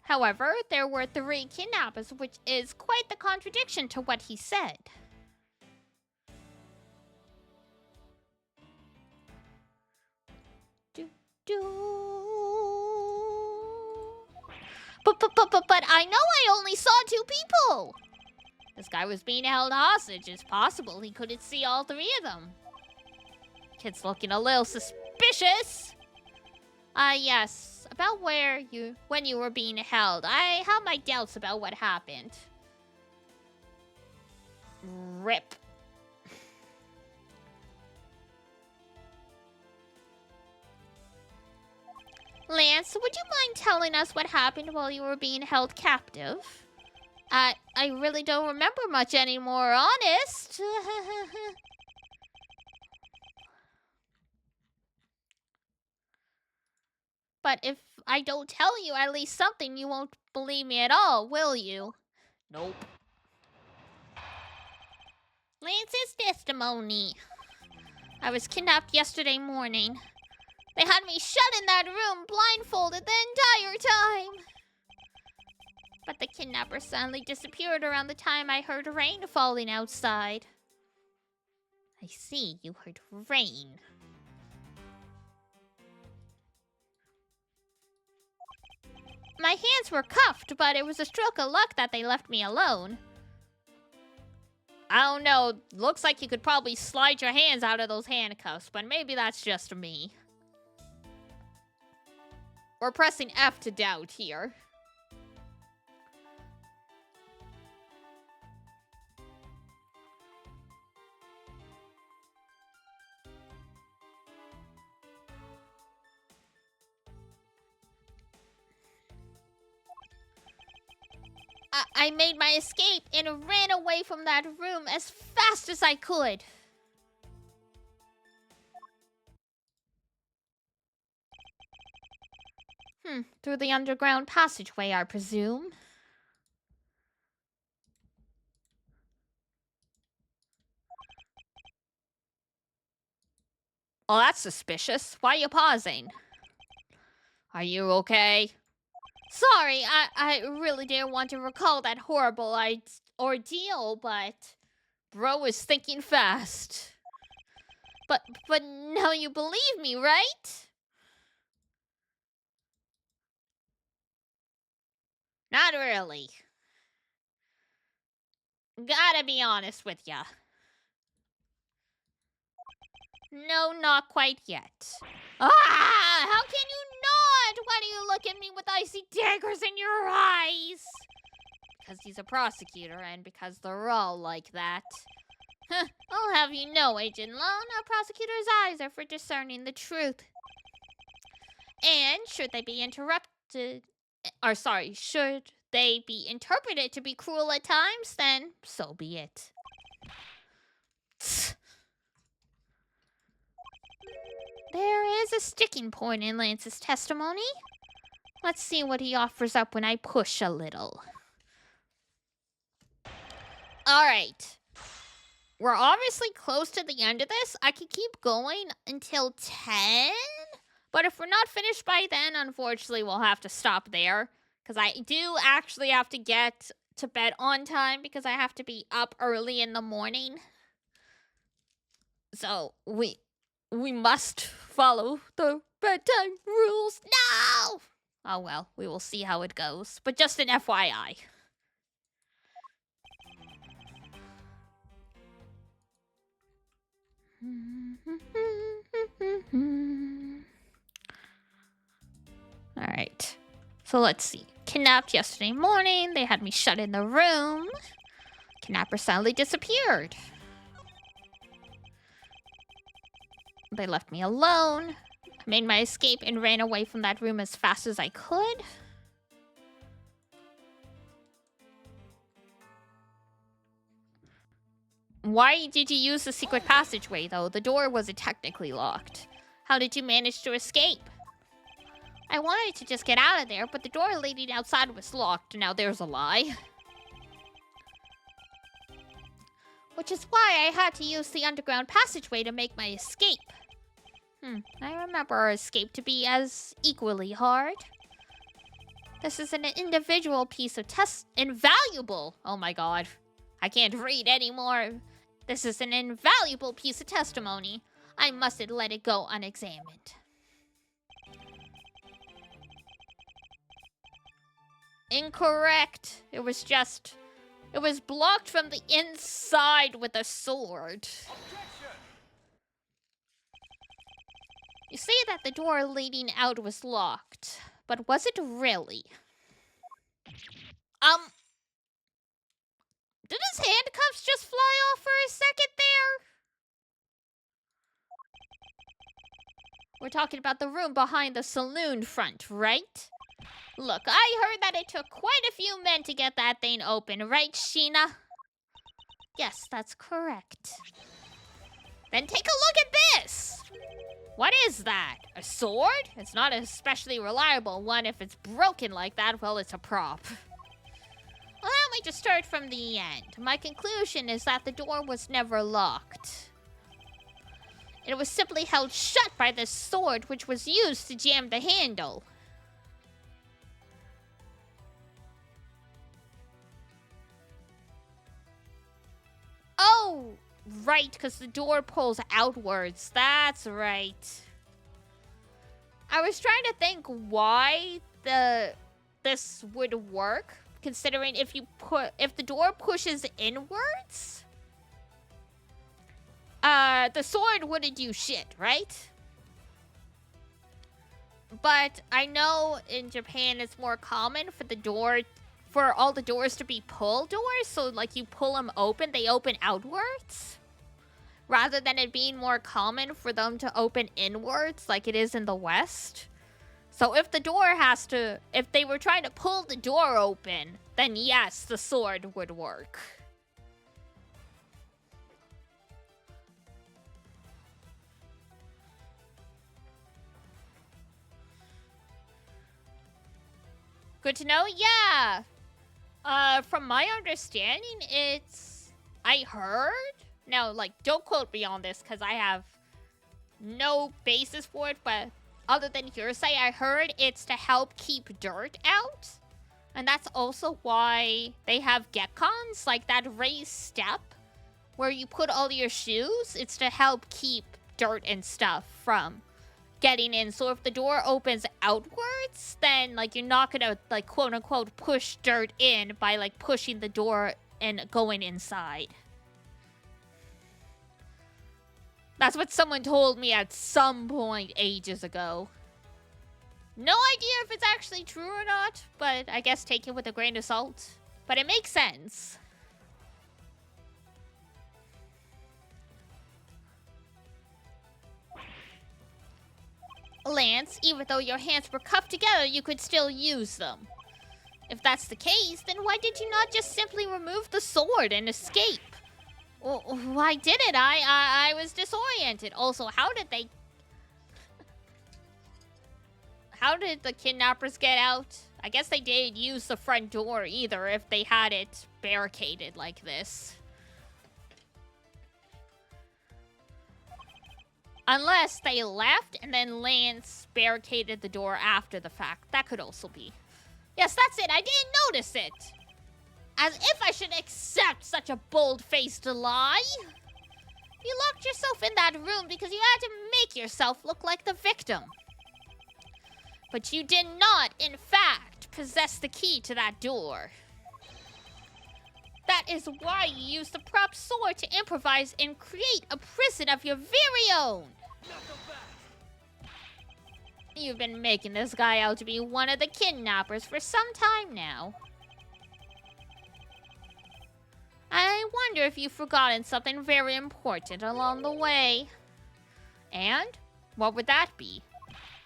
However, there were 3 kidnappers, which is quite the contradiction to what he said. But I know I only saw 2 people. This guy was being held hostage. It's possible he couldn't see all 3 of them. Kid's looking a little suspicious. Yes. About when you were being held. I have my doubts about what happened. Rip. Lance, would you mind telling us what happened while you were being held captive? I really don't remember much anymore, honest. But if I don't tell you at least something, you won't believe me at all, will you? Nope. Lance's testimony. I was kidnapped yesterday morning. They had me shut in that room, blindfolded the entire time. But the kidnapper suddenly disappeared around the time I heard rain falling outside. I see, you heard rain. My hands were cuffed, but it was a stroke of luck that they left me alone. I don't know, looks like you could probably slide your hands out of those handcuffs, but maybe that's just me. We're pressing F to doubt here. I made my escape and ran away from that room as fast as I could. Through the underground passageway, I presume. Oh, that's suspicious. Why are you pausing? Are you okay? Sorry, I really didn't want to recall that horrible ordeal, but bro is thinking fast. But now you believe me, right? Not really. Gotta be honest with ya. No, not quite yet. Ah! How can you not? Why do you look at me with icy daggers in your eyes? Because he's a prosecutor and because they're all like that. I'll have you know, Agent Lone, a prosecutor's eyes are for discerning the truth. And should they be interpreted to be cruel at times, then so be it. There is a sticking point in Lance's testimony. Let's see what he offers up when I push a little. Alright. We're obviously close to the end of this. I could keep going until 10. But if we're not finished by then, unfortunately, we'll have to stop there. Because I do actually have to get to bed on time because I have to be up early in the morning. So, we must follow the bedtime rules. No! Oh well, we will see how it goes. But just an FYI. Alright. So let's see. Kidnapped yesterday morning. They had me shut in the room. Kidnapper suddenly disappeared. They left me alone. I made my escape and ran away from that room as fast as I could. Why did you use the secret passageway, though? The door wasn't technically locked. How did you manage to escape? I wanted to just get out of there, but the door leading outside was locked. Now there's a lie. Which is why I had to use the underground passageway to make my escape. I remember our escape to be as equally hard. This is an individual piece of invaluable. Oh my god. I can't read anymore. This is an invaluable piece of testimony. I mustn't let it go unexamined. Incorrect. It was blocked from the inside with a sword. You say that the door leading out was locked, but was it really? Did his handcuffs just fly off for a second there? We're talking about the room behind the saloon front, right? Look, I heard that it took quite a few men to get that thing open, right, Sheena? Yes, that's correct. Then take a look at this! What is that? A sword? It's not an especially reliable one. If it's broken like that, well, it's a prop. Allow me to start from the end. My conclusion is that the door was never locked. It was simply held shut by this sword, which was used to jam the handle. Oh, right, because the door pulls outwards. That's right. I was trying to think why this would work, considering if the door pushes inwards, the sword wouldn't do shit, right? But I know in Japan it's more common for all the doors to be pull doors. So like you pull them open, they open outwards. Rather than it being more common for them to open inwards like it is in the West. So if they were trying to pull the door open, then yes, the sword would work. Good to know, yeah. From my understanding, I heard, now, like, don't quote me on this, because I have no basis for it, but other than hearsay, I heard it's to help keep dirt out. And that's also why they have gekkons, like that raised step, where you put all your shoes. It's to help keep dirt and stuff from getting in. So if the door opens outwards, then like you're not gonna like quote unquote push dirt in by like pushing the door and going inside. That's what someone told me at some point ages ago. No idea if it's actually true or not, but I guess take it with a grain of salt. But it makes sense. Lance, even though your hands were cuffed together, you could still use them. If that's the case, then why did you not just simply remove the sword and escape? Well, why didn't I was disoriented. Also, how did the kidnappers get out? I guess they didn't use the front door either if they had it barricaded like this. Unless they left and then Lance barricaded the door after the fact. That could also be. Yes, that's it. I didn't notice it. As if I should accept such a bold-faced lie. You locked yourself in that room because you had to make yourself look like the victim. But you did not, in fact, possess the key to that door. That is why you used the prop sword to improvise and create a prison of your very own. You've been making this guy out to be one of the kidnappers for some time now. I wonder if you've forgotten something very important along the way. And what would that be?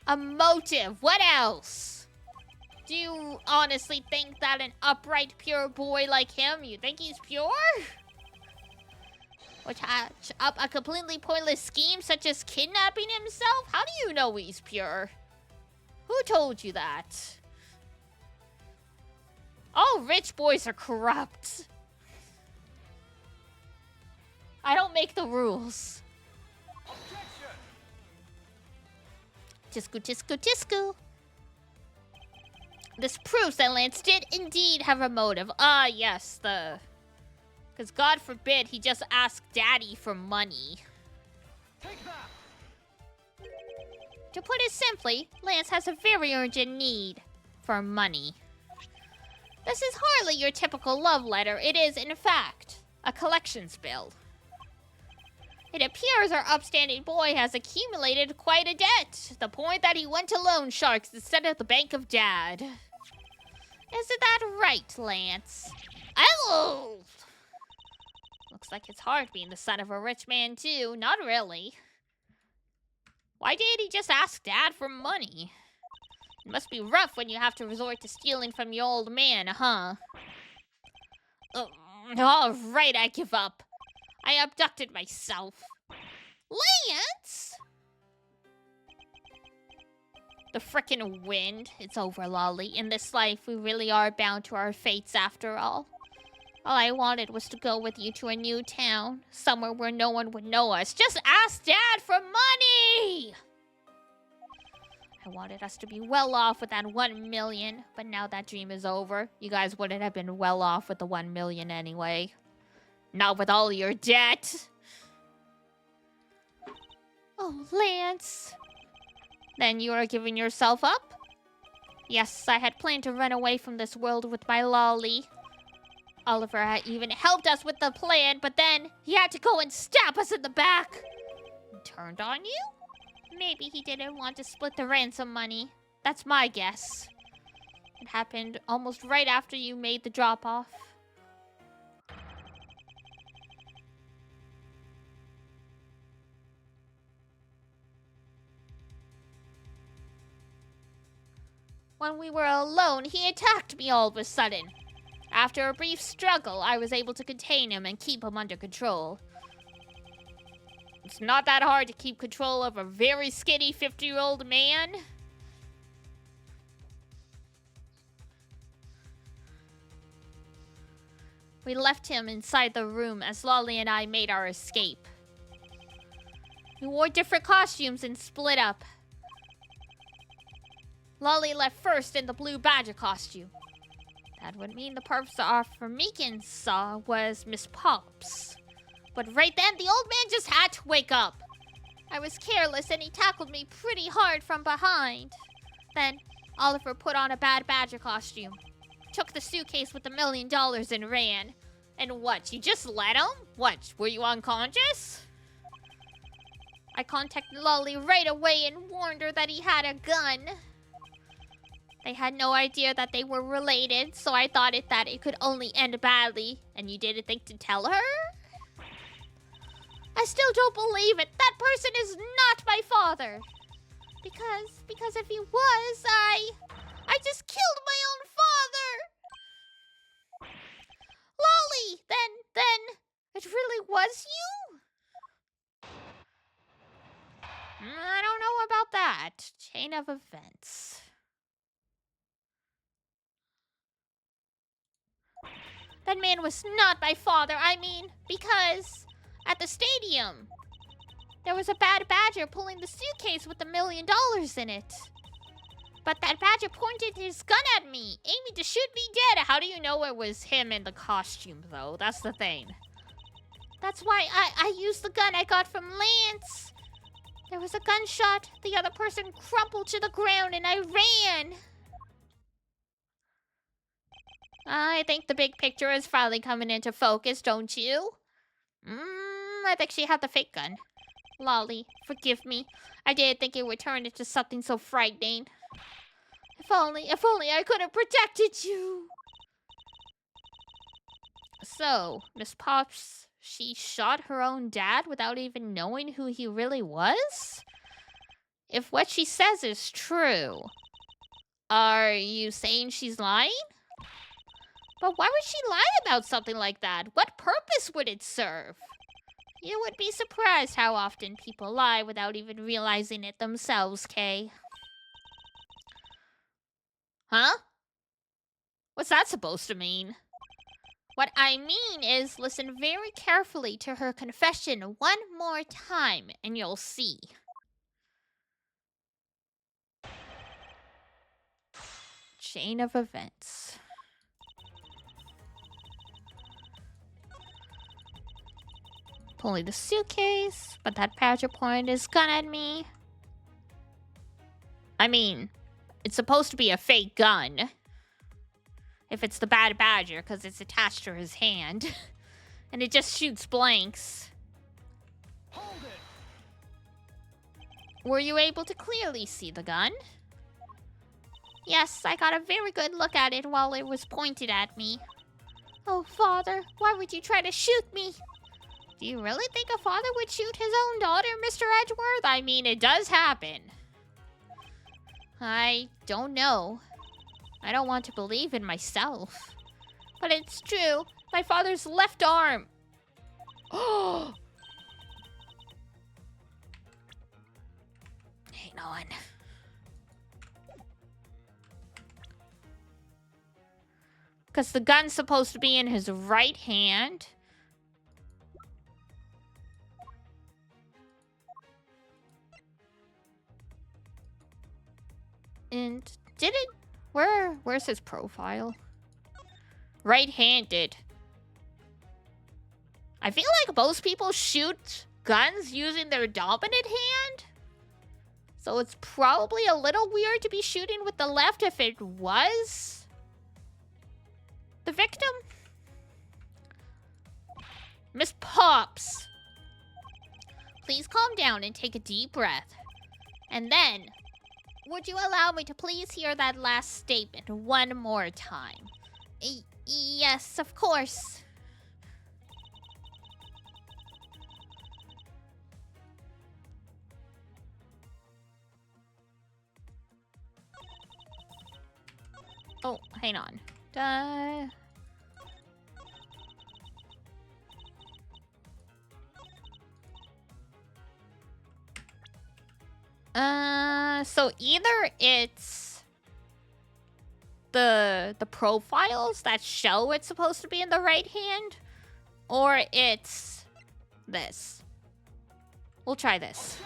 A motive. What else? Do you honestly think that an upright, pure boy like him, you think he's pure? Which hatch up a completely pointless scheme such as kidnapping himself? How do you know he's pure? Who told you that? All rich boys are corrupt. I don't make the rules. Tisku, tisku, tisku. This proves that Lance did indeed have a motive. Ah, yes, because God forbid he just asked Daddy for money. Take that. To put it simply, Lance has a very urgent need for money. This is hardly your typical love letter. It is, in fact, a collections bill. It appears our upstanding boy has accumulated quite a debt, to the point that he went to loan sharks instead of the bank of Dad. Isn't that right, Lance? Oh! Looks like it's hard being the son of a rich man, too. Not really. Why did he just ask Dad for money? It must be rough when you have to resort to stealing from your old man, huh? All right, I give up. I abducted myself. Lance! The frickin' wind. It's over, Lolly. In this life, we really are bound to our fates after all. All I wanted was to go with you to a new town. Somewhere where no one would know us. Just ask Dad for money! I wanted us to be well off with that 1 million. But now that dream is over. You guys wouldn't have been well off with the 1 million anyway. Not with all your debt. Oh, Lance. Then you are giving yourself up? Yes, I had planned to run away from this world with my lolly. Oliver had even helped us with the plan, but then he had to go and stab us in the back. Turned on you? Maybe he didn't want to split the ransom money. That's my guess. It happened almost right after you made the drop-off. When we were alone, he attacked me all of a sudden. After a brief struggle, I was able to contain him and keep him under control. It's not that hard to keep control of a very skinny 50-year-old man. We left him inside the room as Lolly and I made our escape. We wore different costumes and split up. Lolly left first in the blue badger costume. That would mean the purpose our Meekin saw was Miss Pops. But right then, the old man just had to wake up. I was careless and he tackled me pretty hard from behind. Then, Oliver put on a bad badger costume, took the suitcase with $1 million and ran. And what, you just let him? What, were you unconscious? I contacted Lolly right away and warned her that he had a gun. They had no idea that they were related, so I thought that it could only end badly. And you didn't think to tell her? I still don't believe it. That person is not my father. Because if he was, I just killed my own father. Lolly, then, it really was you? I don't know about that. Chain of events. That man was not my father. I mean, because at the stadium, there was a bad badger pulling the suitcase with $1 million in it. But that badger pointed his gun at me, aiming to shoot me dead. How do you know it was him in the costume, though? That's the thing. That's why I used the gun I got from Lance. There was a gunshot. The other person crumpled to the ground and I ran. I think the big picture is finally coming into focus, don't you? I think she had the fake gun. Lolly, forgive me. I didn't think it would turn into something so frightening. If only I could have protected you. So, Miss Pops, she shot her own dad without even knowing who he really was? If what she says is true, are you saying she's lying? But why would she lie about something like that? What purpose would it serve? You would be surprised how often people lie without even realizing it themselves, Kay. Huh? What's that supposed to mean? What I mean is, listen very carefully to her confession one more time, and you'll see. Chain of events. Pulling the suitcase, but that badger pointed his gun at me. I mean, it's supposed to be a fake gun. If it's the bad badger, because it's attached to his hand. And it just shoots blanks. Hold it. Were you able to clearly see the gun? Yes, I got a very good look at it while it was pointed at me. Oh, Father, why would you try to shoot me? Do you really think a father would shoot his own daughter, Mr. Edgeworth? I mean, it does happen. I don't know. I don't want to believe in myself. But it's true. My father's left arm. Oh! Hang on. Because the gun's supposed to be in his right hand. And did it... Where's his profile? Right-handed. I feel like most people shoot guns using their dominant hand. So it's probably a little weird to be shooting with the left if it was the victim. Miss Pops, please calm down and take a deep breath. And then, would you allow me to please hear that last statement one more time? Yes, of course. Oh, hang on. So either it's the profiles that show it's supposed to be in the right hand, or it's this. We'll try this.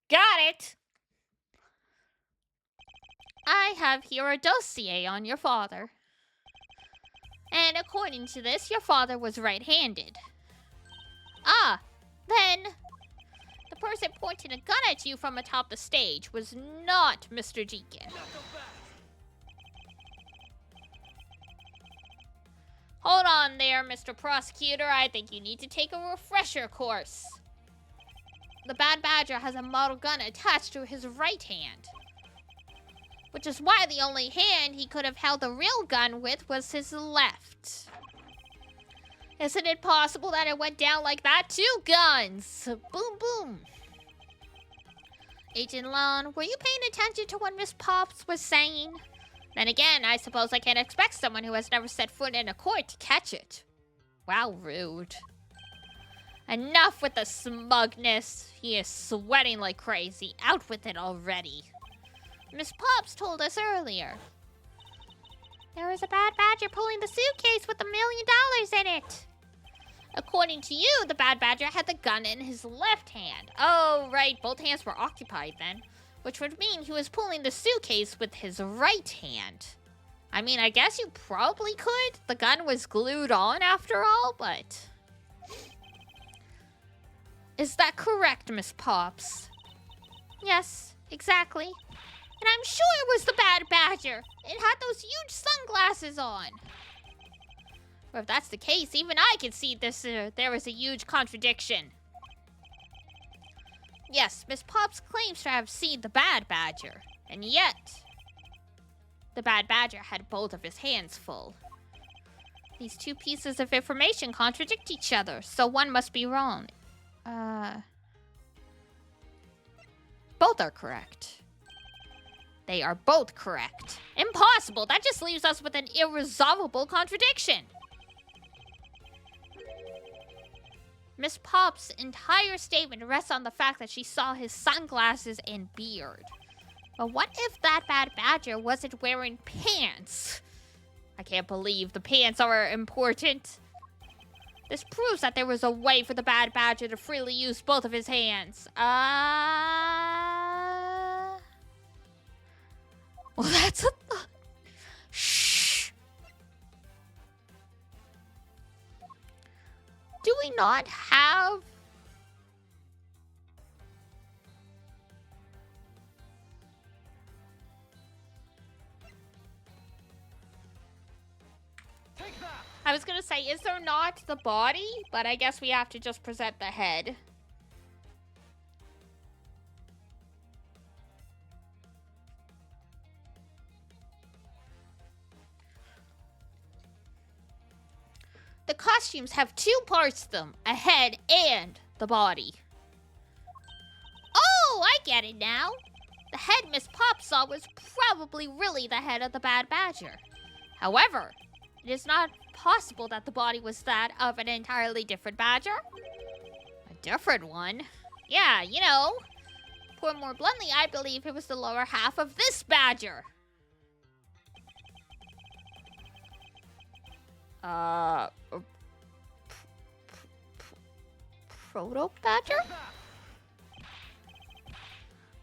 Got it! I have here a dossier on your father. And according to this, your father was right-handed. Ah, then the person pointing a gun at you from atop the stage was not Mr. Deacon. Hold on there, Mr. Prosecutor. I think you need to take a refresher course. The Bad Badger has a model gun attached to his right hand, which is why the only hand he could have held the real gun with was his left. Isn't it possible that it went down like that? 2 guns! Boom, boom. Agent Lon, were you paying attention to what Miss Pops was saying? Then again, I suppose I can't expect someone who has never set foot in a court to catch it. Wow, rude. Enough with the smugness. He is sweating like crazy. Out with it already. Miss Pops told us earlier. There was a Bad Badger pulling the suitcase with $1 million in it. According to you, the Bad Badger had the gun in his left hand. Oh, right, both hands were occupied then. Which would mean he was pulling the suitcase with his right hand. I mean, I guess you probably could. The gun was glued on after all, but... Is that correct, Miss Pops? Yes, exactly. And I'm sure it was the Bad Badger. It had those huge sunglasses on. Well, if that's the case, even I can see this. There is a huge contradiction. Yes, Miss Pops claims to have seen the Bad Badger, and yet the Bad Badger had both of his hands full. These 2 pieces of information contradict each other, so one must be wrong. Both are correct. They are both correct. Impossible! That just leaves us with an irresolvable contradiction. Miss Pop's entire statement rests on the fact that she saw his sunglasses and beard. But what if that Bad Badger wasn't wearing pants? I can't believe the pants are important. This proves that there was a way for the Bad Badger to freely use both of his hands. Well, that's a... Shh. Do we not have... Take that. I was gonna say, is there not the body? But I guess we have to just present the head. The costumes have 2 parts to them, a head and the body. Oh, I get it now. The head Miss Pop saw was probably really the head of the Bad Badger. However, it is not possible that the body was that of an entirely different badger. A different one? Yeah, you know. Put more bluntly, I believe it was the lower half of this badger. Proto-badger?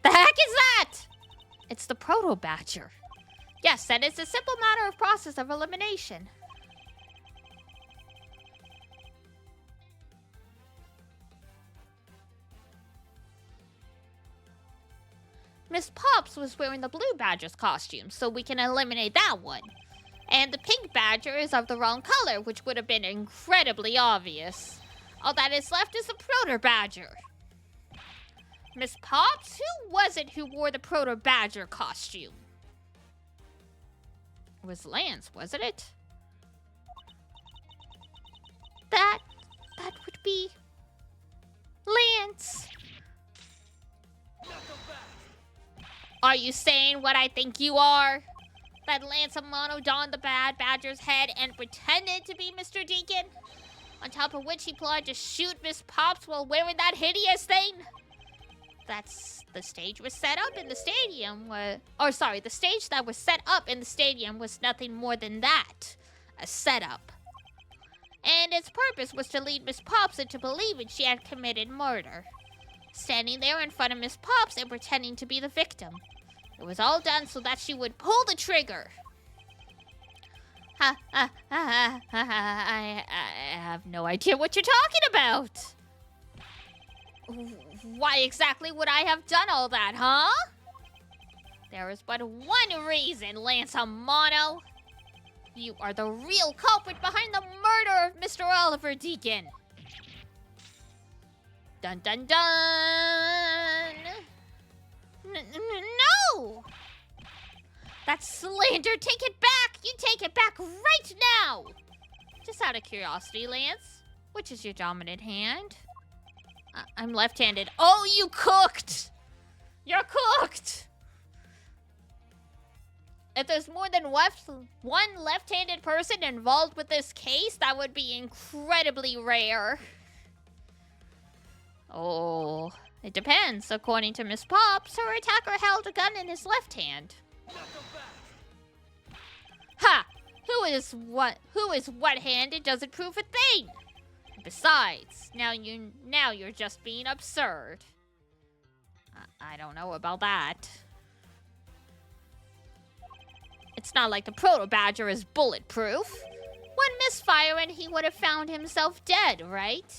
The heck is that? It's the proto-badger. Yes, and it's a simple matter of process of elimination. Miss Pops was wearing the blue badger's costume, so we can eliminate that one. And the pink badger is of the wrong color, which would have been incredibly obvious. All that is left is the proto badger. Miss Pops, who was it who wore the Proto Badger costume? It was Lance, wasn't it? That would be Lance. Are you saying what I think you are? That Lance Amano donned the Bad Badger's head and pretended to be Mr. Deacon? On top of which he plotted to shoot Miss Pops while wearing that hideous thing? The stage was set up in the stadium the stage that was set up in the stadium was nothing more than that. A setup. And its purpose was to lead Miss Pops into believing she had committed murder. Standing there in front of Miss Pops and pretending to be the victim. It was all done so that she would pull the trigger. I have no idea what you're talking about. Why exactly would I have done all that, huh? There is but one reason, Lance Amano. You are the real culprit behind the murder of Mr. Oliver Deacon. Dun dun dun! No! That's slander! Take it back! You take it back right now! Just out of curiosity, Lance, which is your dominant hand? I'm left-handed. Oh, you cooked! You're cooked! If there's more than one left-handed person involved with this case, that would be incredibly rare. Oh, it depends. According to Miss Pops, her attacker held a gun in his left hand. Ha! Who is what-handed doesn't prove a thing. Besides, now you're just being absurd. I don't know about that. It's not like the Proto Badger is bulletproof. One misfire and he would have found himself dead, right?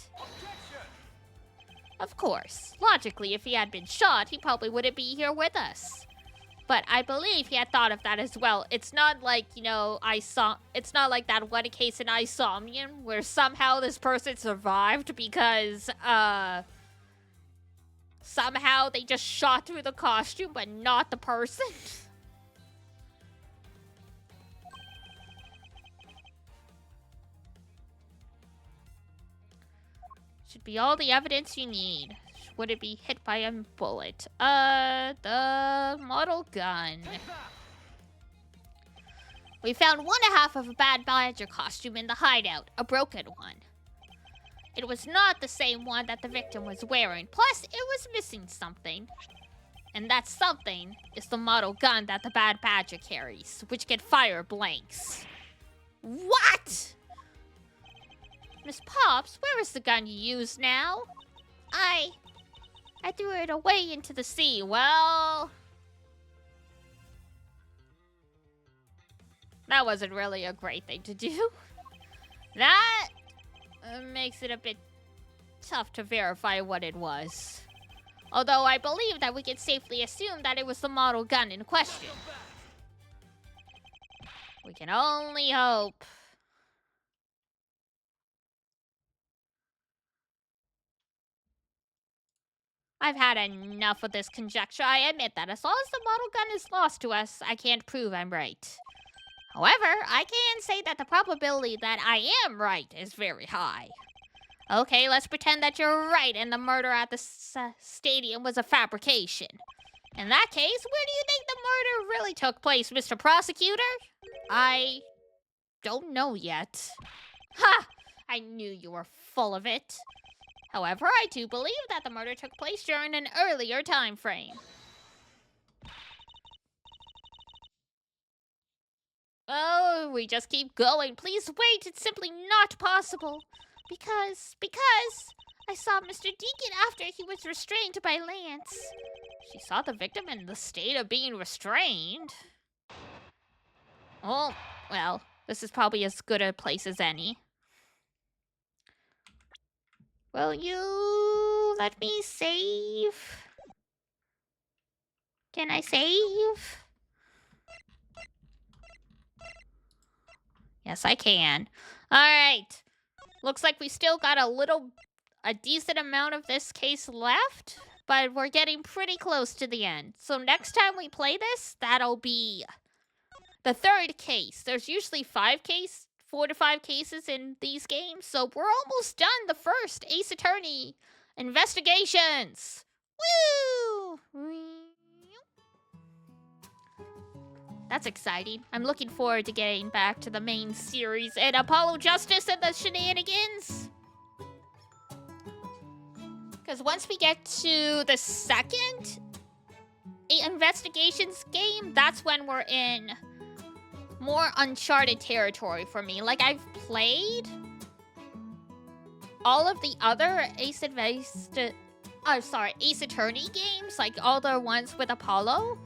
Of course. Logically, if he had been shot, he probably wouldn't be here with us. But I believe he had thought of that as well. It's not like, it's not like that one case in Isomnium where somehow this person survived because, somehow they just shot through the costume, but not the person. Should be all the evidence you need. Would it be hit by a bullet? The model gun. We found 1/2 of a Bad Badger costume in the hideout, a broken one. It was not the same one that the victim was wearing, plus it was missing something. And that something is the model gun that the Bad Badger carries, which can fire blanks. What? Miss Pops, where is the gun you use now? I threw it away into the sea. Well, that wasn't really a great thing to do. That makes it a bit tough to verify what it was. Although I believe that we can safely assume that it was the model gun in question. We can only hope. I've had enough of this conjecture. I admit that as long as the model gun is lost to us, I can't prove I'm right. However, I can say that the probability that I am right is very high. Okay, let's pretend that you're right and the murder at the stadium was a fabrication. In that case, where do you think the murder really took place, Mr. Prosecutor? I don't know yet. Ha! I knew you were full of it. However, I do believe that the murder took place during an earlier time frame. Oh, we just keep going. Please wait, it's simply not possible. Because I saw Mr. Deacon after he was restrained by Lance. She saw the victim in the state of being restrained. Oh, well, this is probably as good a place as any. Will you let me save? Can I save? Yes, I can. Alright. Looks like we still got a decent amount of this case left. but we're getting pretty close to the end. So next time we play this, that'll be the third case. There's usually 4 to 5 cases in these games, so we're almost done the first Ace Attorney investigations. Woo! That's exciting. I'm looking forward to getting back to the main series and Apollo Justice and the shenanigans. Because once we get to the second investigations game, that's when we're in more uncharted territory for me. Like, I've played all of the other Ace Attorney games, like all the ones with Apollo,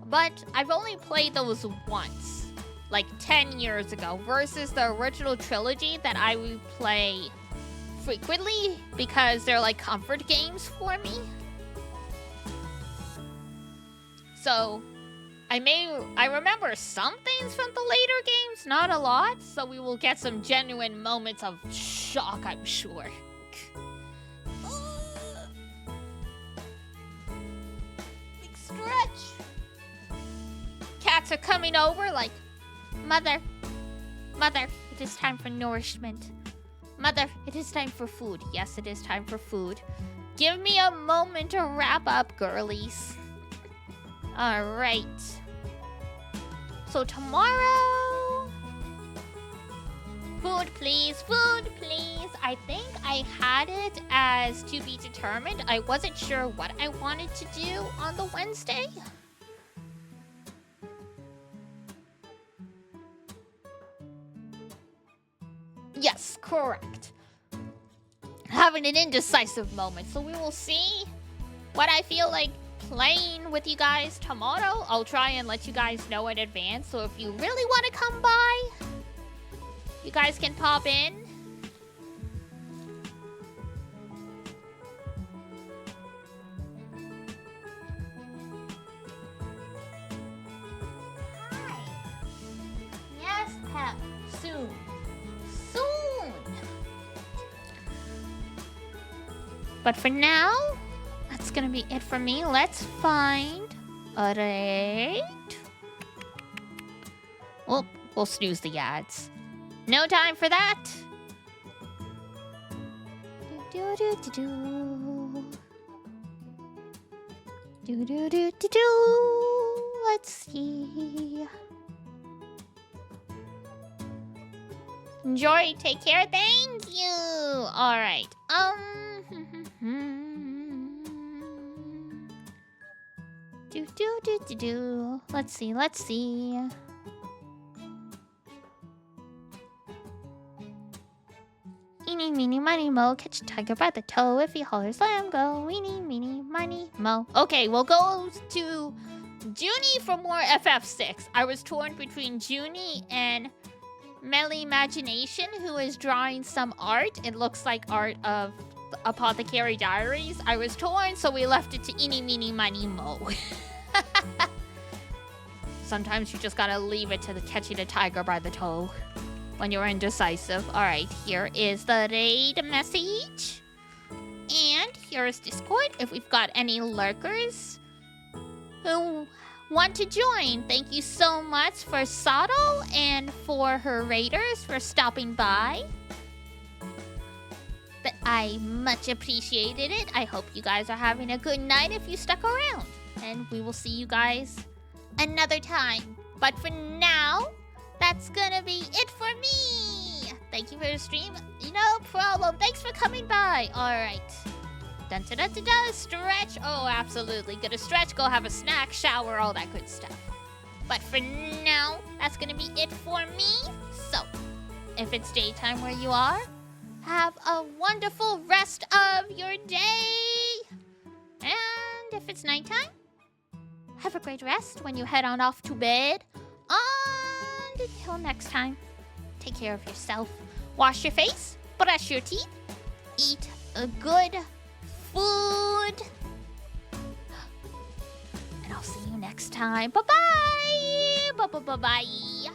but I've only played those once, like 10 years ago, versus the original trilogy that I would play frequently because they're like comfort games for me. So I remember some things from the later games, not a lot, so we will get some genuine moments of shock, I'm sure. Big stretch. Cats are coming over like, Mother, it is time for nourishment. Mother, it is time for food. Yes, it is time for food. Give me a moment to wrap up, girlies. Alright. So tomorrow... Food, please. Food, please. I think I had it as to be determined. I wasn't sure what I wanted to do on the Wednesday. Yes, correct. Having an indecisive moment, so we will see what I feel like playing with you guys tomorrow. I'll try and let you guys know in advance, so if you really want to come by, you guys can pop in. Hi. Yes, Pep. Soon. But for now, that's gonna be it for me. Let's find a raid. Well, we'll snooze the ads. No time for that. Let's see. Enjoy. Take care. Thank you. All right. Let's see. Eeny, meeny, miny, mo. Catch a tiger by the toe. If he hollers, let him go. Eeny, meeny, miny, mo. Okay, we'll go to Junie for more FF6. I was torn between Junie and Melly Imagination, who is drawing some art. It looks like art of Apothecary Diaries. I was torn, so we left it to Eeny, meeny, miny, mo. Sometimes you just gotta leave it to the catching a tiger by the toe when you're indecisive. Alright, here is the raid message. And here's Discord if we've got any lurkers who want to join. Thank you so much for Sato and for her raiders for stopping by. But I much appreciated it. I hope you guys are having a good night if you stuck around. And we will see you guys another time. But for now, that's gonna be it for me. Thank you for the stream. No problem. Thanks for coming by. Alright. Dun dun dun dun dun. Stretch. Oh, absolutely. Gonna stretch, go have a snack, shower, all that good stuff. But for now, that's gonna be it for me. So, if it's daytime where you are, have a wonderful rest of your day. And if it's nighttime, have a great rest when you head on off to bed. And until next time, take care of yourself. Wash your face, brush your teeth, eat a good food. And I'll see you next time. Bye-bye. Bye-bye-bye-bye.